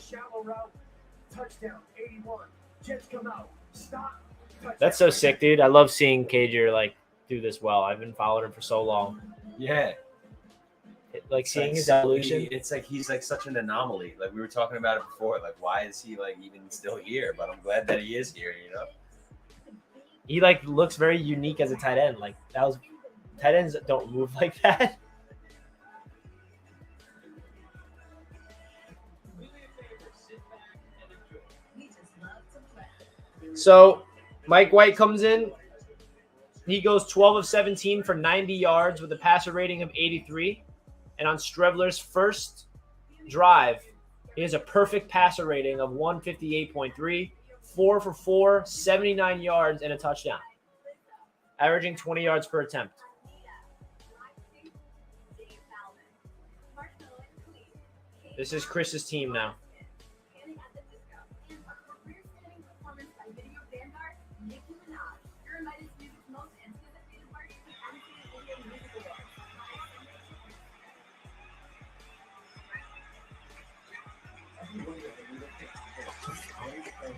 That's so sick, dude. I love seeing Cager do this well. I've been following him for so long. Yeah. Like seeing his evolution. It's like he's like such an anomaly. Like we were talking about it before. Like why is he even still here? But I'm glad that he is here, He looks very unique as a tight end. Tight ends don't move like that. So Mike White comes in. He goes 12 of 17 for 90 yards with a passer rating of 83. And on Strevler's first drive, he has a perfect passer rating of 158.3, 4 for 4, 79 yards, and a touchdown, averaging 20 yards per attempt. This is Chris's team now.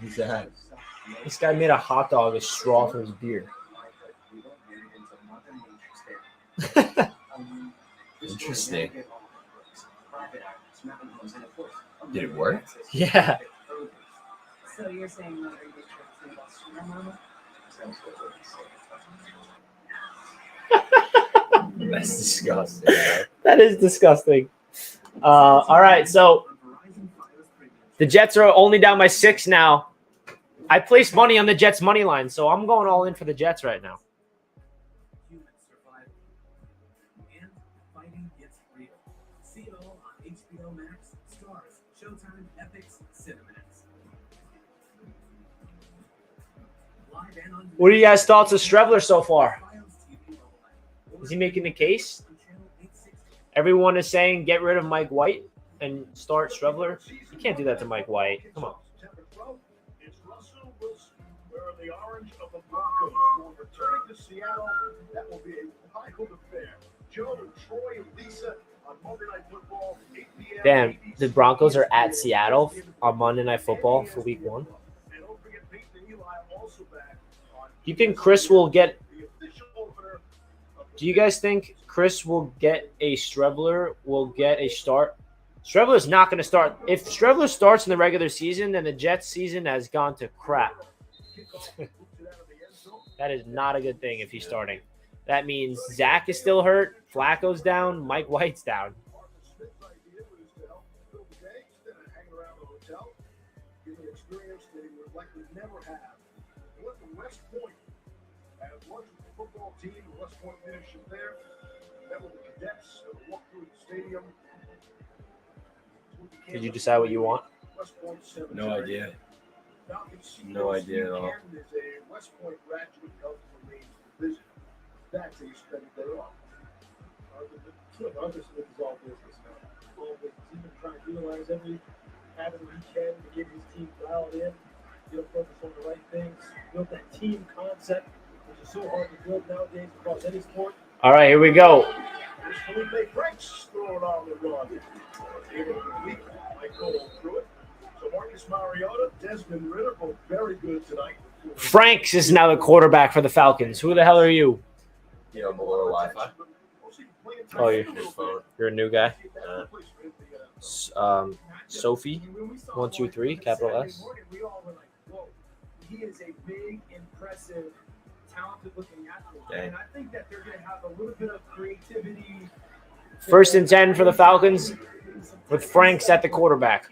Who's that? This guy made a hot dog a straw for his beer. Interesting. Did it work? Yeah. So you're saying That's disgusting. That is disgusting. All right, so the Jets are only down by 6 now. I placed money on the Jets money line, so I'm going all in for the Jets right now. What are you guys' thoughts of Strevler so far? Is he making the case? Everyone is saying get rid of Mike White and start Strevler. You can't do that to Mike White. Come on. It's Russell Wilson wearing the orange of the Broncos. Returning to Seattle, that will be a wild affair. Joe, Troy, and Lisa on Monday Night Football, 8 p.m. Damn, the Broncos are at Seattle on Monday Night Football for Week 1. Do you think Chris will get? Do you guys think Chris will get a Strevler? Will get a start Strevler's not going to start. If Strevler starts in the regular season, then the Jets season has gone to crap. That is not a good thing if he's starting. That means Zach is still hurt, Flacco's down, Mike White's down. Did you decide what you want? No idea. No idea at all. That's a spending day off. Arthur Smith is all business now. All business. He's been trying to utilize every avenue he can to get his team dialed in, get focus on the right things, build that team concept, which is so hard to build nowadays across any sport. All right, here we go. There's Felipe Franks throwing on the run. Able to leap, Mike Cole through it. So Marcus Mariota, Desmond Ridder, both very good tonight. Franks is now the quarterback for the Falcons. Who the hell are you? Yeah, I'm below Wi-Fi. Oh, His phone. you're a new guy. Sophie, 1, 2, 3, capital S. We all were like, whoa, he is a big, impressive, talented-looking athlete. Okay. And I think that they're going to have a little bit of creativity. 1st and 10 for the Falcons with Franks at the quarterback.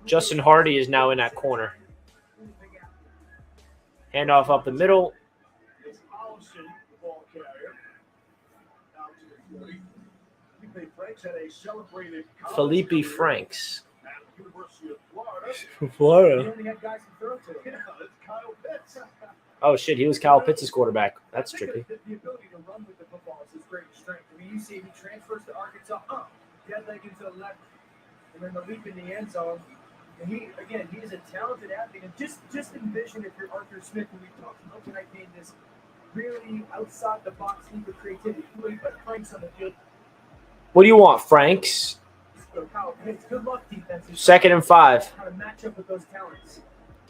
Justin Hardy is now in that corner. Handoff up the middle. Felipe Franks. Florida. Oh, shit. He was Kyle Pitts' quarterback. That's tricky. The ability to run with the football is his greatest strength. I mean, you see he transfers to Arkansas. Dead leg into the left. And then the leap in the end zone. And he is a talented athlete. And just envision if you're Arthur Smith, and we talked about tonight being this really outside the box leap of creativity. You put Franks on the field. What do you want, Franks? Good luck, defense. 2nd and 5. How to match up with those talents.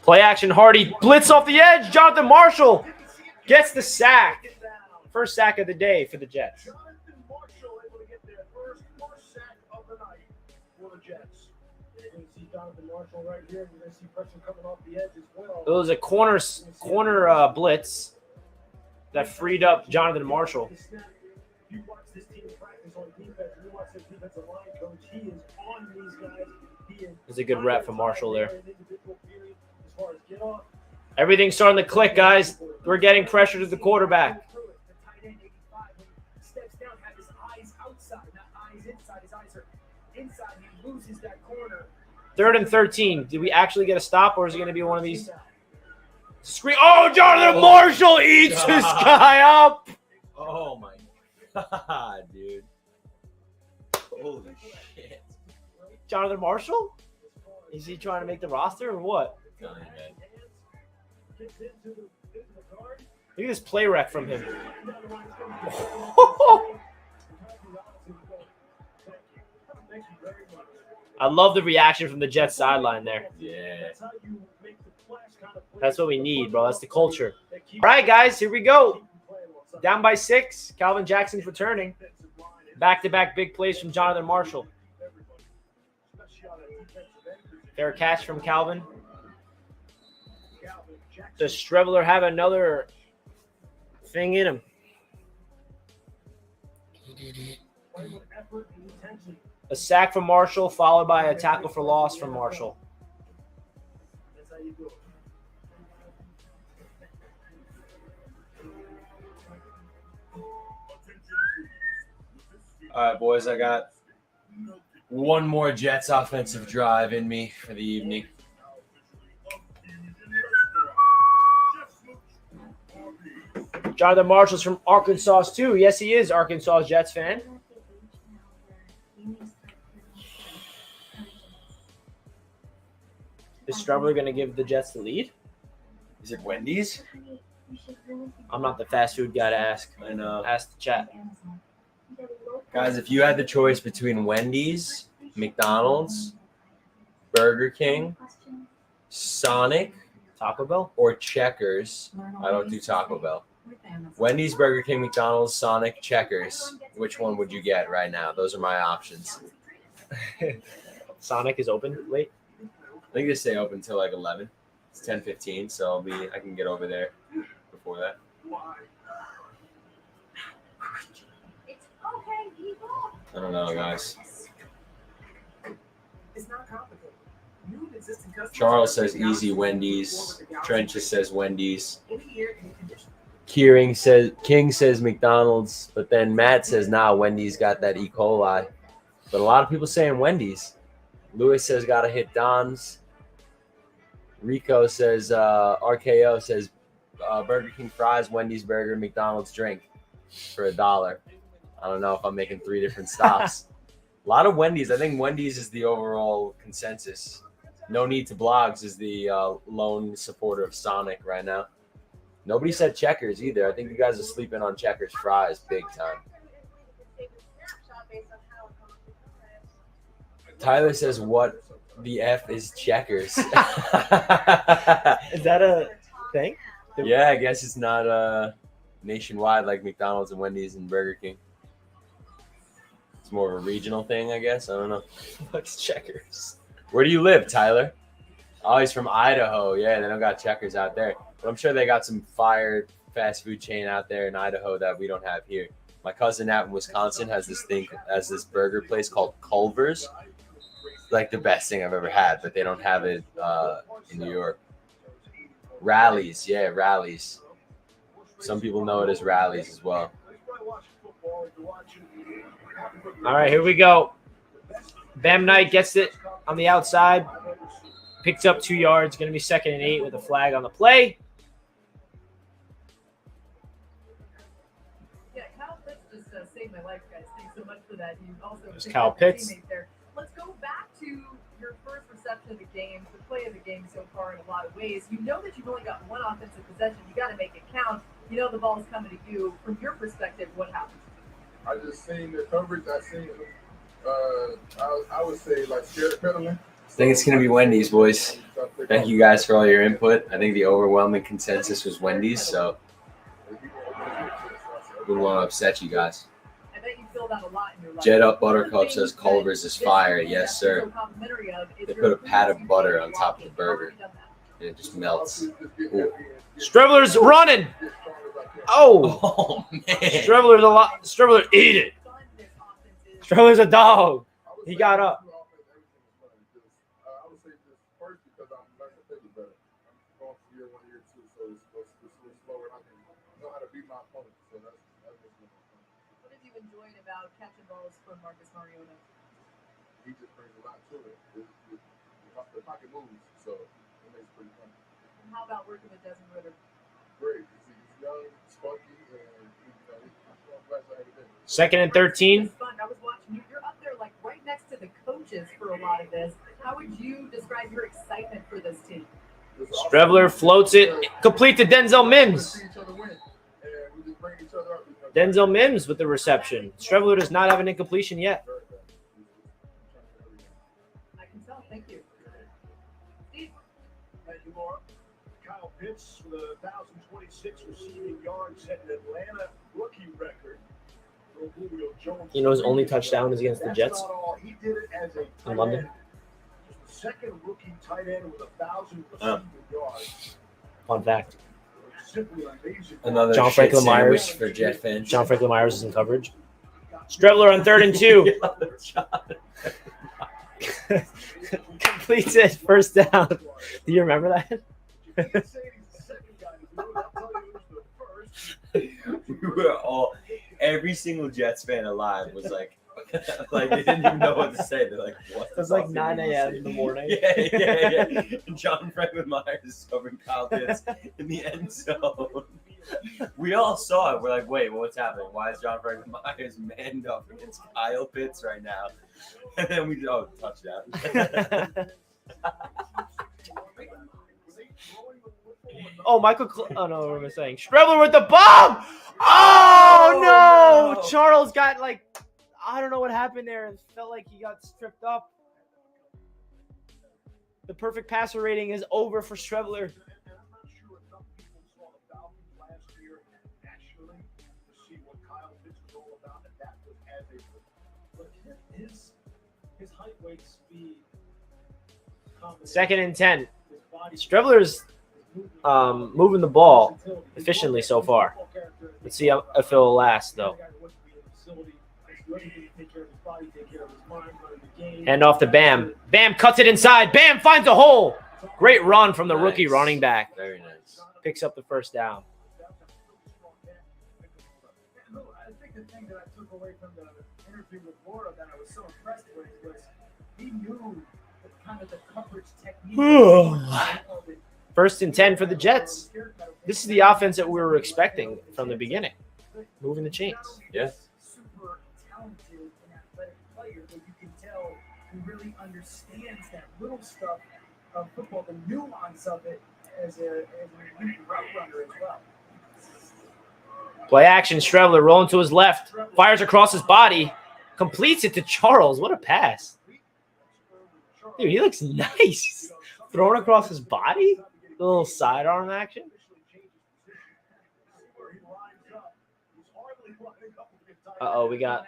Play action, Hardy. Blitz off the edge. Jonathan Marshall gets the sack. First sack of the day for the Jets. Jonathan Marshall able to get their first sack of the night for the Jets. You're going to see Jonathan Marshall right here. You're going to see pressure coming off the edge as well. It was a corner blitz that freed up Jonathan Marshall. You watch this team practice on defense, and you watch this defensive line coach. He is on these guys. It's a good rep for Marshall there. As far as get off. Everything's starting to click, guys. We're getting pressure to the quarterback. Steps down, have his eyes outside, not eyes inside. His eyes are inside. He loses that corner. 3rd and 13. Did we actually get a stop, or is it going to be one of these? Screen. Oh, Jonathan Marshall eats this guy up. Oh, my God, dude. Holy shit. Jonathan Marshall? Is he trying to make the roster or what? Go ahead, man. Look at this play rec from him. I love the reaction from the Jets sideline there. Yeah. That's what we need, bro. That's the culture. All right, guys, here we go. Down by 6. Calvin Jackson's returning. Back-to-back big plays from Jonathan Marshall. Fair catch from Calvin. Does Strevler have another thing in him? A sack from Marshall, followed by a tackle for loss from Marshall. All right, boys, I got one more Jets offensive drive in me for the evening. Jonathan Marshall's from Arkansas, too. Yes, he is Arkansas Jets fan. Is Strevler going to give the Jets the lead? Is it Wendy's? I'm not the fast food guy to ask. I know. Ask the chat. Guys, if you had the choice between Wendy's, McDonald's, Burger King, Sonic, Taco Bell, or Checkers, I don't do Taco Bell. Wendy's, Burger King, McDonald's, Sonic, Checkers. Which one would you get right now? Those are my options. Sonic is open late. I think they stay open until like 11. It's 10:15, so I can get over there before that. It's okay, people. I don't know, guys. It's not complicated. New and existing customers Charles are says reaching out easy to Wendy's. people Trent just says Wendy's. any year, any condition. King says McDonald's, but then Matt says nah, Wendy's got that E. coli. But a lot of people saying Wendy's. Lewis says gotta hit Don's. Rico says RKO says Burger King fries, Wendy's burger, McDonald's drink for $1. I don't know if I'm making 3 different stops. A lot of Wendy's. I think Wendy's is the overall consensus. No Need to Blogs is the lone supporter of Sonic right now. Nobody said Checkers either. I think you guys are sleeping on Checkers fries big time. Tyler says, what the F is Checkers? Is that a thing? Yeah, I guess it's not nationwide like McDonald's and Wendy's and Burger King. It's more of a regional thing, I guess. I don't know. What's Checkers? Where do you live, Tyler? Oh, he's from Idaho. Yeah, they don't got Checkers out there. But I'm sure they got some fire fast food chain out there in Idaho that we don't have here. My cousin out in Wisconsin has this burger place called Culver's. Like the best thing I've ever had, but they don't have it in New York. Rallies, yeah, Rallies. Some people know it as Rallies as well. All right, here we go. Bam Knight gets it on the outside. Picks up 2 yards. Going to be 2nd and 8 with a flag on the play. Yeah, Kyle Pitts just saved my life, guys. Thanks so much for that. You also There's Kyle Pitts. there. Let's go back to your first reception of the game, the play of the game so far in a lot of ways. You know that you've only got one offensive possession. You got to make it count. You know the ball's coming to you. From your perspective, what happened? I just seen the coverage. I seen, I would say like scared pedaling. I think it's going to be Wendy's, boys. Thank you guys for all your input. I think the overwhelming consensus was Wendy's, so wouldn't want to upset you guys. I bet you filled out a lot in your life. Jet Up Buttercup says Culver's is fire. Yes, sir. They put a pat of butter on top of the burger. And it just melts. Ooh. Strevler's running. Oh, Man. Strevler, eat it. Strevler's a dog. He got up. I would say just first because I'm learning to play better. I'm going from year 1 to year 2, so it's slower. I can know how to beat my opponent. So that's what's going on. What have you enjoyed about catching balls from Marcus Mariota? He just brings a lot to it. The pocket moves, so it makes it pretty fun. And how about working with Desmond Ritter? Great. He's young, spunky, and I'm glad I had it. 2nd and 13. It's fun. I was watching you. You're up there like right next to the coaches for a lot of this. How would you describe your excitement for this team? Strevler floats it. Complete to Denzel Mims. Denzel Mims with the reception. Strevler does not have an incompletion yet. I can tell. Thank you. Steve. Thank you, Laura. Kyle Pitts with 1,026 receiving yards, set an Atlanta rookie record. You know his only touchdown is against the Jets He did it as a in London. second rookie tight end with 1,000 receiving yards. Fun fact. Simply amazing. Another John shit Franklin sandwich Myers. for Jet fans. John Franklin Myers is in coverage. Strevler on 3rd and 2. Completes it. First down. Do you remember that? We were all, every single Jets fan alive was like they didn't even know what to say. They're like, what? It was like 9 a.m. in the morning. Yeah. And John Franklin Myers is covering Kyle Pitts in the end zone. We all saw it. We're like, wait, what's happening? Why is John Franklin Myers manned up against Kyle Pitts right now? And then we touchdown. Oh, oh no, what am I saying? Strevler with the bomb! Oh no! Charles got I don't know what happened there. It felt like he got stripped up. The perfect passer rating is over for Strevler. His height, weight, speed. 2nd and 10. Strevler's moving the ball efficiently so far. Let's see if it'll last, though. Hand off to Bam. Bam cuts it inside. Bam finds a hole. Great run from the rookie running back. Very nice. Picks up the first down. I think the thing that I took away from the interview with Laura that I was so impressed with was he knew kind of the coverage technique. 1st and 10 for the Jets. This is the offense that we were expecting from the beginning. Moving the chains. Yeah. Super talented and athletic player, but you can tell he really understands that little stuff of football, the nuance of it as a elite route runner as well. Play action. Strevler rolling to his left. Fires across his body. Completes it to Charles. What a pass. Dude, he looks nice. Thrown across his body. A little sidearm action. Uh-oh, we got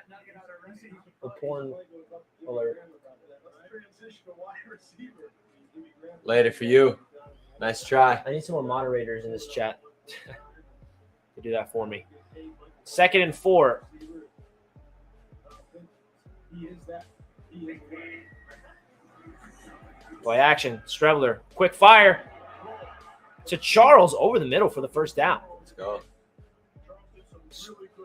a porn alert. Later for you. Nice try. I need some more moderators in this chat to do that for me. 2nd and 4. Play action. Strevler. Quick fire to Charles over the middle for the first down. Let's go.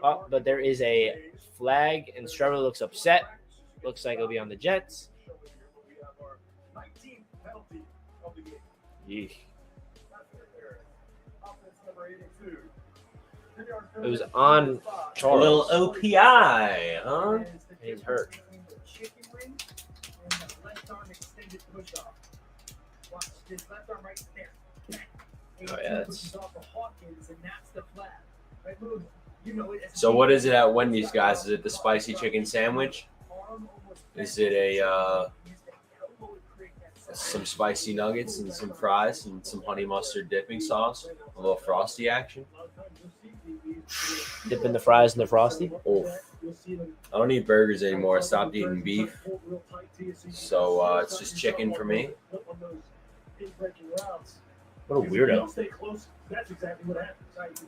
Oh, but there is a flag, and Strevler looks upset. Looks like it'll be on the Jets. Yeesh. It was on Charles. A little OPI, huh? He's hurt. Oh, yeah, that's... So what is it at Wendy's, guys? Is it the spicy chicken sandwich? Is it a some spicy nuggets and some fries and some honey mustard dipping sauce? A little frosty action? Dipping the fries in the frosty. Oof. I don't eat burgers anymore. I stopped eating beef. So it's just chicken for me. What a weirdo.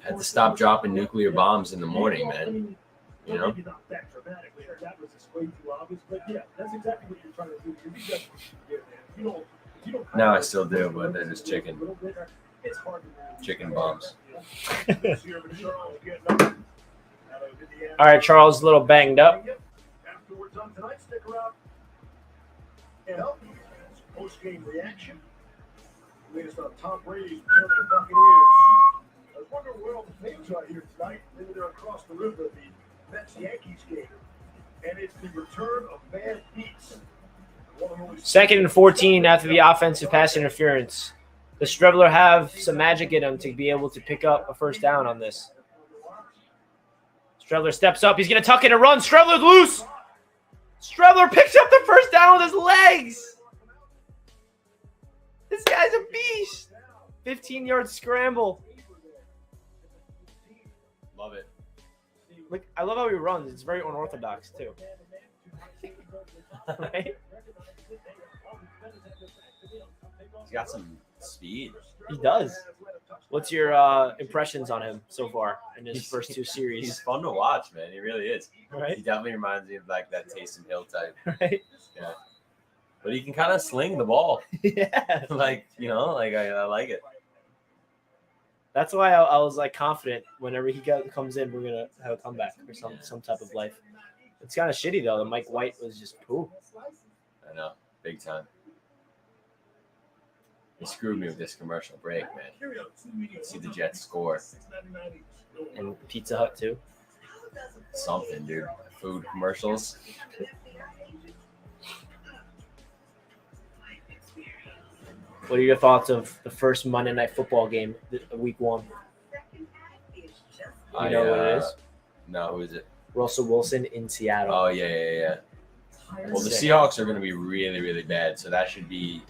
Had to stop dropping nuclear bombs in the morning, man. You know? Now I still do, but they're just chicken bombs. All right, Charles, a little banged up. After we're done tonight, stick around. And post-game reaction. Latest on Tom Brady's return to the Buccaneers. I was wondering where all the fans are here tonight. Maybe they're across the river at the Mets-Yankees game. And it's the return of Bad Beats. 2nd and 14 after the offensive pass interference. Does Strevler have some magic in him to be able to pick up a first down on this? Strevler steps up. He's going to tuck in and run. Strevler's loose. Strevler picks up the first down with his legs. This guy's a beast. 15-yard scramble. Love it. Look, I love how he runs. It's very unorthodox, too. Right? He's got some speed. He does. What's your impressions on him so far in his first 2 series? He's fun to watch, man. He really is. Right? He definitely reminds me of like that Taysom Hill type. Right? Yeah. But he can kind of sling the ball. Yeah. Like, you know, like I like it. That's why I was like confident whenever he comes in, we're gonna have a comeback or some type of life. It's kind of shitty though. The Mike White was just poo. I know, big time. He screwed me with this commercial break, man. See the Jets score. And Pizza Hut too. Something, dude. Food commercials. What are your thoughts of the first Monday Night Football game, week 1? You know what it is? No, who is it? Russell Wilson in Seattle. Oh, yeah. Well, the Seahawks are going to be really, really bad, so that should be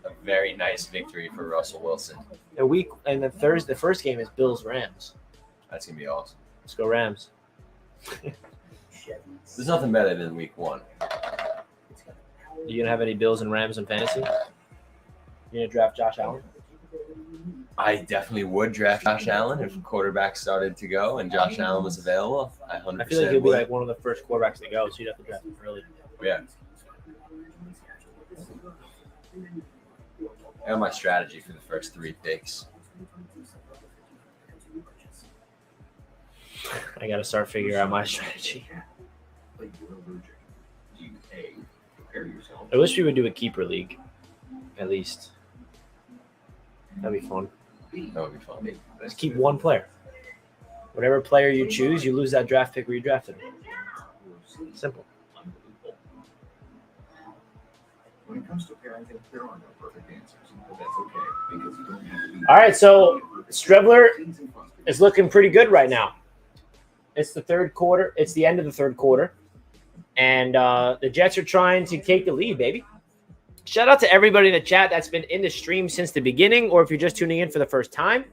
a very nice victory for Russell Wilson. The first game is Bills Rams. That's going to be awesome. Let's go Rams. There's nothing better than week 1. You gonna have any Bills and Rams in fantasy? You gonna draft Josh Allen? I definitely would draft Josh Allen if quarterback started to go and Josh Allen was available. I 100% I feel like he'll be would. like one of the first quarterbacks to go, so you'd have to draft him early. Yeah. I got my strategy for the first 3 picks. I gotta start figuring out my strategy. I wish we would do a keeper league, at least. That'd be fun. That would be fun. Just keep one player. Whatever player you choose, you lose that draft pick where you drafted him. Simple. When it comes to parenting, there are no perfect answers, but that's okay because you don't have to be. All right, so Strevler is looking pretty good right now. It's the third quarter. It's the end of the third quarter. And the Jets are trying to take the lead, baby. Shout out to everybody in the chat that's been in the stream since the beginning, or if you're just tuning in for the first time.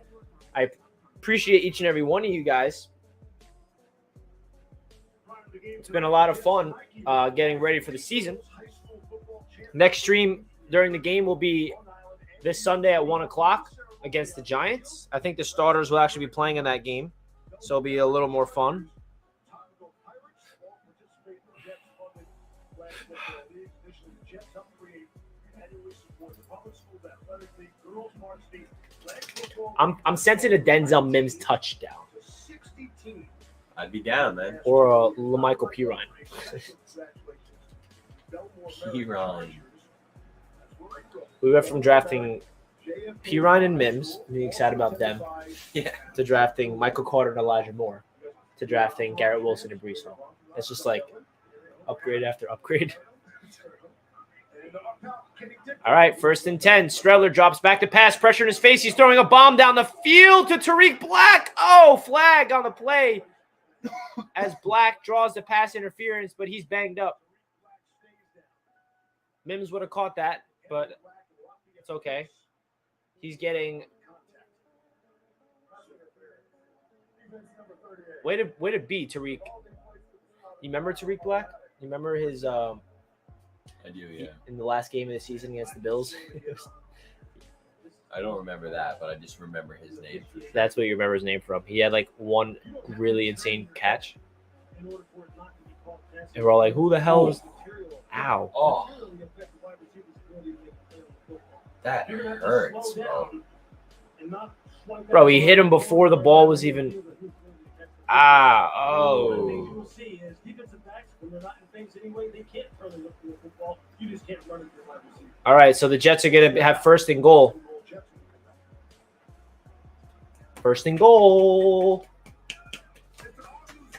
I appreciate each and every one of you guys. It's been a lot of fun getting ready for the season. Next stream during the game will be this Sunday at 1 o'clock against the Giants. I think the starters will actually be playing in that game, so it'll be a little more fun. I'm sensing a Denzel Mims touchdown. I'd be down, man. Or a LaMichael Pirine. Pirine. We went from drafting Pirine and Mims, being excited about them, to drafting Michael Carter and Elijah Moore, to drafting Garrett Wilson and Brees Hall. It's just like upgrade after upgrade. All right, 1st and 10. Strevler drops back to pass, pressure in his face. He's throwing a bomb down the field to Tariq Black. Oh, flag on the play as Black draws the pass interference, but he's banged up. Mims would have caught that, but it's okay. He's getting way to be Tariq. You remember Tariq Black? You remember his I do, yeah. in the last game of the season against the Bills? I don't remember that, but I just remember his name. That's what you remember his name from. He had like one really insane catch. And we're all like, who the hell is... Ow. Oh. That hurts, bro. Bro, he hit him before the ball was even... Oh. All right, so the Jets are going to have 1st and goal. 1st and goal.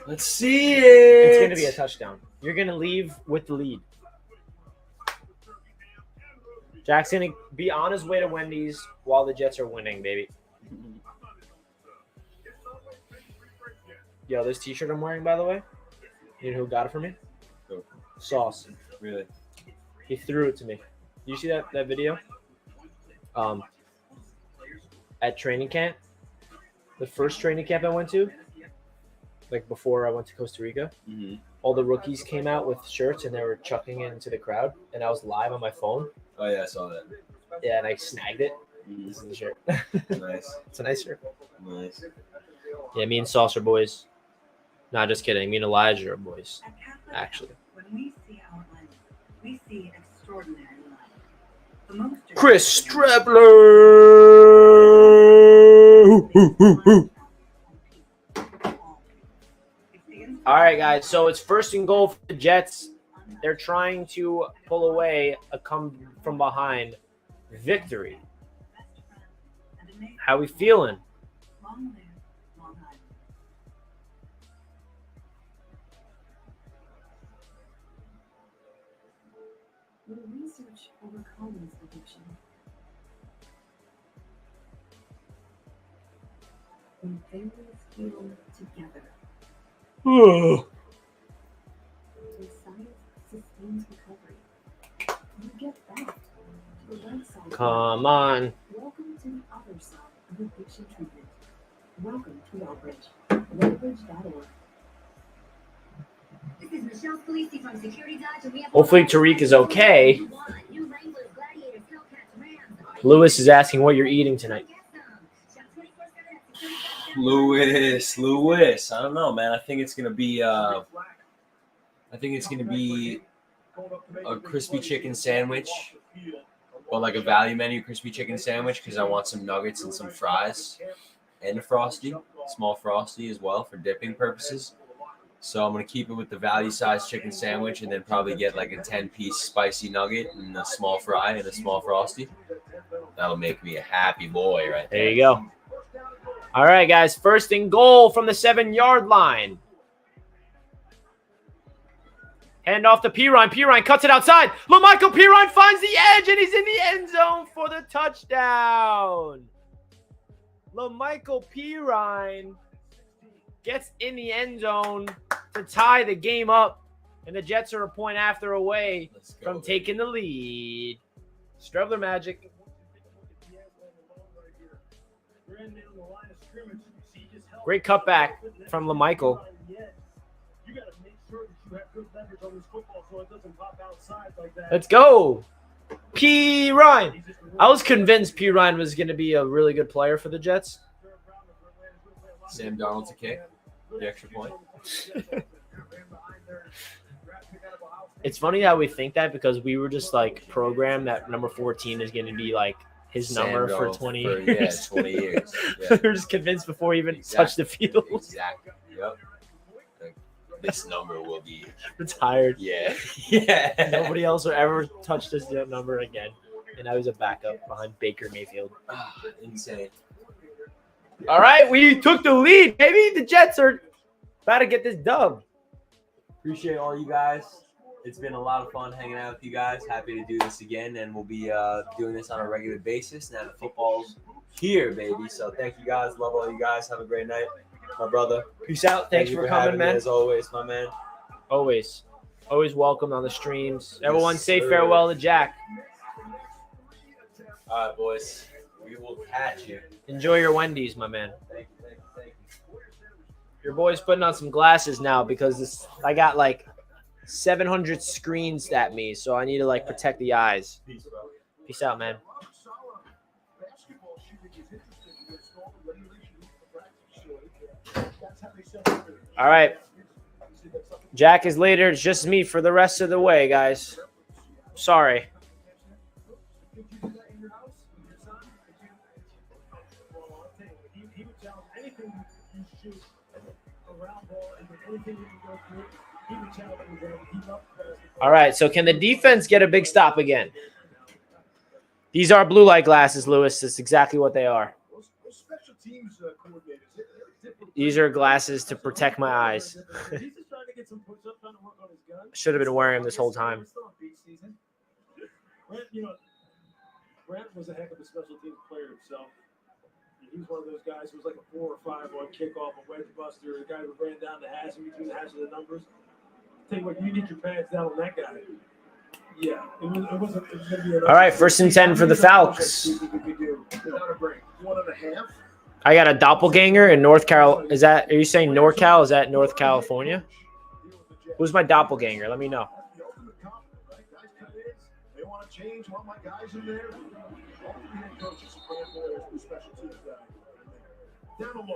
Let's see it. It's going to be a touchdown. You're going to leave with the lead. Jack's going to be on his way to Wendy's while the Jets are winning, baby. Yo, this t-shirt I'm wearing, by the way, you know who got it for me? Who? Sauce. Really? He threw it to me. You see that video? At training camp, the first training camp I went to, like before I went to Costa Rica, all the rookies came out with shirts and they were chucking it into the crowd, and I was live on my phone. Oh, yeah, I saw that. Yeah, and I snagged it. This is the shirt. Nice. It's a nice shirt. Nice. Yeah, me and Sauce are boys. Nah, just kidding. Me and Elijah are boys, actually. When we see our life, we see extraordinary life. The most Chris Strevler. All right, guys. So it's 1st and goal for the Jets. They're trying to pull away a come from behind victory. How we feeling? Will research overcome this addiction? When families heal together. When science sustains recovery, you get back to the right side. Come on. Welcome to the other side of addiction treatment. Welcome to Wellbridge. Wellbridge.org. Hopefully Tariq is okay. Lewis is asking what you're eating tonight. Lewis. I don't know, man. I think it's gonna be a crispy chicken sandwich, or like a value menu crispy chicken sandwich, because I want some nuggets and some fries, and a frosty, small frosty as well for dipping purposes. So I'm gonna keep it with the value size chicken sandwich, and then probably get like a 10-piece spicy nugget and a small fry and a small frosty. That'll make me a happy boy right there. There you go. All right, guys. First and goal from the 7-yard line. Hand off to Pirine. Pirine cuts it outside. LaMichael Pirine finds the edge, and he's in the end zone for the touchdown. LaMichael Pirine gets in the end zone to tie the game up, and the Jets are a point after away from taking the lead. Strevler magic. Great cutback from LaMichael. Let's go. Pirine. I was convinced Pirine was going to be a really good player for the Jets. Sam Darnold to kick the extra point. It's funny how we think that, because we were just like programmed that number 14 is going to be like his number for 20 years. Yeah, 20 years. Yeah. We were just convinced before he even touched the field. Exactly. Yep. This number will be retired. Yeah. Yeah. Nobody else will ever touch this number again. And I was a backup behind Baker Mayfield. Insane. All right, we took the lead, baby. The Jets are about to get this dub. Appreciate all you guys. It's been a lot of fun hanging out with you guys. Happy to do this again, and we'll be doing this on a regular basis now that football's here, baby. So thank you guys. Love all you guys. Have a great night. My brother. Peace out. Thanks for coming, man. As always, my man. Always welcome on the streams. Everyone say farewell to Jack. All right, boys. We will catch you. Enjoy your Wendy's, my man. Thank you. Your boy's putting on some glasses now because I got like 700 screens at me, so I need to like protect the eyes. Peace, bro. Peace out, man. All right. Jack is later. It's just me for the rest of the way, guys. Sorry. All right, so can the defense get a big stop again? These are blue light glasses, Lewis. That's exactly what they are. These are glasses to protect my eyes. Should have been wearing them this whole time. Brent was a heck of a special teams player himself. He was one of those guys who was like a 4 or 5 on kickoff, a wedge buster, a guy who ran down the hash in between the hash and the numbers. Tell you what, you need your pants down on that guy. Yeah, it was going to be. All right, 1st and 10 for the Falcons. I got a doppelganger in North Carolina. Are you saying NorCal? Is that North California? Who's my doppelganger? Let me know. They want to change one of my guys in there. All 3 head coaches are special teams guy. Down the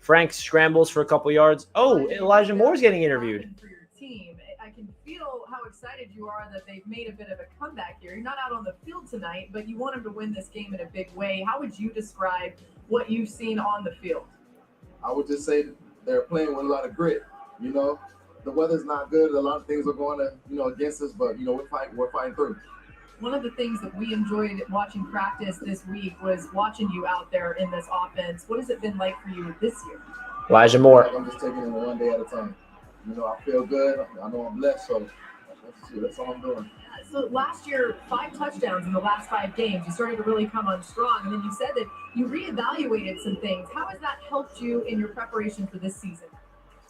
Frank scrambles for a couple yards. Oh, Elijah Moore's getting interviewed. For your team, I can feel how excited you are that they've made a bit of a comeback here. You're not out on the field tonight, but you want them to win this game in a big way. How would you describe what you've seen on the field? I would just say they're playing with a lot of grit. You know, the weather's not good. A lot of things are going against us, but we're fighting through. One of the things that we enjoyed watching practice this week was watching you out there in this offense. What has it been like for you this year? Elijah Moore. I'm just taking it one day at a time. I feel good. I know I'm blessed, so that's all I'm doing. So last year, 5 touchdowns in the last 5 games. You started to really come on strong, and then you said that you reevaluated some things. How has that helped you in your preparation for this season?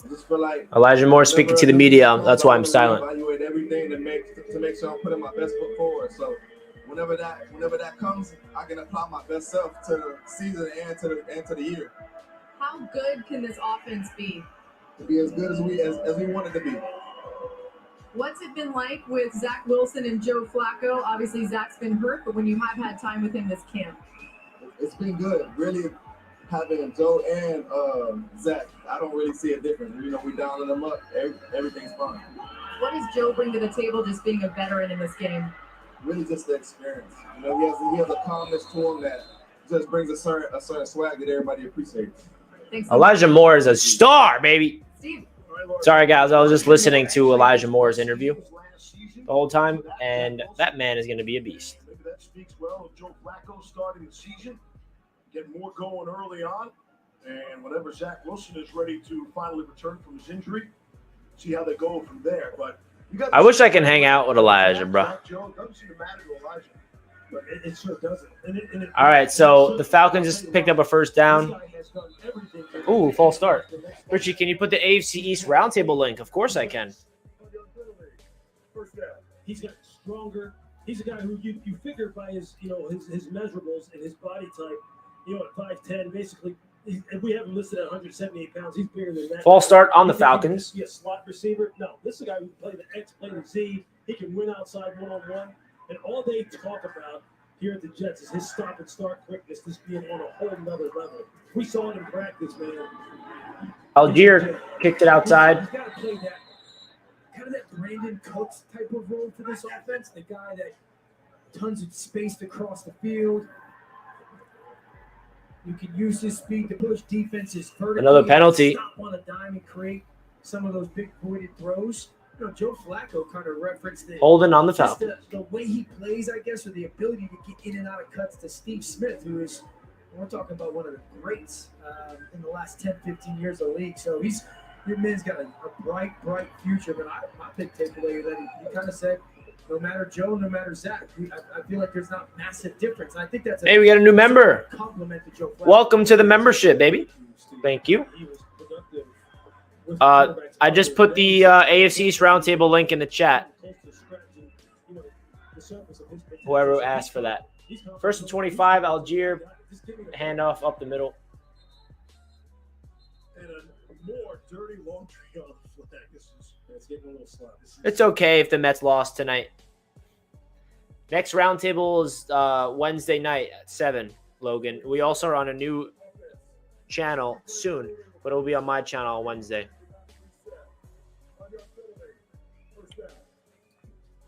I just feel like Elijah Moore speaking to the media. That's why I'm silent. Evaluate everything to make sure I'm putting my best foot forward. So whenever that comes, I can apply my best self to the season and to the year. How good can this offense be? To be as good as we want it to be. What's it been like with Zach Wilson and Joe Flacco? Obviously, Zach's been hurt, but when you have had time with him this camp. It's been good. Really having Joe and Zach, I don't really see a difference. You know, we downing them up. Everything's fine. What does Joe bring to the table just being a veteran in this game? Really just the experience. You know, he has a calmness to him that just brings a certain swag that everybody appreciates. Thanks. Elijah Moore is a star, baby. Steve. Sorry, guys. I was just listening to Elijah Moore's interview the whole time, and that man is going to be a beast. Maybe that speaks well of Joe Flacco starting the season, getting more going early on, and whenever Zach Wilson is ready to finally return from his injury, see how they go from there. But I wish I can hang out with Elijah, bro. Joe doesn't seem to matter to Elijah, but it sure doesn't. All right, so the Falcons just picked up a first down. Ooh, false start. Richie, can you put the AFC East roundtable link? Of course I can. First down. He's got stronger. He's a guy who you figure by his his measurables and his body type, at 5'10", basically. If we have him listed at 178 pounds, he's bigger than that. False start on the Falcons. He a slot receiver. No, this is a guy who can play the X, play the Z. He can win outside one-on-one. And all they talk about here at the Jets is his stop and start quickness, this being on a whole nother level. We saw it in practice, man. Algier kicked it outside. He's got to play that kind of that Brandon Cooks type of role for this offense. The guy that tons of space across the field. You can use his speed to push defenses vertically. Another penalty. Stop on a dime and create some of those big pointed throws. Joe Flacco kind of referenced it. Holding on the Falcons. The way he plays, I guess, or the ability to get in and out of cuts to Steve Smith, who is, we're talking about one of the greats in the last 10, 15 years of the league. So your man's got a bright future. But my big takeaway that he kind of said, no matter Joe, no matter Zach, I feel like there's not massive difference. And I think that's Hey, we got a new member. Compliment to Joe Flacco. Welcome to the membership, baby. Thank you. I just put the AFC East roundtable link in the chat. Whoever asked for that. First and 25, Algier. Handoff up the middle. And a more dirty laundry on the flag. It's getting a little slow. It's okay if the Mets lost tonight. Next roundtable is Wednesday night at 7, Logan. We also are on a new channel soon, but it will be on my channel on Wednesday.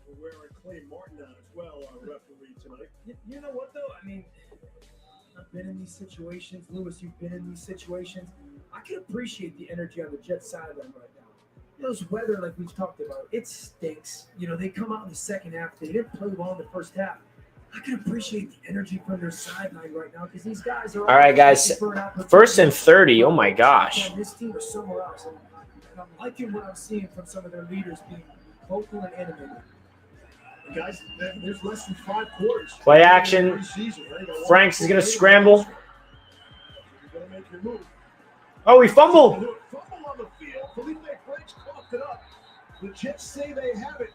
We're wearing Clay Martin out as well, our referee tonight. You know what, though? I mean, I've been in these situations. Lewis, you've been in these situations. I can appreciate the energy on the Jets sideline right now. This weather, like we've talked about, it stinks. They come out in the second half. They didn't play well in the first half. I can appreciate the energy from their sideline right now because these guys are all right, guys. First and 30. Oh, my gosh. This team is somewhere else. And I'm liking what I'm seeing from some of their leaders being vocal and animated. Guys, there's less than 5 quarters. Play action. Franks is going to scramble. Oh, he fumbled. Fumble on the field. Felipe Franks coughed it up. The Jets say they have it.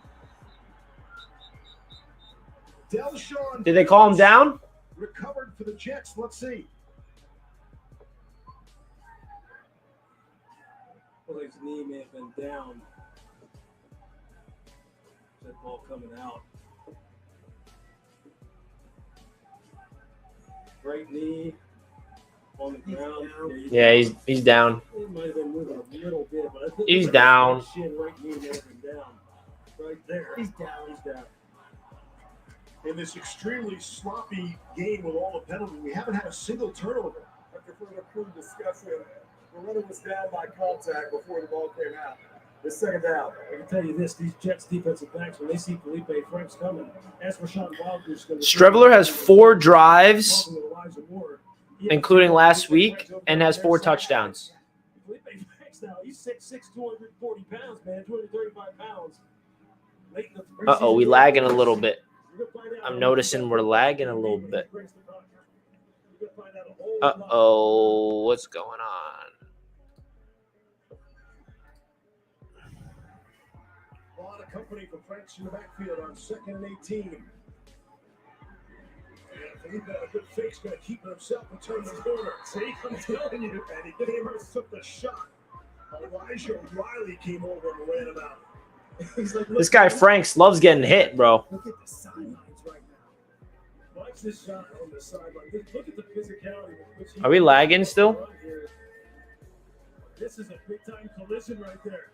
Delshon Did they call him down? recovered for the Jets. Let's see. Well, his knee may have been down. That ball coming out. Right knee on the ground. Yeah, he's down. He might have been moving a little bit, but I think He's down. Right knee may have been down. Right there. He's down. He's down. In this extremely sloppy game with all the penalties, we haven't had a single turnover. After further crew discussion, Loretta was down by contact before the ball came out. The second down. I can tell you this: these Jets defensive backs, when they see Felipe Franks coming, ask Rashawn Wildgoose. Strevler has 4 drives, including last week, and has 4 touchdowns. Felipe Franks now, he's 6'6", 240 pounds, man, 235 pounds. Uh-oh, we lagging a little bit. I'm noticing we're lagging a little bit. Uh-oh, what's going on? On a company for Franks in the backfield on 2nd and 18. And Felipe, a good fake's going to keep it himself and turn the corner. See, I'm telling you, and he came and took the shot. Elijah Riley came over and ran him out. He's like, This guy Franks loves getting hit, bro. look at the sidelines right now. Watch this shot on the sideline. Look at the physicality with which he Are we lagging still? This is a big time collision right there.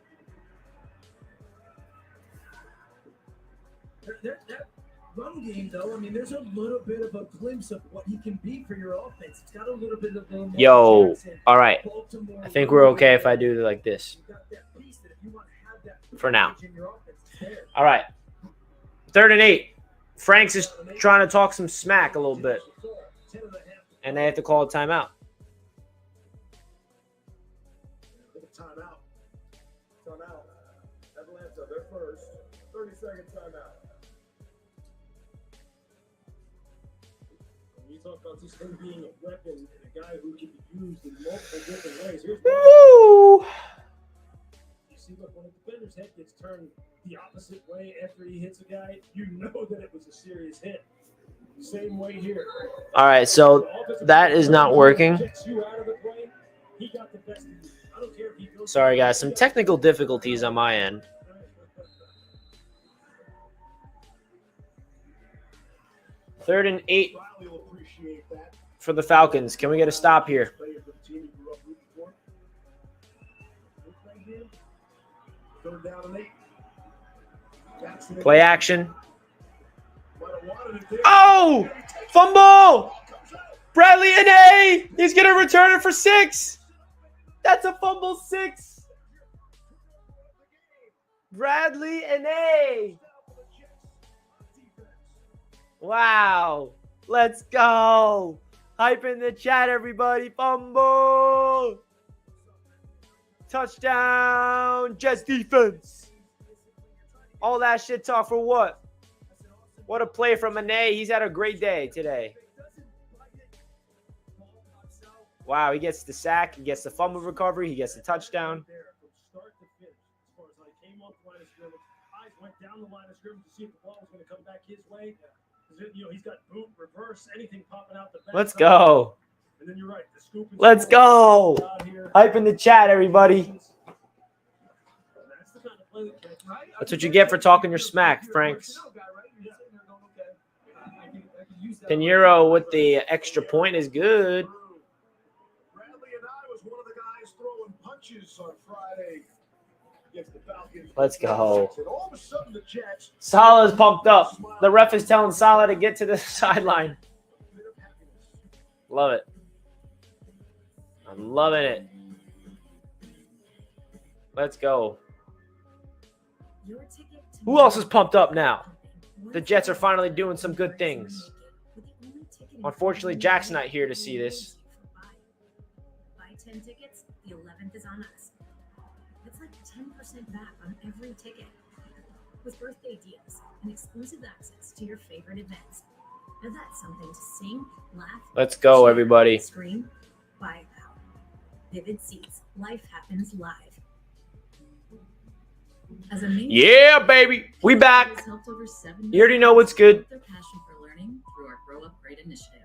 That run game, though, I mean, there's a little bit of a glimpse of what he can be for your offense. It's got a little bit of the Yo, Jackson, all right. Baltimore I think we're okay if I do it like this You got that piece that if you want to have that for now. in your offense, it's there. All right. 3rd and 8. Franks is trying to talk some smack a little bit, and they have to call a timeout. Timeout. Timeout. Atlanta, their first 30-second timeout. When you talk about this thing being a weapon and a guy who can be used in multiple different ways, here's Woo! you see, look, when a defender's head gets turned the opposite way after he hits a guy, you know that it was a serious hit. Same way here. All right, so that is not working. Gets you out of the play. He got the best of you. I don't care if he goes. Sorry, guys. Some technical difficulties on my end. 3rd and 8 for the Falcons. Can we get a stop here? Play action. Oh! Fumble! Bradley Anae! He's going to return it for 6. That's a fumble 6. Bradley Anae. Wow. Let's go. Hype in the chat, everybody. Fumble. Touchdown. Jets defense. All that shit talk for what? What a play from Anae. He's had a great day today. Wow, he gets the sack. He gets the fumble recovery. He gets the touchdown. Went down the line of scrimmage to see if the ball was going to come back his way. You know, he's got boot, reverse, anything popping out the back. Let's go. And then you're right. The scoop and Let's go. Hype in the chat, everybody. That's what you get for talking your smack, Franks. Pinheiro with the extra point is good. Bradley and I was one of the guys throwing punches on Friday. Let's go. Salah's pumped up. The ref is telling Salah to get to the sideline. Love it. I'm loving it. Let's go. Who else is pumped up now? The Jets are finally doing some good things. Unfortunately, Jack's not here to see this. Buy 10 tickets, the 11th is on us. It's like 10% back on every ticket. With birthday deals and exclusive access to your favorite events. Now that's something to sing, laugh, Let's go, everybody. Scream, buy now. Vivid Seats. Life happens live. As a main Yeah, baby. We back. You already know what's good. Their passion for learning through our Grow Upgrade initiative.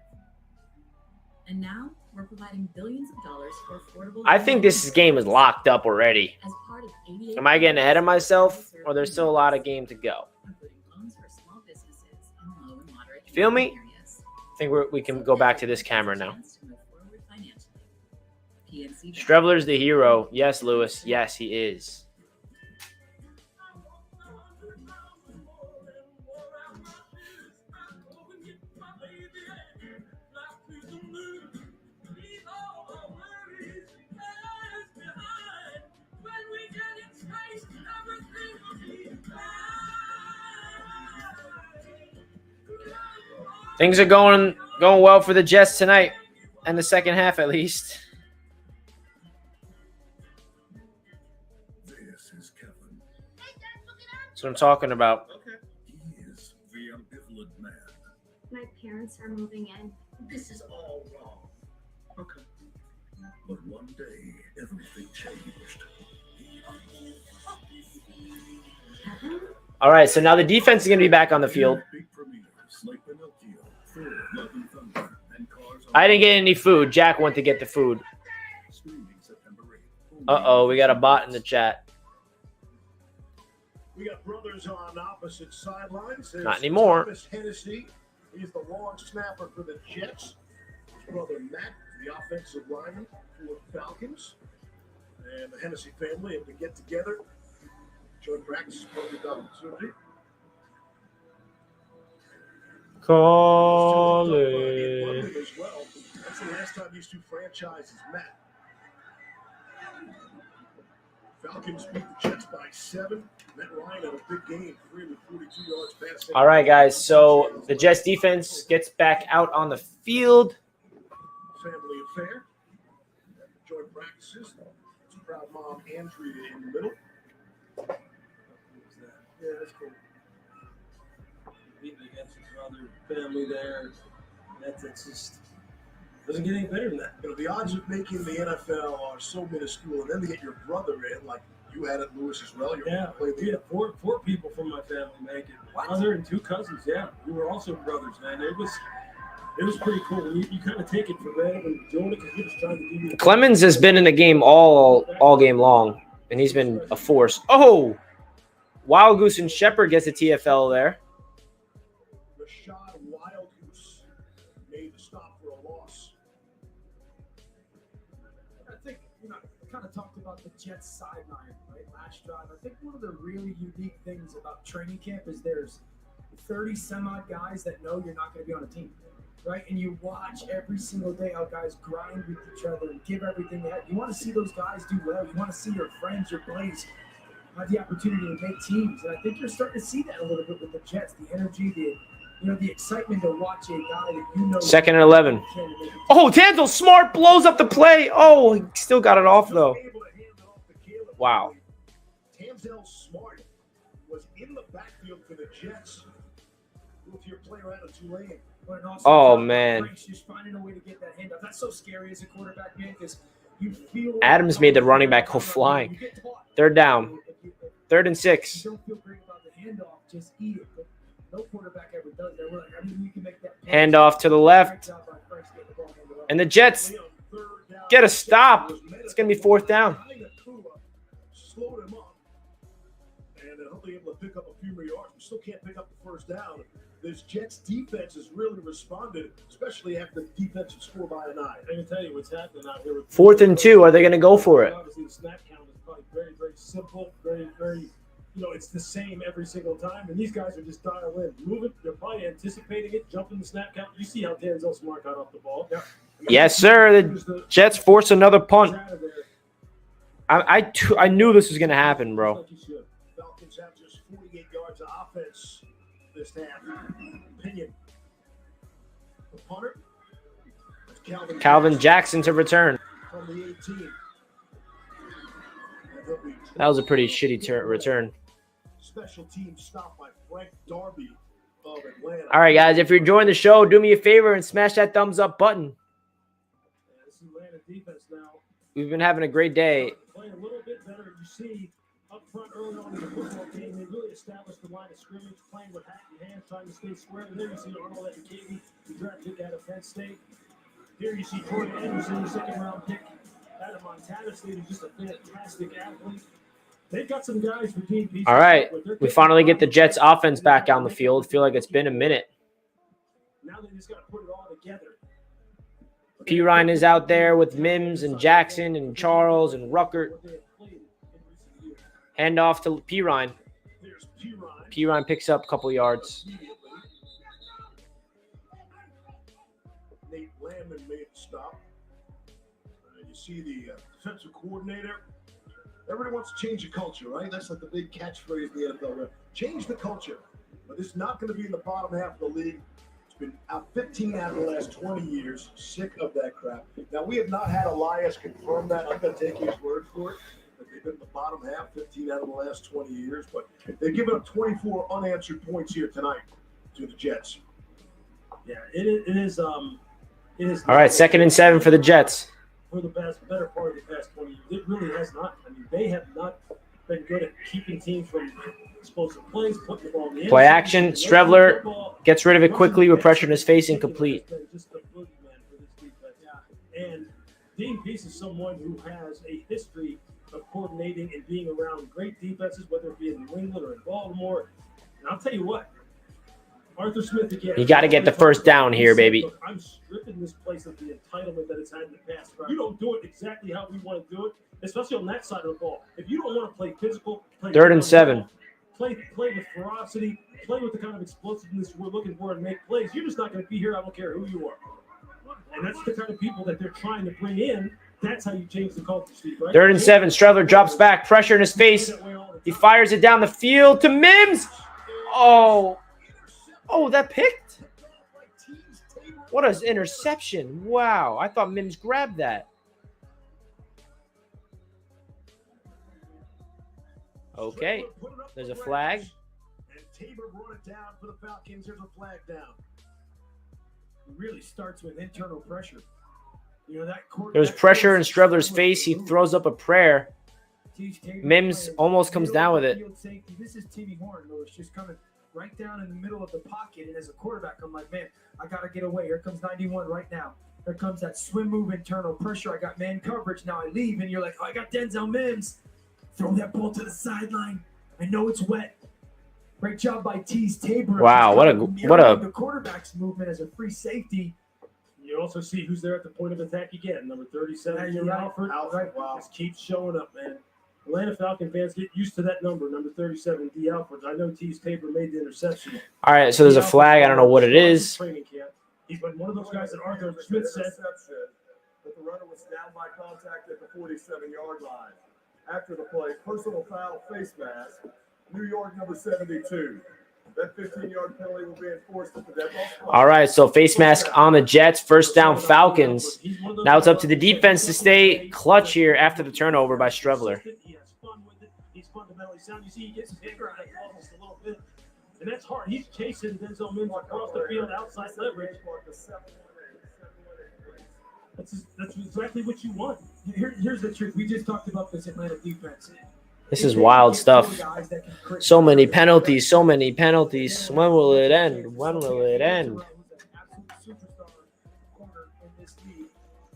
And now we're providing billions of dollars for affordable. I think this game is locked up already. As part of 88 Am I getting ahead of myself, or there's still a lot of game to go? including loans for small businesses and low and moderate Feel me? income areas. I think we can go back to this camera now. Chance to move forward financially. PNC Bank. Strevler's the hero. Yes, Lewis. Yes, he is. Things are going well for the Jets tonight, and the second half at least. This is Kevin. That's what I'm talking about. He is the ambivalent man. My parents are moving in. This is all wrong. Okay. But one day, everything changed. All right, so now the defense is going to be back on the field. I didn't get any food. Jack went to get the food. Uh-oh, we got a bot in the chat. We got brothers on opposite sidelines. There's Not anymore. Thomas Hennessy. He's the long snapper for the Jets. His brother Matt, the offensive lineman for the Falcons. And the Hennessy family able to get together. Joint practice, perfect opportunity. Call In it. London as well. That's the last time these two franchises met. Falcons beat the Jets by 7. Matt Ryan had a big game, 342 yards passing. All right, guys. So the Jets defense gets back out on the field. Family affair. Joint practices. It's proud mom Andrea in the middle. Yeah, that's cool. Beating against his other family there. That's just doesn't get any better than that. You know, the odds of making the NFL are so minuscule, and then to get your brother in, like you had at Lewis as well. Yeah, four people from my family make it. Brother and 2 cousins, yeah. We were also brothers, man. It was pretty cool. You kind of take it for granted when you're doing it because you're just trying to give you. Clemens has been in the game all game long, and he's been a force. Oh, Wild Goose and Shepard gets a TFL there. Rashad Wild Goose made the stop for a loss. I think, kind of talked about the Jets sideline, right, last drive. I think one of the really unique things about training camp is there's 30 some odd guys that know you're not going to be on a team, right? And you watch every single day how guys grind with each other and give everything they have. You want to see those guys do well. You want to see your friends, your buddies have the opportunity to make teams. And I think you're starting to see that a little bit with the Jets, the energy, the excitement to watch a guy that you know. 2nd and 11. Oh, Tanzel Smart blows up the play. Oh, he still got it off, though. Wow. Tanzel Smart was in the backfield for the Jets. With your player out of Tulane. Oh, man. Just finding a way to get that handoff. That's so scary as a quarterback, man, because you feel Adams made the running back go flying. 3rd down. 3rd and 6. You don't feel great about the handoff, just eat it. But no quarterback ever does that. We're like, we can make that Handoff to the left. And the Jets get a stop. It's going to be 4th down. Slowed him up. And he'll be able to pick up a few more yards. We still can't pick up the 1st down. This Jets defense has really responded, especially after the defensive score by a 9. I can tell you what's happening out here. 4th and 2. Are they going to go for it? Obviously, the snap count is probably very, very simple. Very, very, it's the same every single time. And these guys are just dialed in. Move it. They're probably anticipating it, jumping the snap count. You see how Tanzel Smart got off the ball. Yeah. Yes, sir. The Jets force another punt. I knew this was going to happen, bro. Falcons have just 48 yards of offense this half. Opinion. The punter. Calvin Jackson to return. From the 18. That was a pretty shitty return. Special team stop by Frank Darby of Atlanta. All right, guys. If you're enjoying the show, do me a favor and smash that thumbs up button. Yeah, this is Atlanta defense now. We've been having a great day. Playing a little bit better. You see up front early on in the football game, they really established the line of scrimmage, playing with hat in hand, trying to stay square. And there you see Arnold Ebiketie, the draft pick out of Penn State. Here you see Troy Anderson, the 2nd-round pick out of Montana State, who's just a fantastic athlete. They've got some guys for deep pieces. All right. We finally get the Jets offense back on the field. Feel like it's been a minute. Now they just got to put it all together. P. Ryan is out there with Mims and Jackson and Charles and Ruckert. Hand off to P. Ryan. P. Ryan picks up a couple yards. Nate Landman made the stop. You see the defensive coordinator. Everybody wants to change the culture, right? That's like the big catchphrase in the NFL. Change the culture. But it's not going to be in the bottom half of the league. It's been out 15 out of the last 20 years. Sick of that crap. Now, we have not had Elias confirm that. I'm going to take his word for it. That they've been in the bottom half 15 out of the last 20 years. But they've given up 24 unanswered points here tonight to the Jets. Yeah, it is. All right, 2nd and 7 for the Jets. For the better part of the past 20 years. It really has not. I mean, they have not been good at keeping teams from explosive plays, putting the ball in the end. Play action. Strevler gets rid of it quickly with pressure in his face, incomplete. Just a boogeyman for this defense. And Dean Peace is someone who has a history of coordinating and being around great defenses, whether it be in New England or in Baltimore. And I'll tell you what, Arthur Smith again. You got to get the first down here, baby. Look, I'm stripping this place of the entitlement that it's had in the past. You don't do it exactly how we want to do it, especially on that side of the ball. If you don't want to play physical, play 3rd and 7. Play with ferocity, play with the kind of explosiveness we're looking for and make plays. You're just not going to be here. I don't care who you are. And that's the kind of people that they're trying to bring in. That's how you change the culture, Steve, right? 3rd and 7. Strevler drops back. Pressure in his face. He fires it down the field to Mims. Oh, that picked? What an interception. Wow. I thought Mims grabbed that. Okay. There's a flag. And Tabor brought it down for the Falcons. There's a flag down. It really starts with internal pressure. You know, that There's pressure in Strevler's face. He throws up a prayer. Mims almost comes down with it. This is Timmy Horn, though. It's just coming right down in the middle of the pocket. And as a quarterback, I'm like, man, I got to get away. Here comes 91 right now. Here comes that swim move, internal pressure. I got man coverage. Now I leave, and you're like, oh, I got Denzel Mims. Throw that ball to the sideline. I know it's wet. Great job by Tabor. Wow, what a the quarterback's movement as a free safety. You also see who's there at the point of attack again. Number 37, D. Alford. Wow. Just keeps showing up, man. Atlanta Falcon fans get used to that number 37, D. Alford. I know Tabor made the interception. All right, so there's a flag. I don't know what it is. Training camp. He's been one of those guys that Arthur Smith said. But the runner was down by contact at the 47-yard line. After the play, personal foul, face mask, New York number 72. That 15-yard penalty will be enforced at the dead ball. All right, so face mask on the Jets. First down, Falcons. Now it's up to the defense to stay clutch here after the turnover by Strevler. He has fun with it. He's fundamentally sound. You see, he gets bigger out of almost a little bit. And that's hard. He's chasing Denzel Mims across the field, outside leverage. That's exactly what you want. Here's the truth. We just talked about this Atlanta defense. This is wild stuff. So many penalties, so many penalties. When will it end? When will it end?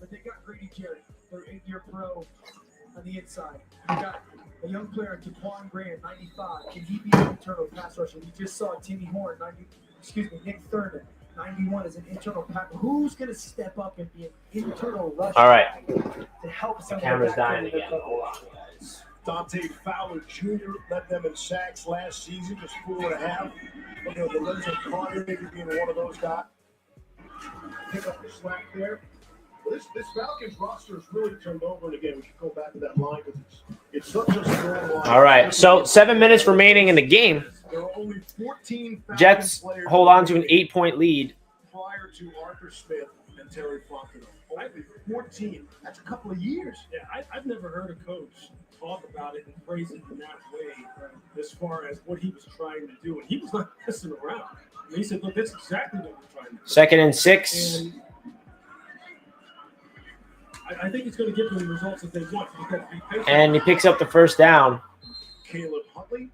But they got Grady Jarrett, their 8-year pro on the inside. You got a young player, Taquan Graham, 95. Can he be an internal pass rusher? We just saw Timmy Horn, Nick Thurman. 91 is an internal pass. Who's going to step up and be an internal rusher? All right. To help the camera's dying again. Hold on, guys. Dante Fowler Jr. led them in sacks last season, just 4.5. Look at the Lorenzo Carter, maybe being one of those guys. Pick up the slack there. Well, this Falcons roster is really turned over, and again, we should go back to that line because it's such a strong line. All right, so 7 minutes remaining in the game. There are only 14 Falcons Jets players hold on to an 8-point lead. prior to Arthur Smith and Terry Flacco. Only 14. That's a couple of years. Yeah, I've never heard a coach talk about it and phrase it in that way as far as what he was trying to do. And he was not messing around. I mean, he said, look, that's exactly what we're trying to do. 2nd and 6. And I think it's going to give them the results that they want. And he picks up the first down. Caleb Huntley,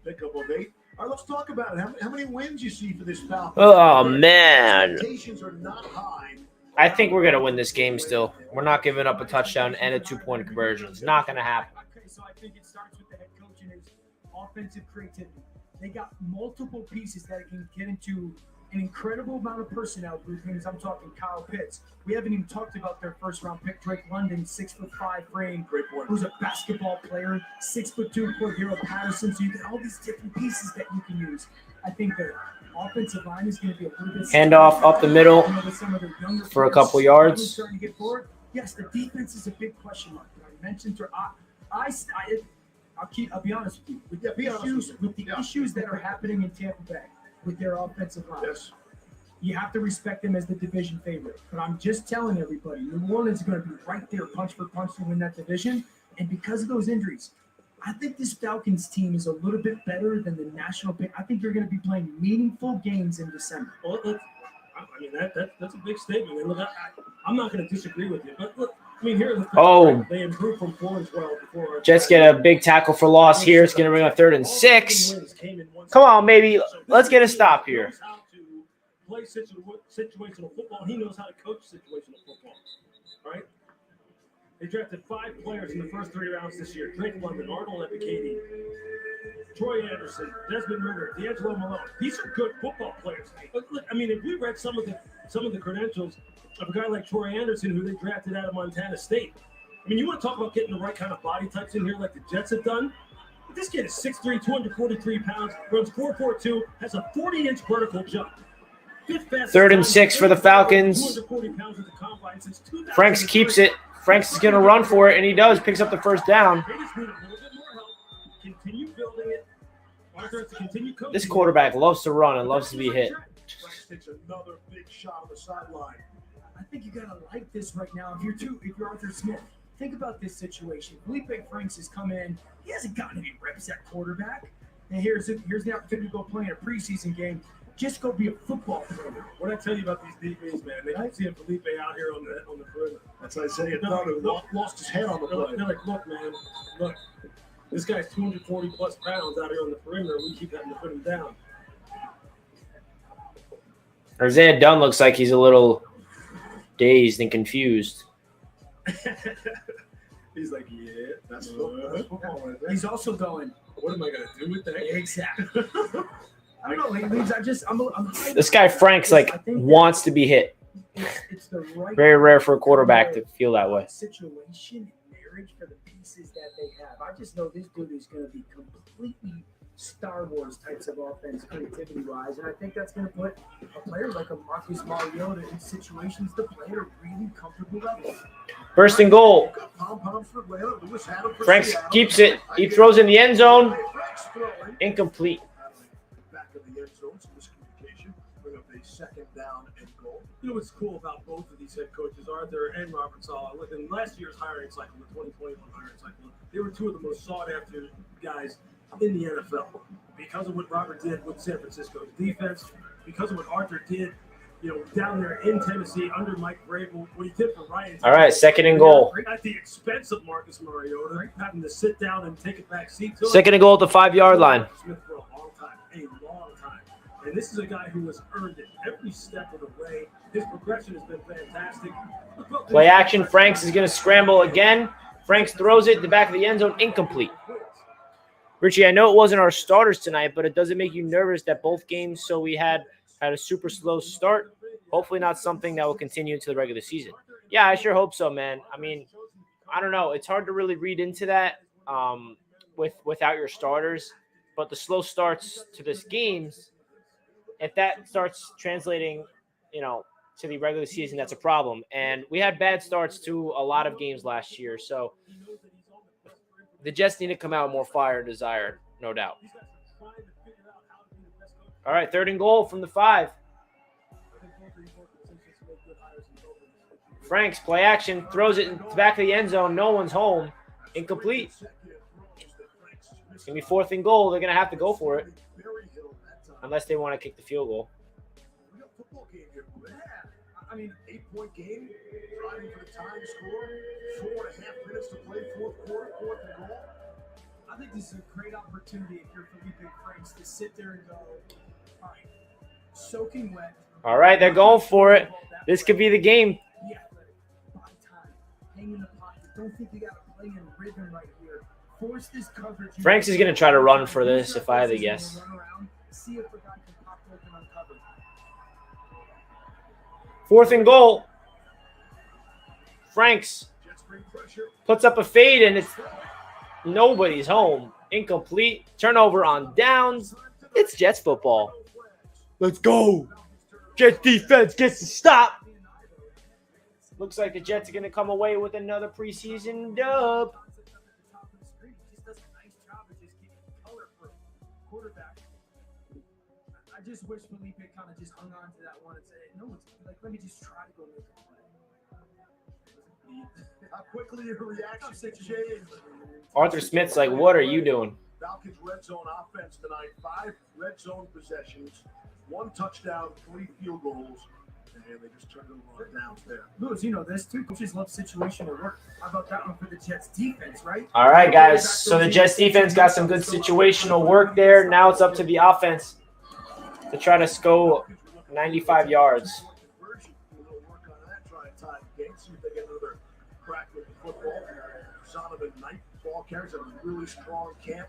pickup of 8. All right, let's talk about it. How many wins you see for this Falcons? Oh, man. Expectations are not high. I think we're going to win this game still. We're not giving up a touchdown and a 2-point conversion. It's not going to happen. Okay, so I think it starts with the head coach and his offensive creativity. They got multiple pieces that can get into an incredible amount of personnel groupings. I'm talking Kyle Pitts. We haven't even talked about their first-round pick, Drake London, 6'5" frame, who's a basketball player, 6'2" Cordero Patterson. So you get all these different pieces that you can use. I think their offensive line is going to be a little bit handoff up the middle for a couple yards. Starting to get forward. Yes, the defense is a big question mark. I mentioned I'll be honest with you. With the issues that are happening in Tampa Bay with their offensive line, you have to respect them as the division favorite. But I'm just telling everybody, New Orleans is going to be right there, punch for punch, to win that division. And because of those injuries, I think this Falcons team is a little bit better than the national pick. I think you're going to be playing meaningful games in December. Well, I mean, that's a big statement. And look, I'm not going to disagree with you. But look, I mean, here they improved from 4-12 before. Jets get a big tackle for loss here. It's going to bring up 3rd and 6. Come on, maybe. Let's get a stop here. He knows how to play situational football. He knows how to coach situational football. All right? They drafted 5 players in the first 3 rounds this year. Drake London, Arnold Ebiketie, Troy Anderson, Desmond Ritter, D'Angelo Malone. These are good football players. But look, I mean, if we read some of the credentials of a guy like Troy Anderson, who they drafted out of Montana State. I mean, you want to talk about getting the right kind of body types in here like the Jets have done? But this kid is 6'3", 243 pounds, runs 4.42, has a 40-inch vertical jump. 3rd and 6 for the Falcons. Franks keeps it. Franks is going to run for it, and he does. Picks up the first down. This quarterback loves to run and loves to be hit. Takes another big shot on the sideline. I think you gotta like this right now. If you're Arthur Smith, think about this situation. Felipe Franks has come in. He hasn't gotten any reps at quarterback. And here's the opportunity to go play in a preseason game. Just go be a football player. What I tell you about these DBs, man, they keep seeing Felipe out here on the perimeter. That's Isaiah Dunn, who lost his head on the play. They're like, look, man, look. This guy's 240-plus pounds out here on the perimeter. We keep having to put him down. Isaiah Dunn looks like he's a little dazed and confused. He's like, yeah, that's football right there. He's also going, what am I going to do with that? Exactly. I don't know. I'm This guy Franks wants to be hit. It's the right Very rare for a quarterback to feel that way. Situation and marriage for the pieces that they have. I just know this dude is going to be completely Star Wars types of offense, creativity-wise, and I think that's going to put a player like a Marcus Mariota in situations to play at a really comfortable level. 1st and goal. Franks keeps it. He throws in the end zone. Incomplete. Back of the end zone, some miscommunication. Bring up a 2nd down and goal. You know what's cool about both of these head coaches, Arthur and Robert Saleh? In last year's hiring cycle, the 2021 hiring cycle, they were 2 of the most sought-after guys in the NFL because of what Robert did with San Francisco's defense, because of what Arthur did, down there in Tennessee under Mike Vrabel, what he did for Ryan. All right, 2nd and goal. At the expense of Marcus Mariota, having to sit down and take a back seat. 2nd and goal at the 5-yard line. Smith for a long time. And this is a guy who has earned it every step of the way. His progression has been fantastic. Play action. Franks is going to scramble again. Franks throws it to the back of the end zone. Incomplete. Richie, I know it wasn't our starters tonight, but it doesn't make you nervous that both games, so we had a super slow start. Hopefully not something that will continue into the regular season. Yeah, I sure hope so, man. I mean, I don't know. It's hard to really read into that without your starters, but the slow starts to this games, if that starts translating, to the regular season, that's a problem. And we had bad starts to a lot of games last year, so the Jets need to come out with more fire and desire, no doubt. All right, 3rd and goal from the 5. Franks, play action, throws it in the back of the end zone. No one's home. Incomplete. It's going to be 4th and goal. They're going to have to go for it unless they want to kick the field goal. I mean, 8-point game, driving for the time score, 4.5 minutes to play, 4th quarter, 4th and goal. I think this is a great opportunity if you're Felipe Franks to sit there and go, all right, soaking wet. All right, they're going for it. This could be the game. Yeah, buy time, hang in the pocket. Don't think you got to play in rhythm right here. Force this coverage. Franks is going to try to run for this, if I had to guess. See if the guy can pop open on cover. 4th and goal. Franks puts up a fade, and it's nobody's home. Incomplete. Turnover on downs. It's Jets football. Let's go. Jets defense gets to stop. Looks like the Jets are going to come away with another preseason dub. I just wish Felipe kind of just hung on to that one and said, no, it's like, let me just try to go make a play. How quickly your reaction changed. Arthur Smith's like, what are you doing? Falcons red zone offense tonight. 5 red zone possessions, 1 touchdown, 3 field goals. And they just turned it over down there. Lewis, there's 2 coaches love situational work. How about that one for the Jets defense, right? All right, guys. So the Jets defense got some good situational work there. Now it's up to the offense to try to score 95 yards. ball carriers, have a really strong camp,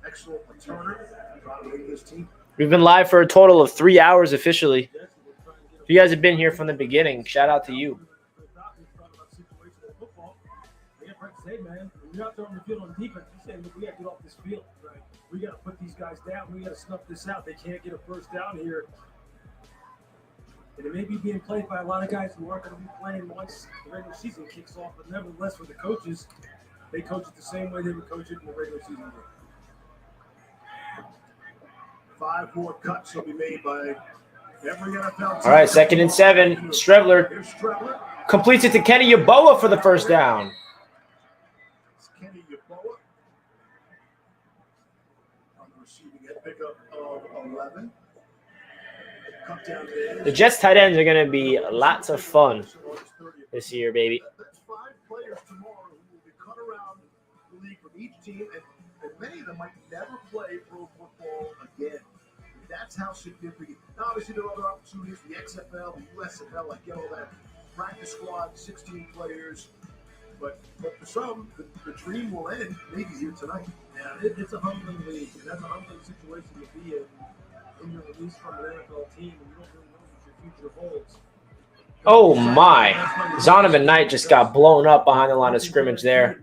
excellent returner. Trying to lead this team. We've been live for a total of 3 hours officially. If you guys have been here from the beginning, shout out to you. Hey man, when you're out there on the field on defense, you say, look, we got to get off this field. Right? We got to put these guys down. We got to snuff this out. They can't get a first down here. And it may be being played by a lot of guys who aren't going to be playing once the regular season kicks off. But nevertheless, for the coaches, they coach it the same way they would coach it in the regular season game. 5 more cuts will be made by every NFL team. All right, 2nd and 7. Strevler completes it to Kenny Yeboah for the first down. Kenny Yeboah on the receiving end, pickup of 11. Cut down The Jets tight ends are going to be lots of fun this year, baby. That's 5 players tomorrow who will be cut around the league from each team, and many of them might never play pro football again. That's how significant. Now, obviously, there are other opportunities, the XFL, the USFL, like get all that practice squad, 16 players. But for some, the dream will end maybe here tonight. Yeah, it's a humbling league, and that's a humbling situation to be in your release from an NFL team, and you don't really know what your future holds. Oh, my. Zonovan Knight just got blown up behind the line of scrimmage there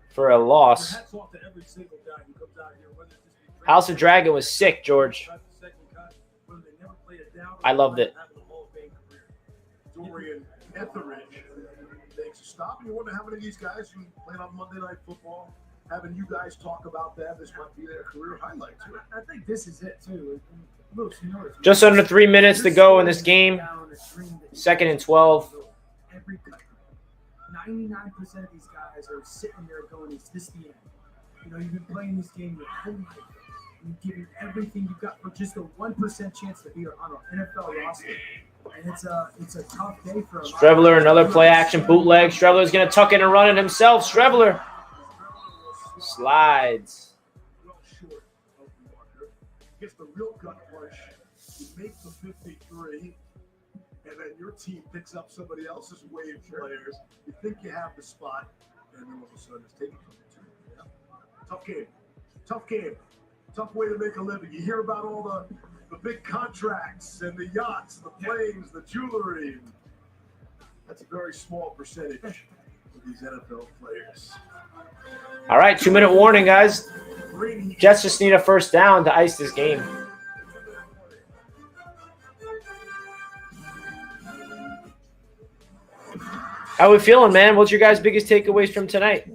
for a loss. Hats off to every single guy who comes out here, whether it's just House of Dragon was sick, George. I loved it. Dorian Etheridge makes a stop, and you wonder how many of these guys who played on Monday Night Football, having you guys talk about that, this might be their career highlight too. I think this is it too. Just under 3 minutes to go in this game. 2nd and 12. Every cut. 99% of these guys are sitting there going, "Is this the end?" You know, you've been playing this game your whole life. You've given everything you've got for just a 1% chance to be on an NFL roster. And it's a tough day for him. Strevler, another play action bootleg. Strevler's going to tuck in and run it himself. Strevler slides. Well short of Walker. Gets the real gut push. You make the 53, and then your team picks up somebody else's wave players. You think you have the spot, and then all of a sudden it's taken from you. Yeah. Tough game. Tough game. Tough way to make a living. You hear about all the big contracts and the yachts, the planes, the jewelry. That's a very small percentage of these NFL players. All right, 2-minute warning, guys. Jets just need a first down to ice this game. How are we feeling, man? What's your guys' biggest takeaways from tonight?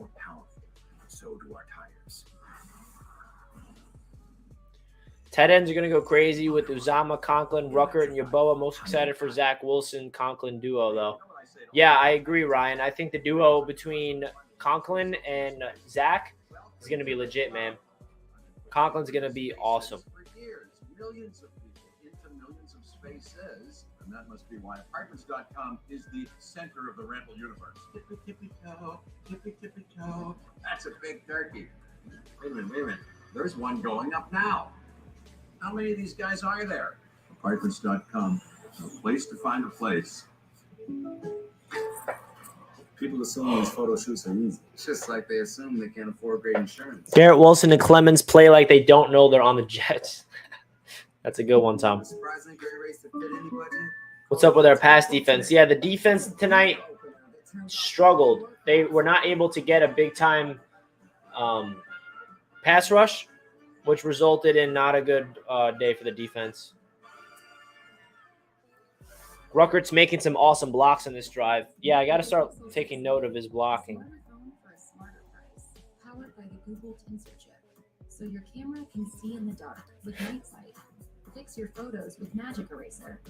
Tight ends are going to go crazy with Uzama, Conklin, Ruckert, and Yeboah. Most excited for Zach Wilson, Conklin duo, though. Yeah, I agree, Ryan. I think the duo between Conklin and Zach is going to be legit, man. Conklin's going to be awesome. For years, millions of people into millions of spaces, and that must be why Apartments.com is the center of the rental universe. Tippy, tippy, toe, tippy, tippy, toe. That's a big turkey. Wait a minute. There's one going up now. How many of these guys are there? Apartments.com, a place to find a place. People assume these photo shoots are easy. It's just like they assume they can't afford great insurance. Garrett Wilson and Clemens play like they don't know they're on the Jets. That's a good one, Tom. Surprisingly great race to fit any budget. What's up with our pass defense? Yeah, the defense tonight struggled. They were not able to get a big-time pass rush, which resulted in not a good day for the defense. Ruckert's making some awesome blocks on this drive. Yeah, I got to start taking note of his blocking. Powered by the Google Tensor chip, so your camera can see in the dark with night sight. Fix your photos with Magic Eraser.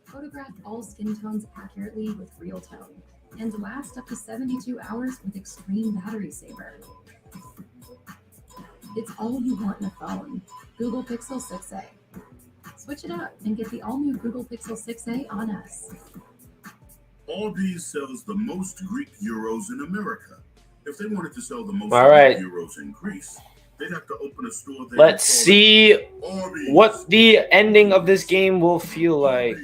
Photograph all skin tones accurately with Real Tone, and last up to 72 hours with Extreme Battery Saver. It's all you want in a phone. Google Pixel 6a. Switch it up and get the all-new Google Pixel 6a on us. Aldi sells the most Greek euros in America. If they wanted to sell the most All right. Greek euros in Greece, they'd have to open a store there. Let's see what the ending of this game will feel like.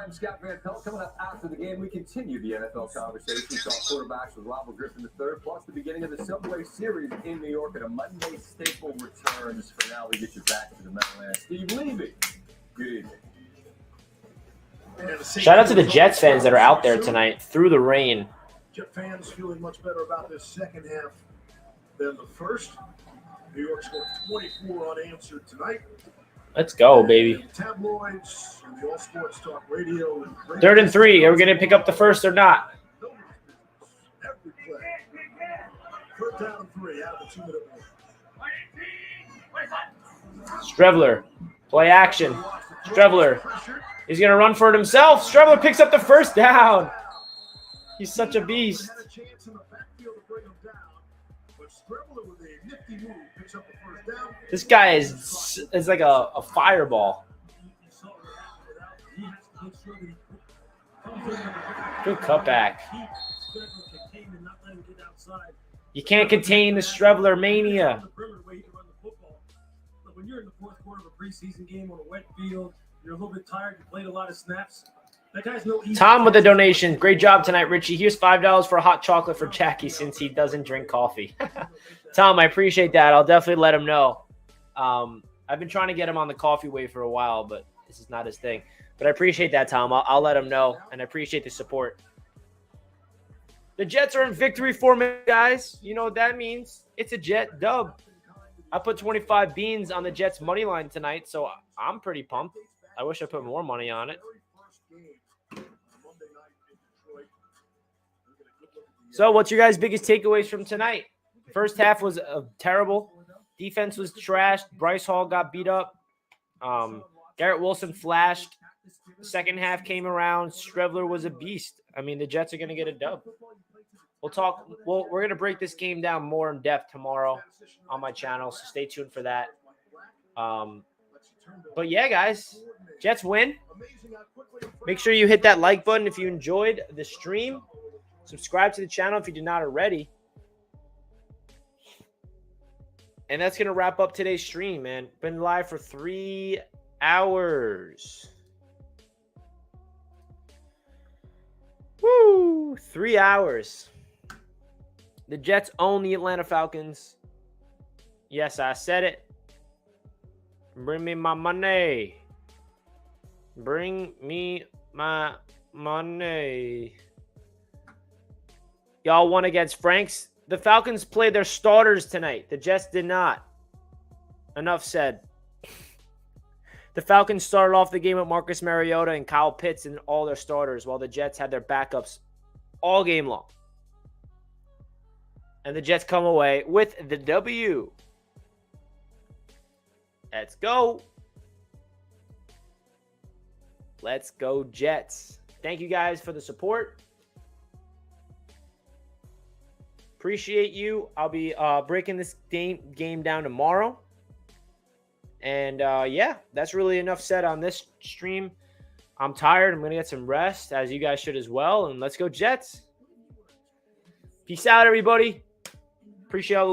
I'm Scott Van Pelt. Coming up after the game, we continue the NFL conversation. We saw quarterbacks with Robert Griffin III, plus the beginning of the Subway Series in New York, and a Monday staple returns. For now, we get you back to the Meadowlands. Steve Levy, good evening. Shout out to the Jets fans that are out there tonight through the rain. Jet fans feeling much better about this second half than the first. New York scored 24 unanswered tonight. Let's go, baby. Tabloids and the All Sports Talk Radio. 3rd and 3. Are we going to pick up the first or not? Every play. 3rd down and 3 out of the 2-minute warning. Strevler. Play action. Strevler. He's going to run for it himself. Strevler picks up the first down. He's such a beast. This guy is like a fireball. Good cutback. You can't contain the Strevler mania. When you're in the fourth quarter of a preseason game on a wet field, you're a little bit tired, you played a lot of snaps. That guy's no easy. Tom with the donation. Great job tonight, Richie. Here's $5 for a hot chocolate for Jackie since he doesn't drink coffee. Tom, I appreciate that. I'll definitely let him know. I've been trying to get him on the coffee wave for a while, but this is not his thing. But I appreciate that, Tom. I'll let him know, and I appreciate the support. The Jets are in victory format, guys. You know what that means. It's a Jet dub. I put 25 beans on the Jets' money line tonight, so I'm pretty pumped. I wish I put more money on it. So what's your guys' biggest takeaways from tonight? First half was terrible. Defense was trashed. Bryce Hall got beat up. Garrett Wilson flashed. Second half came around. Strevler was a beast. I mean, the Jets are going to get a dub. We're going to break this game down more in depth tomorrow on my channel, so stay tuned for that. But yeah, guys, Jets win. Make sure you hit that like button if you enjoyed the stream. Subscribe to the channel if you did not already. And that's going to wrap up today's stream, man. Been live for 3 hours. Woo! 3 hours. The Jets own the Atlanta Falcons. Yes, I said it. Bring me my money. Bring me my money. Y'all won against Franks. The Falcons played their starters tonight. The Jets did not. Enough said. The Falcons started off the game with Marcus Mariota and Kyle Pitts and all their starters, while the Jets had their backups all game long. And the Jets come away with the W. Let's go. Let's go, Jets. Thank you guys for the support. Appreciate you. I'll be breaking this game down tomorrow. And, yeah, that's really enough said on this stream. I'm tired. I'm going to get some rest, as you guys should as well. And let's go, Jets. Peace out, everybody. Appreciate all the